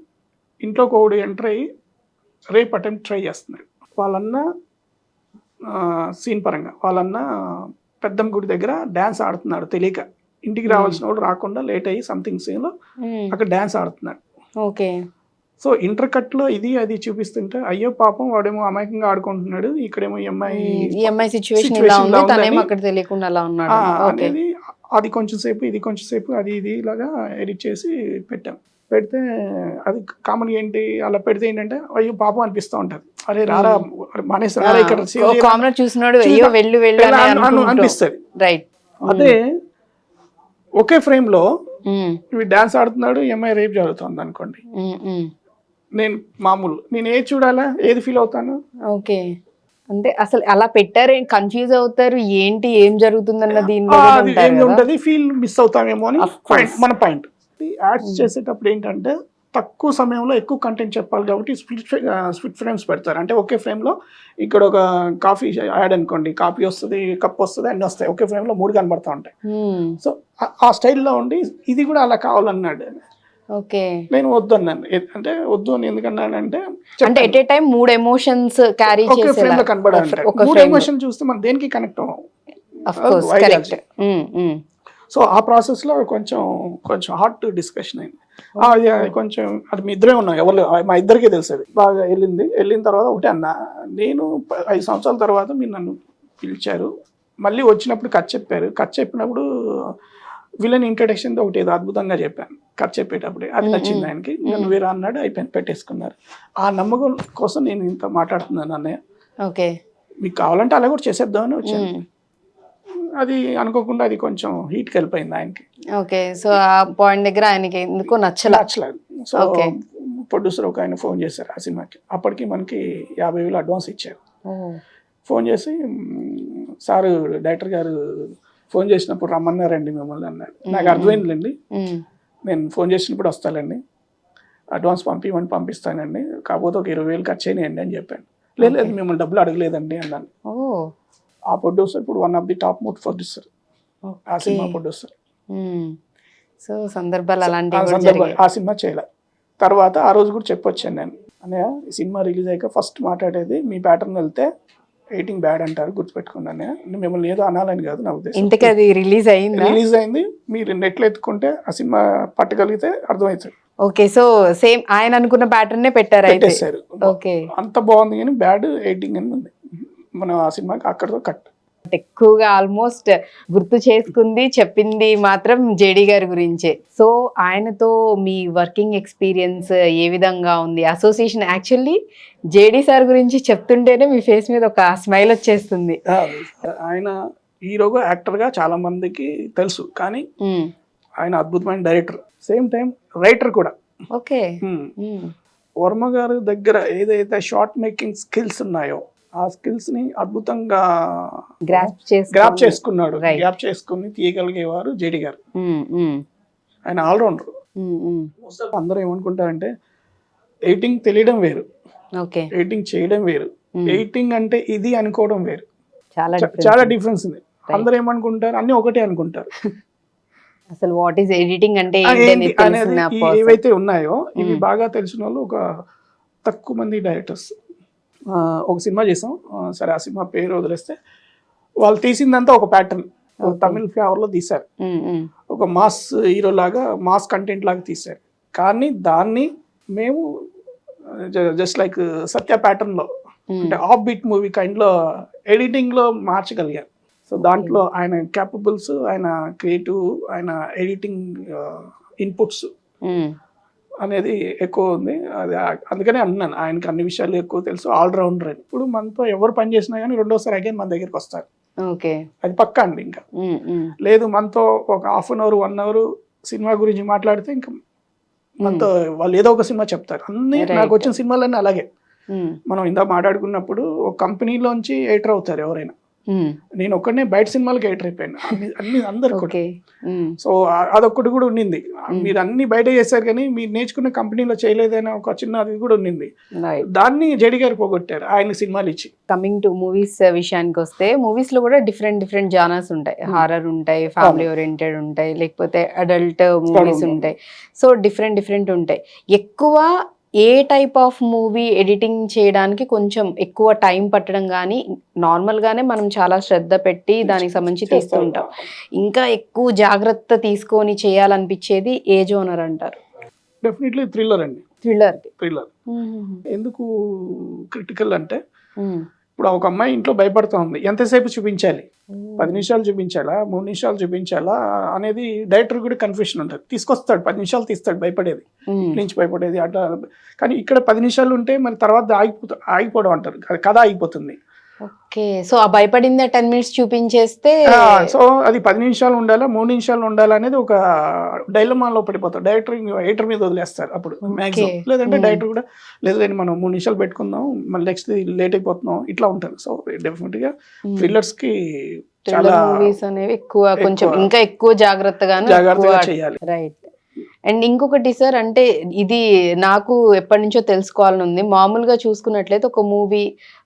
ఇంట్లోకి ఒకడు ఎంటర్ అయ్యి రేప్ అటెంప్ట్ ట్రై చేస్తున్నాడు. వాళ్ళన్న సీన్ పరంగా వాళ్ళన్న పెద్దమ్మ గుడి దగ్గర డ్యాన్స్ ఆడుతున్నాడు, తెలియక ఇంటికి రావాల్సిన వాడు రాకుండా లేట్ అయ్యి సంథింగ్ సీన్లో అక్కడ డ్యాన్స్ ఆడుతున్నాడు. సో ఇంటర్ కట్ లో ఇది అది చూపిస్తుంటే అయ్యో పాపం వాడేమో అమాయకంగా ఆడుకుంటున్నాడు, ఇక్కడేమో అమ్మాయి సిచ్యువేషన్ అనేది అది కొంచెం సేపు ఇది కొంచెం సేపు అది ఇది ఇలాగా ఎడిట్ చేసి పెట్టాం. పెడితే అది కామన్ ఏంటి అలా పెడితే ఏంటంటే అయ్యో పాపం అనిపిస్తూ ఉంటది, అరే రారా మానేసి రారా ఇక్కడ అనిపిస్తుంది. అదే ఒకే ఫ్రేమ్ లో డాన్స్ ఆడుతున్నాడు, అమ్మాయి రేప్ జరుగుతుంది అనుకోండి, నేను మామూలు నేను ఏది చూడాలా, ఏది ఫీల్ అవుతాను. ఓకే, అంటే అసలు అలా పెట్టారు, కన్ఫ్యూజ్ అవుతారు, ఏంటి ఏం జరుగుతుందన్న దీని ఉంటది, ఫీల్ మిస్ అవుతామేమో అని మన పాయింట్. యాడ్స్ చేసేటప్పుడు ఏంటంటే తక్కువ సమయంలో ఎక్కువ కంటెంట్ చెప్పాలి కాబట్టి స్ప్లిట్ ఫ్రేమ్స్ పెడతారు. అంటే ఒకే ఫ్రేమ్ లో ఇక్కడ ఒక కాఫీ యాడ్ అనుకోండి, కాఫీ వస్తుంది, కప్ వస్తుంది, అన్ని వస్తాయి, ఒకే ఫ్రేమ్ లో 3 కనబడతా ఉంటాయి. సో ఆ స్టైల్లో ఉండి ఇది కూడా అలా కావాలన్నాడు. ఓకే, నేను వద్దు అన్నాను. అంటే వద్దు అని ఎందుకన్నానంటే అంటే at a time 3 emotions carry okay frame లో కనబడాలి. 3 ఎమోషన్ చూస్తే మనం దేనికి కనెక్ట్ అవ్వం. సో ఆ ప్రాసెస్ లో కొంచెం హాట్ డిస్కషన్ అయింది. అది కొంచెం అది మీ ఇద్దరే ఉన్నాం, ఎవరు మా ఇద్దరికే తెలుసు. అది బాగా వెళ్ళిన తర్వాత ఒకటే అన్న, నేను 5 సంవత్సరాల తర్వాత మీరు నన్ను పిలిచారు, మళ్ళీ వచ్చినప్పుడు కథ చెప్పారు, కథ చెప్పినప్పుడు విలన్ ఇంట్రడక్షన్ ఒకటి ఏదో అద్భుతంగా చెప్పాను కథ చెప్పేటప్పుడే, అది నచ్చింది ఆయనకి. నన్ను వేరే అన్నాడు, అయిపోయింది, పెట్టేసుకున్నారు. ఆ నమ్మకం కోసం నేను ఇంత మాట్లాడుతున్నాను అన్నయ్య. ఓకే, మీకు కావాలంటే అలా కూడా చేసేద్దామని వచ్చాను. అది అనుకోకుండా అది కొంచెం హీట్కి వెళ్ళిపోయింది ఆయనకి. ఓకే, సో ఆ పాయింట్ దగ్గర ఆయనకి ఎందుకో నచ్చలేదు. సో ప్రొడ్యూసర్ ఒక ఆయన ఫోన్ చేశారు ఆ సినిమాకి, అప్పటికి మనకి 50,000 అడ్వాన్స్ ఇచ్చారు. ఫోన్ చేసి, సారు డైరెక్టర్ గారు ఫోన్ చేసినప్పుడు రమ్మన్నారండి మిమ్మల్ని అన్నాడు. నాకు అర్థమైందిలేండి, నేను ఫోన్ చేసినప్పుడు వస్తానండి, అడ్వాన్స్ పంపిస్తానండి, కాకపోతే ఒక 20,000 ఖర్చు అయినాయండి అని చెప్పాను. లేదు మిమ్మల్ని డబ్బులు అడగలేదండి అన్నాను. ఆ ప్రొడ్యూసర్ ఇప్పుడు one of the top most producer, ఆ సినిమా ప్రొడ్యూసర్. సో సందర్భాలు అలాంటి ఆ సినిమా చేయలే. తర్వాత ఆ రోజు కూడా చెప్పొచ్చాను నేను, అన్నయ్య ఈ సినిమా రిలీజ్ అయ్యాక ఫస్ట్ మాట్లాడేది మీ ప్యాటర్న్ వెళ్తే ఎయిటింగ్ బ్యాడ్ అంటారు, గుర్తుపెట్టుకున్నాను. మిమ్మల్ని ఏదో అనాలని కాదు నా ఉద్దేశం. ఇంతకీ అది రిలీజ్ అయింది, మీరు నెట్లో ఎత్తుకుంటే ఆ సినిమా పట్టగలిగితే అర్థమవుతుంది. ఓకే, సో సేమ్ ఆయన అనుకున్న ప్యాటర్న్ పెట్టేశారు. అంత బాగుంది కానీ బ్యాడ్ ఎయిటింగ్ అని ఉంది. మనం ఆ సినిమాకి అక్కడతో కట్. ఎక్కువగా ఆల్మోస్ట్ గుర్తు చేసుకుంది చెప్పింది మాత్రం జేడి గారి గురించే. సో ఆయనతో మీ వర్కింగ్ ఎక్స్పీరియన్స్ ఏ విధంగా ఉంది? అసోసియేషన్ యాక్చువల్లీ జేడి సార్ గురించి చెప్తుంటేనే మీ ఫేస్ మీద ఒక స్మైల్ వచ్చేస్తుంది. ఆయన హీరోగా యాక్టర్గా చాలా మందికి తెలుసు, కానీ ఆయన అద్భుతమైన డైరెక్టర్, సేమ్ టైం రైటర్ కూడా. ఓకే, వర్మ గారి దగ్గర ఏదైతే షార్ట్ మేకింగ్ స్కిల్స్ ఉన్నాయో ఆ స్కిల్స్ ని అద్భుతంగా గ్రాప్ చేసుకున్నాడు. గ్రాప్ చేసుకుని తీయగలిగేవారు జేడి గారు. ఆయన ఆల్రౌండర్. అందరూ ఏమనుకుంటారంటే ఎయిటింగ్ తెలియడం వేరు, ఎయిటింగ్ చేయడం వేరు, ఎయిటింగ్ అంటే ఇది అనుకోవడం వేరు. చాలా డిఫరెన్స్ ఉంది. అందరూ ఏమనుకుంటారు, అన్ని ఒకటే అనుకుంటారు. అసలు వాట్ ఈస్ ఎడిటింగ్ అంటే ఏవైతే ఉన్నాయో ఇవి బాగా తెలిసిన వాళ్ళు ఒక తక్కువ మంది డైరెక్టర్స్. ఒక సినిమా చేసాం, సరే ఆ సినిమా పేరు వదిలేస్తే, వాళ్ళు తీసిందంతా ఒక ప్యాటర్న్, తమిళ్ ఫ్లేవర్ లో తీశారు, ఒక మాస్ హీరో లాగా మాస్ కంటెంట్ లాగా తీశారు. కానీ దాన్ని మేము జస్ట్ లైక్ సత్య ప్యాటర్న్ లో, అంటే ఆఫ్ బీట్ మూవీ కైండ్ లో ఎడిటింగ్ లో మార్చగలిగారు. సో దాంట్లో ఆయన క్యాపబుల్స్, ఆయన క్రియేటివ్, ఆయన ఎడిటింగ్ ఇన్పుట్స్ అనేది ఎక్కువ ఉంది. అది అందుకనే అన్నాను, ఆయనకి అన్ని విషయాలు ఎక్కువ తెలుసు, ఆల్రౌండర్ అని. ఇప్పుడు మనతో ఎవరు పని చేసినా కానీ రెండోసారి అగైన్ మన దగ్గరికి వస్తారు, అది పక్కా అండి. ఇంకా లేదు మనతో ఒక 1/2 అవర్ 1 అవర్ సినిమా గురించి మాట్లాడితే ఇంకా మనతో వాళ్ళు ఏదో ఒక సినిమా చెప్తారు. అన్ని నాకు వచ్చిన సినిమాలన్నీ అలాగే. మనం ఇందాక మాట్లాడుకున్నప్పుడు ఒక కంపెనీలోంచి ఎడిటర్ అవుతారు ఎవరైనా, నేను ఒక్కడనే బయట సినిమాలకి ఎడిటర్ అయిపోయాను, అన్ని అందరు. సో అదొక్కటి కూడా ఉండింది, మీరు అన్ని బయట చేశారు కానీ మీరు నేర్చుకున్న కంపెనీలో చేయలేదనే ఒక చిన్న అది కూడా ఉండింది. దాన్ని జేడి గారు పోగొట్టారు ఆయన సినిమాలు ఇచ్చి. కమింగ్ టు మూవీస్ విషయానికి వస్తే, మూవీస్ లో కూడా డిఫరెంట్ జానర్స్ ఉంటాయి. హారర్ ఉంటాయి, ఫ్యామిలీ ఓరియంటెడ్ ఉంటాయి, లేకపోతే అడల్ట్ మూవీస్ ఉంటాయి. సో డిఫరెంట్ ఉంటాయి. ఎక్కువ ఏ టైప్ ఆఫ్ మూవీ ఎడిటింగ్ చేయడానికి కొంచెం ఎక్కువ టైం పట్టడం కానీ, నార్మల్గానే మనం చాలా శ్రద్ధ పెట్టి దానికి సంబంధించి తీస్తూ ఉంటాం, ఇంకా ఎక్కువ జాగ్రత్త తీసుకొని చేయాలనిపించేది ఏ జోనర్ అంటారు? డెఫినెట్లీ థ్రిల్లర్ అండి. థ్రిల్లర్ ఎందుకు క్రిటికల్ అంటే, ఇప్పుడు ఒక అమ్మాయి ఇంట్లో భయపడుతూ ఉంది, ఎంతసేపు చూపించాలి, 10 నిమిషాలు చూపించాలా, 3 నిమిషాలు చూపించాలా అనేది డైరెక్టర్ కూడా కన్ఫ్యూషన్ ఉంటుంది. తీసుకొస్తాడు 10 నిమిషాలు తీస్తాడు, భయపడేది నుంచి భయపడేది అట్లా. కానీ ఇక్కడ 10 నిమిషాలు ఉంటే మరి తర్వాత ఆగిపోవడం అంటారు, కథ ఆగిపోతుంది. ఓకే, సో ఆ భయపడింది 10 మినిట్స్ చూపించేస్తే, సో అది 10 నిమిషాలు ఉండాలా 3 నిమిషాలు ఉండాలా అనేది ఒక డైలమాలో పడిపోతారు. ఎడిటర్ మీద వదిలేస్తారు అప్పుడు మ్యాక్సిమం. లేదంటే డైరెక్టర్ కూడా లేదండి మనం 3 నిమిషాలు పెట్టుకుందాం, మళ్ళీ నెక్స్ట్ లేట్ అయిపోతున్నాం, ఇట్లా ఉంటుంది. సో డెఫినెట్ గా థ్రిల్లర్స్ కి చాలా మూవీస్ అనేవి ఎక్కువ కొంచెం ఇంకా ఎక్కువ జాగ్రత్తగా చేయాలి. రైట్. అండ్ ఇంకొకటి సార్, అంటే ఇది నాకు ఎప్పటి నుంచో తెలుసుకోవాలని ఉంది. మామూలుగా చూసుకున్నట్లయితే ఒక మూవీ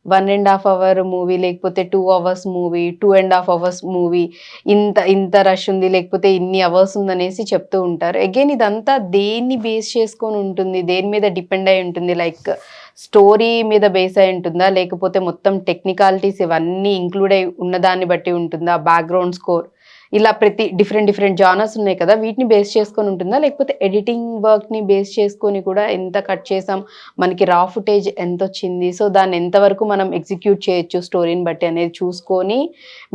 1.5 అవర్ మూవీ, లేకపోతే 2 అవర్స్ మూవీ, 2.5 అవర్స్ మూవీ, ఇంత రష్ ఉంది, లేకపోతే ఇన్ని అవర్స్ ఉందనేసి చెప్తూ ఉంటారు. అగైన్ ఇదంతా దేన్ని బేస్ చేసుకొని ఉంటుంది, దేని మీద డిపెండ్ అయి ఉంటుంది? లైక్ స్టోరీ మీద బేస్ అయి ఉంటుందా, లేకపోతే మొత్తం టెక్నికాలిటీస్ ఇవన్నీ ఇంక్లూడ్ అయి ఉన్నదాన్ని బట్టి ఉంటుందా, బ్యాక్గ్రౌండ్ స్కోర్ ఇలా ప్రతి డిఫరెంట్ జానర్స్ ఉన్నాయి కదా, వీటిని బేస్ చేసుకొని ఉంటుందా, లేకపోతే ఎడిటింగ్ వర్క్ ని బేస్ చేసుకొని కూడా ఎంత కట్ చేసాం, మనకి రా ఫుటేజ్ ఎంత వచ్చింది, సో దాన్ని ఎంతవరకు మనం ఎగ్జిక్యూట్ చేయొచ్చు స్టోరీని బట్టి అనేది చూసుకొని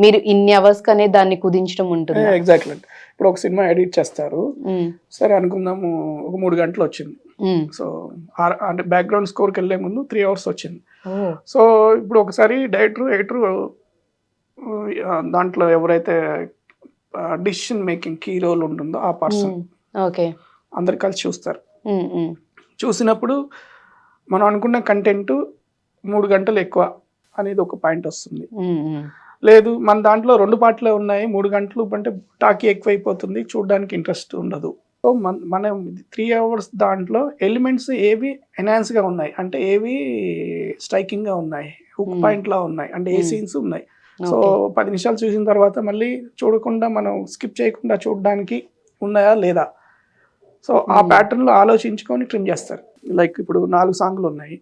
మీరు ఇన్ని అవర్స్ కనే దాన్ని కుదించడం ఉంటుంది? ఎగ్జాక్ట్లీ. ఇప్పుడు ఒక సినిమా ఎడిట్ చేస్తారు, సరే అనుకుందాము ఒక 3 గంటలు వచ్చింది. సో అంటే బ్యాక్గ్రౌండ్ స్కోర్కి వెళ్ళే ముందు 3 అవర్స్ వచ్చింది. సో ఇప్పుడు ఒకసారి ఎడిటర్ దాంట్లో ఎవరైతే డిసిషన్ మేకింగ్ కీ రోల్ ఉంటుందో ఆ పర్సన్ అందరు కలిసి చూస్తారు. చూసినప్పుడు మనం అనుకున్న కంటెంట్ 3 గంటలు ఎక్కువ అనేది ఒక పాయింట్ వస్తుంది. లేదు మన దాంట్లో 2 పార్ట్లే ఉన్నాయి, 3 గంటలు అంటే టాకీ ఎక్కువైపోతుంది, చూడడానికి ఇంట్రెస్ట్ ఉండదు. సో మనం 3 అవర్స్ దాంట్లో ఎలిమెంట్స్ ఏవి ఎన్హాన్స్గా ఉన్నాయి అంటే ఏవి స్ట్రైకింగ్గా ఉన్నాయి, హుక్ పాయింట్లా ఉన్నాయి అంటే ఏ సీన్స్ ఉన్నాయి. సో 10 నిమిషాలు చూసిన తర్వాత మళ్ళీ చూడకుండా మనం స్కిప్ చేయకుండా చూడడానికి ఉన్నాయా లేదా, సో ఆ ప్యాటర్న్లో ఆలోచించుకొని ట్రిమ్ చేస్తారు. లైక్ ఇప్పుడు 4 సాంగ్లు ఉన్నాయి,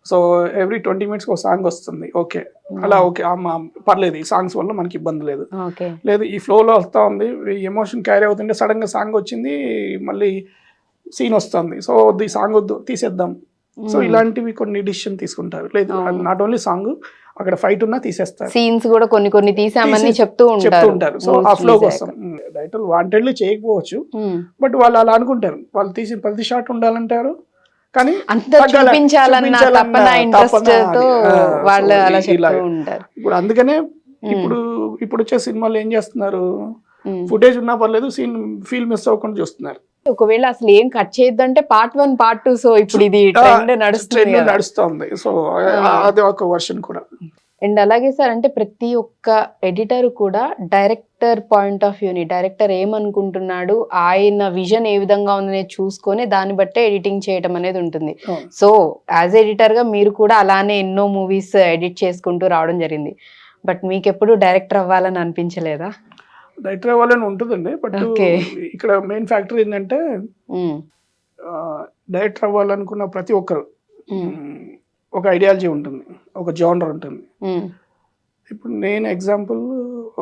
సో ఎవ్రీ 20 minutes ఒక సాంగ్ వస్తుంది, ఓకే అలా ఓకే పర్లేదు, ఈ సాంగ్స్ వల్ల మనకి ఇబ్బంది లేదు. లేదు ఈ ఫ్లోలో వస్తూ ఉంది, ఎమోషన్ క్యారీ అవుతుంటే సడన్ గా సాంగ్ వచ్చింది, మళ్ళీ సీన్ వస్తుంది, సో ఈ సాంగ్ వద్దు తీసేద్దాం. సో ఇలాంటివి కొన్ని డిసిషన్ తీసుకుంటారు. లేదు నాట్ ఓన్లీ సాంగ్, అక్కడ ఫైట్ ఉన్నా తీసేస్తారు, సీన్స్ కూడా కొన్ని తీసామని చెప్తూ ఉంటారు. సో ఆ ఫ్లో కోసం డైరెక్టర్ వాంటెడ్లీ చేయకపోవచ్చు, బట్ వాళ్ళు అలా అనుకుంటారు, వాళ్ళు తీసిన ప్రతి షాట్ ఉండాలంటారు, కానీ ఇప్పుడు అందుకనే ఇప్పుడు వచ్చే సినిమాలు ఏం చేస్తున్నారు, ఫుటేజ్ ఉన్నా పర్లేదు, సీన్ ఫీల్ మిస్ అవ్వకుండా చూస్తున్నారు. ఒకవేళ అసలు ఏం కట్ చేయొద్దంటే పార్ట్ 1 పార్ట్ 2, సో ఇప్పుడు ఇది ట్రెండ్ నడుస్తుంది. సో అది ఒక వర్షన్ కూడా. అండ్ అలాగే సార్, అంటే ప్రతి ఒక్క ఎడిటర్ కూడా డైరెక్టర్ పాయింట్ ఆఫ్ వ్యూని, డైరెక్టర్ ఏమనుకుంటున్నాడు, ఆయన విజన్ ఏ విధంగా ఉందనే చూసుకొని దాన్ని బట్టే ఎడిటింగ్ చేయడం అనేది ఉంటుంది. సో యాజ్ ఎడిటర్ గా మీరు కూడా అలానే ఎన్నో మూవీస్ ఎడిట్ చేసుకుంటూ రావడం జరిగింది. బట్ మీకు ఎప్పుడు డైరెక్టర్ అవ్వాలని అనిపించలేదా? డైరెక్టర్ అవ్వాలని ఉంటుందండి, బట్ ఇక్కడ మెయిన్ ఫ్యాక్టర్ ఏంటంటే డైరెక్టర్ అవ్వాలనుకున్న ప్రతి ఒక్కరు ఒక ఐడియాలజీ ఉంటుంది, ఒక జానర్ ఉంటుంది. ఇప్పుడు నేను ఎగ్జాంపుల్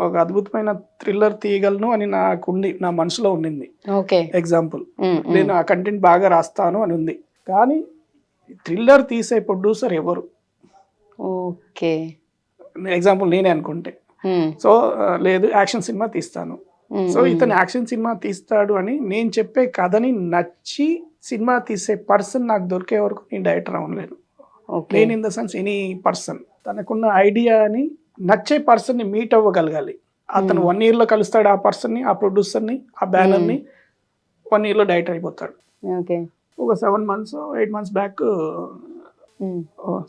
ఒక అద్భుతమైన థ్రిల్లర్ తీయగలను అని నా మనసులో ఉండింది. ఎగ్జాంపుల్ నేను ఆ కంటెంట్ బాగా రాస్తాను అని ఉంది, కానీ థ్రిల్లర్ తీసే ప్రొడ్యూసర్ ఎవరు? ఎగ్జాంపుల్ నేనే అనుకుంటే, సో లేదు యాక్షన్ సినిమా తీస్తాను, సో ఇతను యాక్షన్ సినిమా తీస్తాడు అని నేను చెప్పే కథని నచ్చి సినిమా తీసే పర్సన్ నాకు దొరికే వరకు నేను డైరెక్టర్ అవ్వలేదు. నేను in the sense any person తనకున్న ఐడియాని నచ్చే పర్సన్ని మీట్ అవ్వగలగాలి. అతను 1 year లో కలుస్తాడు ఆ పర్సన్ని, ఆ ప్రొడ్యూసర్ని, ఆ బ్యానర్ని, 1 year లో డైరెక్టర్ అయిపోతాడు. ఒక 7 months 8 months బ్యాక్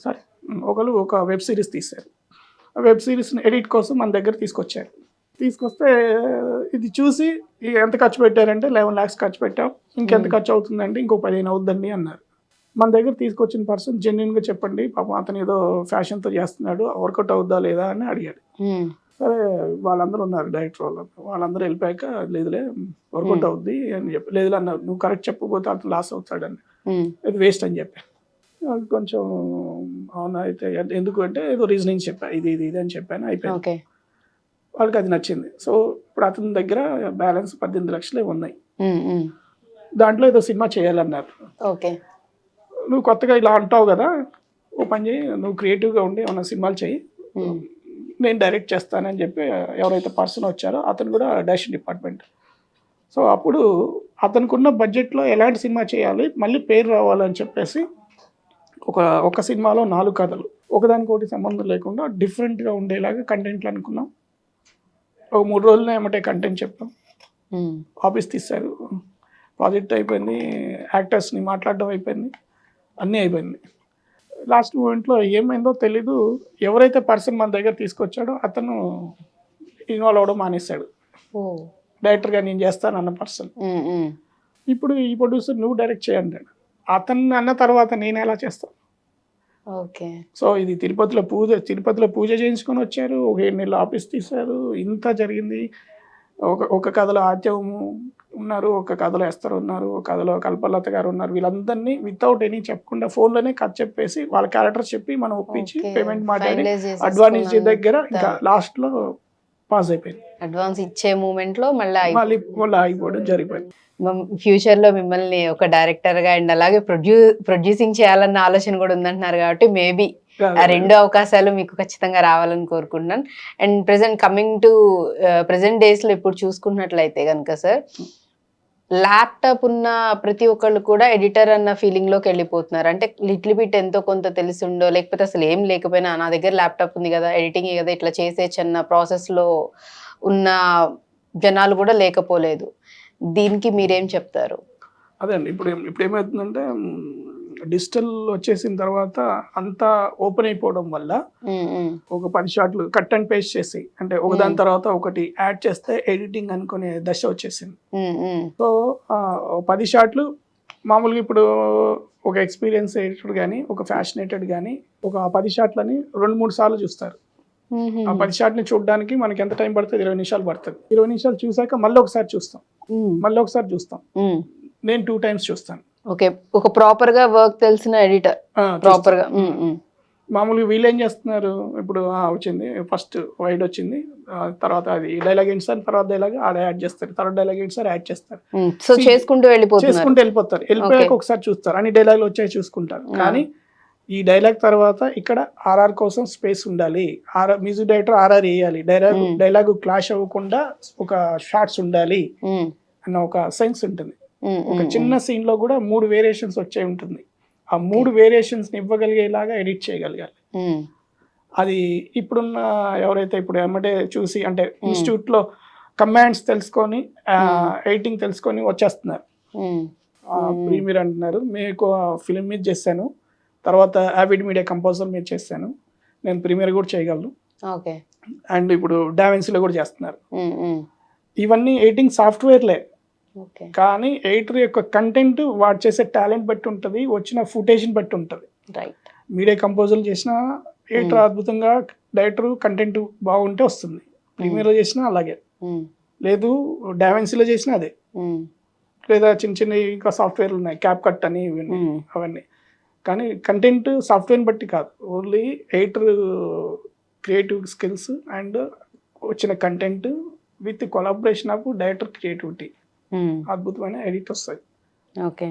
సారీ ఒకరు ఒక వెబ్ సిరీస్ తీశారు. ఆ వెబ్ సిరీస్ని ఎడిట్ కోసం మన దగ్గర తీసుకొచ్చారు. తీసుకొస్తే ఇది చూసి ఎంత ఖర్చు పెట్టారంటే 11 lakhs ఖర్చు పెట్టాం, ఇంకెంత ఖర్చు అవుతుందంటే ఇంకో 15 అవుద్దండి అన్నారు. మన దగ్గర తీసుకొచ్చిన పర్సన్ జెన్యున్గా చెప్పండి, పాపం అతను ఏదో ఫ్యాషన్తో చేస్తున్నాడు, వర్కౌట్ అవుద్దా లేదా అని అడిగాడు. సరే వాళ్ళందరూ ఉన్నారు డైరెక్టర్ వాళ్ళందరూ వెళ్ళిపోయాక లేదులే వర్కౌట్ అవుద్ది అని చెప్పి, లేదులే అన్నారు, నువ్వు కరెక్ట్ చెప్పకపోతే అతను లాస్ అవుతాడని, అది వేస్ట్ అని చెప్పాను. కొంచెం అవునా అయితే ఎందుకు అంటే ఏదో రీజనింగ్ చెప్పా, ఇది అని చెప్పాను, అయిపోయింది. వాళ్ళకి అది నచ్చింది. సో ఇప్పుడు అతని దగ్గర బ్యాలెన్స్ 18 లక్షలే ఉన్నాయి, దాంట్లో ఏదో సినిమా చేయాలన్నారు. నువ్వు కొత్తగా ఇలా అంటావు కదా, ఓ పని చేయి, నువ్వు క్రియేటివ్గా ఉండి ఏమన్నా సినిమాలు చేయి, నేను డైరెక్ట్ చేస్తానని చెప్పి ఎవరైతే పర్సన్ వచ్చారో అతను కూడా డైరెక్షన్ డిపార్ట్మెంట్. సో అప్పుడు అతనుకున్న బడ్జెట్లో ఎలాంటి సినిమా చేయాలి, మళ్ళీ పేరు రావాలని చెప్పేసి ఒక సినిమాలో 4 కథలు ఒకదానికొకటి సంబంధం లేకుండా డిఫరెంట్గా ఉండేలాగా కంటెంట్లు అనుకున్నాం. ఒక 3 రోజుల్లో ఏమంటే కంటెంట్ చెప్పాం, ఆఫీస్ తీశారు, ప్రాజెక్ట్ అయిపోయింది, యాక్టర్స్ని మాట్లాడడం అయిపోయింది, అన్నీ అయిపోయింది. లాస్ట్ మూమెంట్లో ఏమైందో తెలీదు, ఎవరైతే పర్సన్ మన దగ్గర తీసుకొచ్చాడో అతను ఇన్వాల్వ్ అవ్వడం మానేశాడు. డైరెక్టర్గా నేను చేస్తాను అన్న పర్సన్ ఇప్పుడు ఈ ప్రొడ్యూసర్ నువ్వు డైరెక్ట్ చేయంటాడు. అతన్ని అన్న తర్వాత నేను ఎలా చేస్తాను? సో ఇది తిరుపతిలో పూజ చేయించుకొని వచ్చారు, ఒక 7 నెలలు ఆఫీస్ తీశారు, ఇంత జరిగింది. ఒక కథలో ఆత్యవము ఉన్నారు, ఒక కథలో ఎస్తర్ ఉన్నారు, ఒక కథలో కల్పలత గారు ఉన్నారు. వీళ్ళందరినీ వితౌట్ ఎనీ చెప్పకుండా ఫోన్లోనే కథ చెప్పేసి వాళ్ళ క్యారెక్టర్స్ చెప్పి మనం ఒప్పించి పేమెంట్ మాట్లాడి అడ్వాన్స్ దగ్గర ఇంకా లాస్ట్లో పాస్ అయిపోయింది. అడ్వాన్స్ ఇచ్చే మూమెంట్ లో మళ్ళీ మళ్ళీ ఆగిపోవడం జరిగిపోయింది. ఫ్యూచర్ లో మిమ్మల్ని ఒక డైరెక్టర్ గా అండ్ అలాగే ప్రొడ్యూసింగ్ చేయాలన్న ఆలోచన కూడా ఉందంటున్నారు కాబట్టి మేబీ ఆ రెండు అవకాశాలు మీకు ఖచ్చితంగా రావాలని కోరుకుంటున్నాను. And present coming to present days లో ఇప్పుడు చూసుకున్నట్లయితే కనుక సార్, ల్యాప్టాప్ ఉన్న ప్రతి ఒక్కళ్ళు కూడా ఎడిటర్ అన్న ఫీలింగ్ లోకి వెళ్ళిపోతున్నారు. అంటే లిటిల్ బిట్ ఎంతో కొంత తెలిసిండో లేకపోతే అసలు ఏం లేకపోయినా నా దగ్గర ల్యాప్టాప్ ఉంది కదా, ఎడిటింగ్ కదా, ఇట్లా చేసేయచ్చు అన్న ప్రాసెస్ లో ఉన్న జనాలు కూడా లేకపోలేదు. దీనికి మీరేం చెప్తారు? అదే అండి, ఇప్పుడు ఏమవుతుందంటే డిజిటల్ వచ్చేసిన తర్వాత అంతా ఓపెన్ అయిపోవడం వల్ల ఒక 10 షాట్లు కట్ అండ్ పేస్ట్ చేసి, అంటే ఒకదాని తర్వాత ఒకటి యాడ్ చేస్తే ఎడిటింగ్ అనుకునే దశ వచ్చేసింది. సో 10 షాట్లు మామూలుగా ఇప్పుడు ఒక ఎక్స్పీరియన్స్ ఎడిటర్ కానీ ఒక ఫ్యాషనేటెడ్ కానీ ఒక 10 షాట్లని 2-3 సార్లు చూస్తారు. ఆ 10 షాట్ని చూడడానికి మనకి ఎంత టైం పడుతుంది? 20 నిమిషాలు పడుతుంది. 20 నిమిషాలు చూసాక మళ్ళీ ఒకసారి చూస్తాం, నేను 2 times చూస్తాను. ఓకే, ఒక ప్రాపర్ గా వర్క్ తెలిసిన ఎడిటర్ ప్రాపర్ గా. మామూలుగా వీళ్ళు ఏం చేస్తున్నారు, ఇప్పుడు వచ్చింది ఫస్ట్ వైడ్ వచ్చింది, తర్వాత అది డైలాగ్ ఏంటి సార్, తర్వాత డైలాగ్ ఆడ యాడ్ చేస్తారు, తర్వాత డైలాగ్ ఏంటి సార్ యాడ్ చేస్తారు. సో చేసుకుంటూ వెళ్ళిపోతారు. వెళ్ళిపోయాక ఒకసారి చూస్తారు, అన్ని డైలాగులు వచ్చాయి చూసుకుంటారు. కానీ ఈ డైలాగ్ తర్వాత ఇక్కడ ఆర్ఆర్ కోసం స్పేస్ ఉండాలి, మ్యూజిక్ డైరెక్టర్ ఆర్ఆర్ వేయాలి, డైలాగ్ క్లాష్ అవ్వకుండా ఒక షార్ట్స్ ఉండాలి అన్న ఒక సెన్స్ ఉంటుంది. ఒక చిన్న సీన్ లో కూడా 3 వేరియేషన్స్ వచ్చే ఉంటుంది. ఆ 3 వేరియేషన్స్ ని ఇవ్వగలిగేలాగా ఎడిట్ చేయగలగాలి. అది ఇప్పుడున్న ఎవరైతే ఇప్పుడు ఎమ్మటే చూసి అంటే ఇన్స్టిట్యూట్ లో కమాండ్స్ తెలుసుకొని ఎడిటింగ్ తెలుసుకొని వచ్చేస్తున్నారు. ప్రీమియర్ అంటున్నారు, మీకు ఫిలిం మీద చేశాను, తర్వాత యావిడ్ మీడియా కంపోజర్ మీద చేశాను, నేను ప్రీమియర్ కూడా చేయగలను, అండ్ ఇప్పుడు డావెన్సీలో కూడా చేస్తున్నారు. ఇవన్నీ ఎడిటింగ్ సాఫ్ట్వేర్లే, కానీ ఎడిటర్ యొక్క కంటెంట్ వాడు చేసే టాలెంట్ బట్టి ఉంటుంది, వచ్చిన ఫుటేజ్ని బట్టి ఉంటుంది. మీడియా కంపోజర్లు చేసిన ఎడిటర్ అద్భుతంగా, డైరెక్టర్ కంటెంట్ బాగుంటే వస్తుంది. ప్రీమియర్లో చేసినా అలాగే, లేదు డావెన్సీలో చేసినా అదే, లేదా చిన్న ఇంకా సాఫ్ట్వేర్లు ఉన్నాయి, క్యాప్ కట్ అని అవన్నీ. కానీ కంటెంట్ సాఫ్ట్వేర్ని బట్టి కాదు, only editor creative skills and వచ్చిన content with collaboration of director creativity, అద్భుతమైన ఎడిట్ వస్తాయి. ఓకే,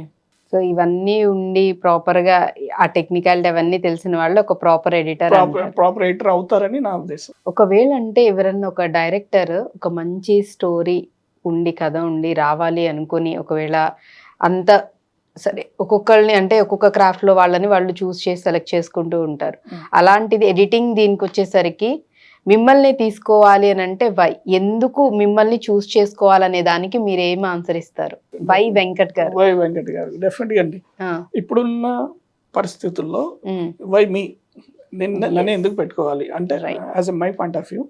సో ఇవన్నీ ఉండి ప్రాపర్ గా ఆ టెక్నికాలిటీ అవన్నీ తెలిసిన వాళ్ళు ఒక ప్రాపర్ ఎడిటర్ అవుతారని నా ఉద్దేశం. ఒకవేళ అంటే ఎవరన్నా ఒక డైరెక్టర్ ఒక మంచి స్టోరీ ఉండి కథ ఉండి రావాలి అనుకుని, ఒకవేళ అంత సరే ఒక్కొక్కరిని అంటే ఒక్కొక్క క్రాఫ్ట్ లో వాళ్ళు చూస్ చేసి సెలెక్ట్ చేసుకుంటూ ఉంటారు. అలాంటిది ఎడిటింగ్ దీనికి వచ్చేసరికి మిమ్మల్ని తీసుకోవాలి అని అంటే వై, ఎందుకు మిమ్మల్ని చూస్ చేసుకోవాలనే దానికి మీరు ఏం ఆన్సర్ ఇస్తారు? వై వెంకట్ గారు డెఫినెట్ గా అండి, ఇప్పుడున్న పరిస్థితుల్లో వై మీ, నన్ను ఎందుకు పెట్టుకోవాలి అంటే as a my point of view,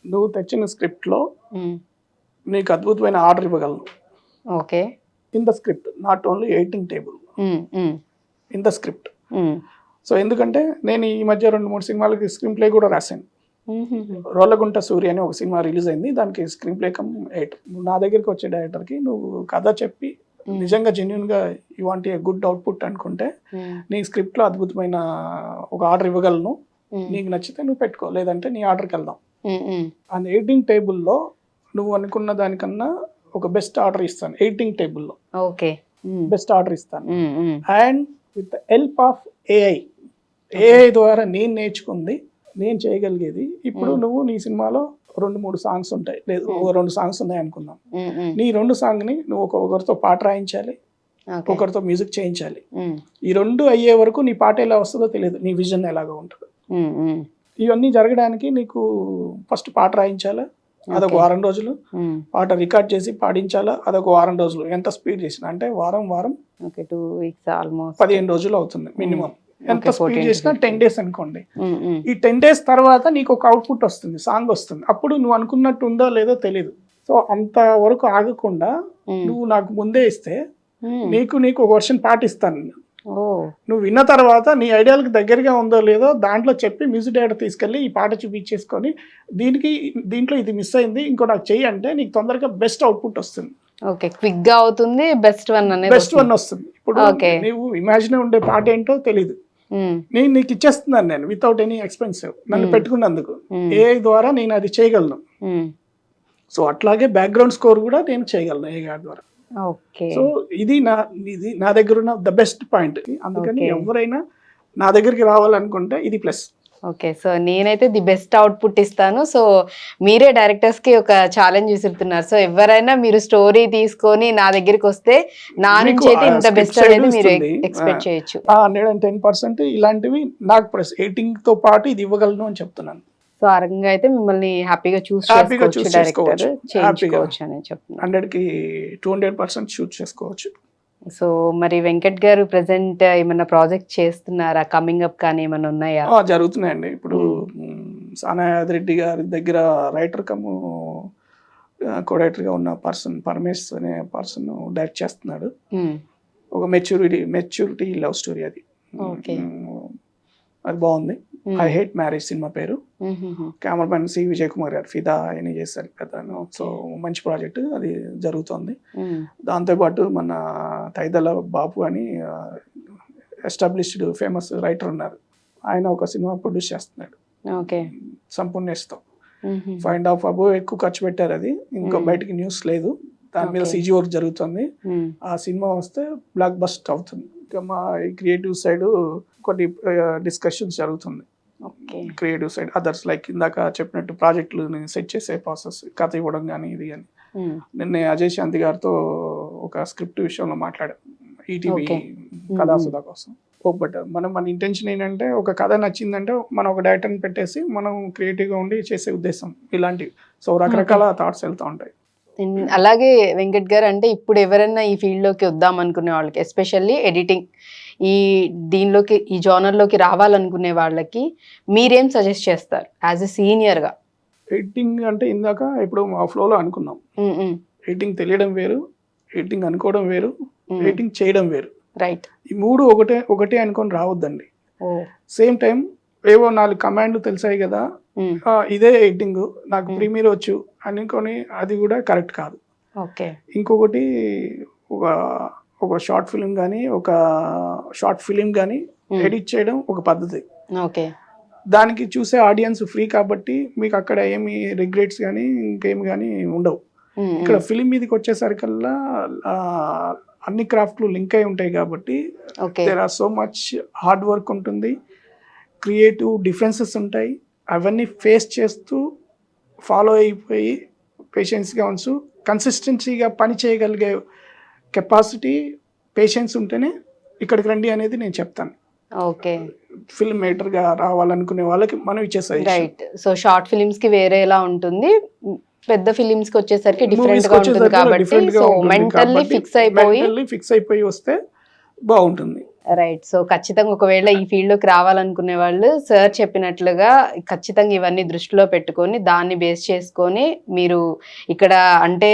నువ్వు తెచ్చిన స్క్రిప్ట్ లో నీకు అద్భుతమైన ఆర్డర్ ఇవ్వగలను. Okay, in the script, not only editing table, in the script. So ఎందుకంటే నేను ఈ మధ్య 2-3 సినిమాలకి స్క్రీన్ ప్లే కూడా రాశాను. రోలగుంట సూర్య అని ఒక సినిమా రిలీజ్ అయింది, దానికి స్క్రీన్ ప్లే కమ్ ఎడిటర్. నా దగ్గరికి వచ్చే డైరెక్టర్కి నువ్వు కథ చెప్పి నిజంగా జెన్యున్ గా you want a good output అనుకుంటే నీ స్క్రిప్ట్ లో అద్భుతమైన ఒక ఆర్డర్ ఇవ్వగలను, నీకు నచ్చితే నువ్వు పెట్టుకో, లేదంటే నీ ఆర్డర్కి వెళ్దాం. అండ్ ఎడిటింగ్ టేబుల్లో నువ్వు అనుకున్న దానికన్నా ఒక బెస్ట్ ఆర్డర్ ఇస్తాను. ఎడిటింగ్ టేబుల్లో బెస్ట్ ఆర్డర్ ఇస్తాను. And with the help of AI ద్వారా నేను నేర్చుకుంది, నేను చేయగలిగేది. ఇప్పుడు నువ్వు నీ సినిమాలో 2-3 సాంగ్స్ ఉంటాయి, లేదు 2 సాంగ్స్ ఉన్నాయి అనుకుందాం. నీ 2 సాంగ్ని నువ్వు ఒకరితో పాట రాయించాలి, ఒకరితో మ్యూజిక్ చేయించాలి. ఈ 2 అయ్యే వరకు నీ పాట ఎలా వస్తుందో తెలియదు, నీ విజన్ ఎలాగో ఉంటుంది. ఇవన్నీ జరగడానికి నీకు ఫస్ట్ పాట రాయించాలా, అదొక 1 వారం రోజులు, పాట రికార్డ్ చేసి పాడించాలా, అదొక 1 వారం రోజులు. ఎంత స్పీడ్ చేసినా అంటే వారం 2 weeks ఆల్మోస్ట్ 15 రోజులు అవుతుంది మినిమం. ఎంత స్పీడ్ చేసినా 10 days అనుకోండి. ఈ 10 days తర్వాత నీకు ఒక అవుట్పుట్ వస్తుంది, సాంగ్ వస్తుంది. అప్పుడు నువ్వు అనుకున్నట్టు ఉందో లేదో తెలియదు. సో అంత వరకు ఆగకుండా నువ్వు నాకు ముందే ఇస్తే నీకు ఒక వర్షన్ పాట ఇస్తాను. నువ్వు విన్న తర్వాత నీ ఐడియాలకు దగ్గరగా ఉందో లేదో దాంట్లో చెప్పి మ్యూజిక్ డైరెక్టర్ తీసుకెళ్ళి ఈ పాట చూపించేసుకొని దీంట్లో ఇది మిస్ అయింది, ఇంకో నాకు చెయ్యి అంటే నీకు తొందరగా బెస్ట్ అవుట్పుట్ వస్తుంది. ఓకే, క్విక్ గా అవుతుంది, బెస్ట్ వన్ వస్తుంది. ఇప్పుడు నువ్వు ఇమాజిన్ ఉండే పాట ఏంటో తెలీదు, నేను నీకు ఇచ్చేస్తున్నాను నేను వితౌట్ ఎనీ ఎక్స్పెన్సివ్ నన్ను పెట్టుకున్నందుకు ఏఐ ద్వారా నేను అది చేయగలను. సో అట్లాగే బ్యాక్గ్రౌండ్ స్కోర్ కూడా నేను చేయగలను ఏఐ ద్వారా. సో ఇది నా దగ్గర ఉన్న ద బెస్ట్ పాయింట్. అందుకని ఎవరైనా నా దగ్గరికి రావాలనుకుంటే ఇది ప్లస్. ఓకే, సో నేనైతే ది బెస్ట్ అవుట్పుట్ ఇస్తాను. సో మీరే డైరెక్టర్స్ కి ఒక ఛాలెంజ్ విసురుతున్నారు. సో ఎవరైనా మీరు స్టోరీ తీసుకొని నా దగ్గరికి వస్తే నా నుంచి అయితే ఇంత బెస్ట్ అనేది మీరు ఎక్స్పెక్ట్ చేయొచ్చు. 110% ఇలాంటివి నాకు ప్లస్ ఎడిటింగ్ తో పాటు ఇది ఇవ్వగలను అని చెప్తున్నాను. సో ఆ రకంగా అయితే మిమ్మల్ని హ్యాపీగా చూస్ చేసుకోవచ్చు అని చెప్తున్నాను. 100కి 200% షూట్ చేసుకోవచ్చు. సో మరి వెంకట్ గారు ప్రెసెంట్ ఏమన్నా ప్రాజెక్ట్ చేస్తున్నారా? కమింగ్ అప్ కానీ ఏమన్నా ఉన్నాయా? జరుగుతున్నాయండి. ఇప్పుడు సానాయాద్ రెడ్డి గారి దగ్గర రైటర్ కమ్ కోడైటర్ గా ఉన్న పరమేశ్ అనే పర్సన్ డైరెక్ట్ చేస్తున్నాడు. ఒక మెచ్యూరిటీ లవ్ స్టోరీ అది. అది బాగుంది. ఐ హేట్ మ్యారేజ్ సినిమా పేరు. కెమెరామెన్ సి విజయ్ కుమార్ గారు ఫిదా అని చేశారు కదా. సో మంచి ప్రాజెక్ట్ అది జరుగుతుంది. దాంతోపాటు మన తైదల బాపు అని ఎస్టాబ్లిష్డ్ ఫేమస్ రైటర్ ఉన్నారు. ఆయన ఒక సినిమా ప్రొడ్యూస్ చేస్తున్నాడు సంపూర్ణేస్తో. 5.5 అబోవ్ ఎక్కువ ఖర్చు పెట్టారు. అది ఇంకా బయటికి న్యూస్ లేదు. దాని మీద సిజీ వర్క్ జరుగుతుంది. ఆ సినిమా వస్తే బ్లాక్ బస్ట్ అవుతుంది. ఇంకా మా క్రియేటివ్ సైడ్ కొన్ని డిస్కషన్స్ జరుగుతుంది. క్రియేటివ్ సైడ్ అదర్స్ లైక్ ఇందాక చెప్పినట్టు ప్రాజెక్టులు సెట్ చేసే ప్రాసెస్, కథ ఇవ్వడం కానీ ఇది కానీ. నిన్న అజయ్ శాంతి గారితో ఒక స్క్రిప్ట్ విషయంలో మాట్లాడాం ఈటీవీ కథాసుధా కోసం. బట్ మన ఇంటెన్షన్ ఏంటంటే ఒక కథ నచ్చిందంటే మనం ఒక డైరెక్టర్ని పెట్టేసి మనం క్రియేటివ్గా ఉండి చేసే ఉద్దేశం ఇలాంటివి. సో రకరకాల థాట్స్ వెళ్తూ ఉంటాయి. అలాగే వెంకట్ గారు అంటే ఇప్పుడు ఎవరైనా ఈ ఫీల్డ్లోకి వద్దాం అనుకునే వాళ్ళకి, ఎస్పెషల్లీ ఎడిటింగ్ దీనిలోకి ఈ జోనర్లోకి రావాలనుకునే వాళ్ళకి మీరేం సజెస్ట్ చేస్తారు యాజ్ ఎ సీనియర్గా? ఎడిటింగ్ అంటే ఇందాక ఇప్పుడు మా ఫ్లోలో అనుకున్నాం. ఎడిటింగ్ తెలియడం వేరు, ఎడిటింగ్ అనుకోవడం వేరు, ఎడిటింగ్ చేయడం వేరు. రైట్. ఈ మూడు ఒకటే అనుకొని రావద్దండి. సేమ్ టైం ఏవో 4 కమాండ్లు తెలిసాయి కదా, ఇదే ఎడిటింగ్ నాకు ప్రీమియర్ వచ్చు అనుకొని అది కూడా కరెక్ట్ కాదు. ఇంకొకటి ఒక షార్ట్ ఫిలిం కానీ ఎడిట్ చేయడం ఒక పద్ధతి. దానికి చూసే ఆడియన్స్ ఫ్రీ కాబట్టి మీకు అక్కడ ఏమి రిగ్రెట్స్ కానీ ఇంకేమి కానీ ఉండవు. ఇక్కడ ఫిలిం మీదకి వచ్చేసరికల్లా అన్ని క్రాఫ్ట్లు లింక్ అయి ఉంటాయి కాబట్టి there are so much hard work ఉంటుంది, క్రియేటివ్ డిఫరెన్సెస్ ఉంటాయి. అవన్నీ ఫేస్ చేస్తూ ఫాలో అయిపోయి పేషెన్స్గా ఉంచు కన్సిస్టెన్సీగా పని చేయగలిగే కెపాసిటీ, పేషెన్స్ ఉంటేనే ఇక్కడికి రండి అనేది నేను చెప్తాను. ఫిల్మ్ మేకర్గా రావాలనుకునే వాళ్ళకి మనం ఇచ్చేసాయి. రైట్. సో షార్ట్ ఫిలిమ్స్ కి వేరేలా ఉంటుంది, పెద్ద ఫిలిమ్స్ కి వచ్చేసరికి డిఫరెంట్ గా ఉంటుంది కాబట్టి సో మెంటల్లీ ఫిక్స్ అయిపోయి వస్తే బాగుంటుంది. రైట్. సో ఖచ్చితంగా ఒకవేళ ఈ ఫీల్డ్ లోకి రావాలనుకునే వాళ్ళు సార్ చెప్పినట్లుగా ఖచ్చితంగా ఇవన్నీ దృష్టిలో పెట్టుకొని దాన్ని బేస్ చేసుకొని మీరు ఇక్కడ అంటే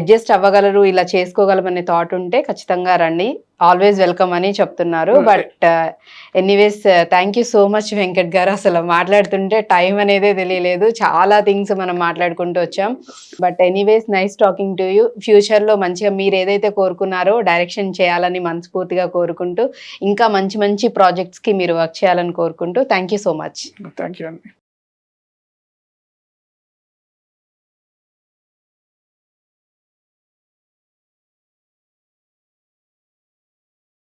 అడ్జస్ట్ అవ్వగలరు, ఇలా చేసుకోగలమనే థాట్ ఉంటే ఖచ్చితంగా రండి. ఆల్వేస్ వెల్కమ్ అని చెప్తున్నారు. But anyways thank you so much Venkat గారు. అసలు మాట్లాడుతుంటే టైం అనేదే తెలియలేదు, చాలా థింగ్స్ మనం మాట్లాడుకుంటూ వచ్చాం. But anyways nice talking to you. ఫ్యూచర్లో మంచిగా మీరు ఏదైతే కోరుకున్నారో డైరెక్షన్ చేయాలని మనస్ఫూర్తిగా కోరుకుంటూ ఇంకా మంచి మంచి ప్రాజెక్ట్స్కి మీరు వర్క్ చేయాలని కోరుకుంటూ thank you so much. Thank you అండి.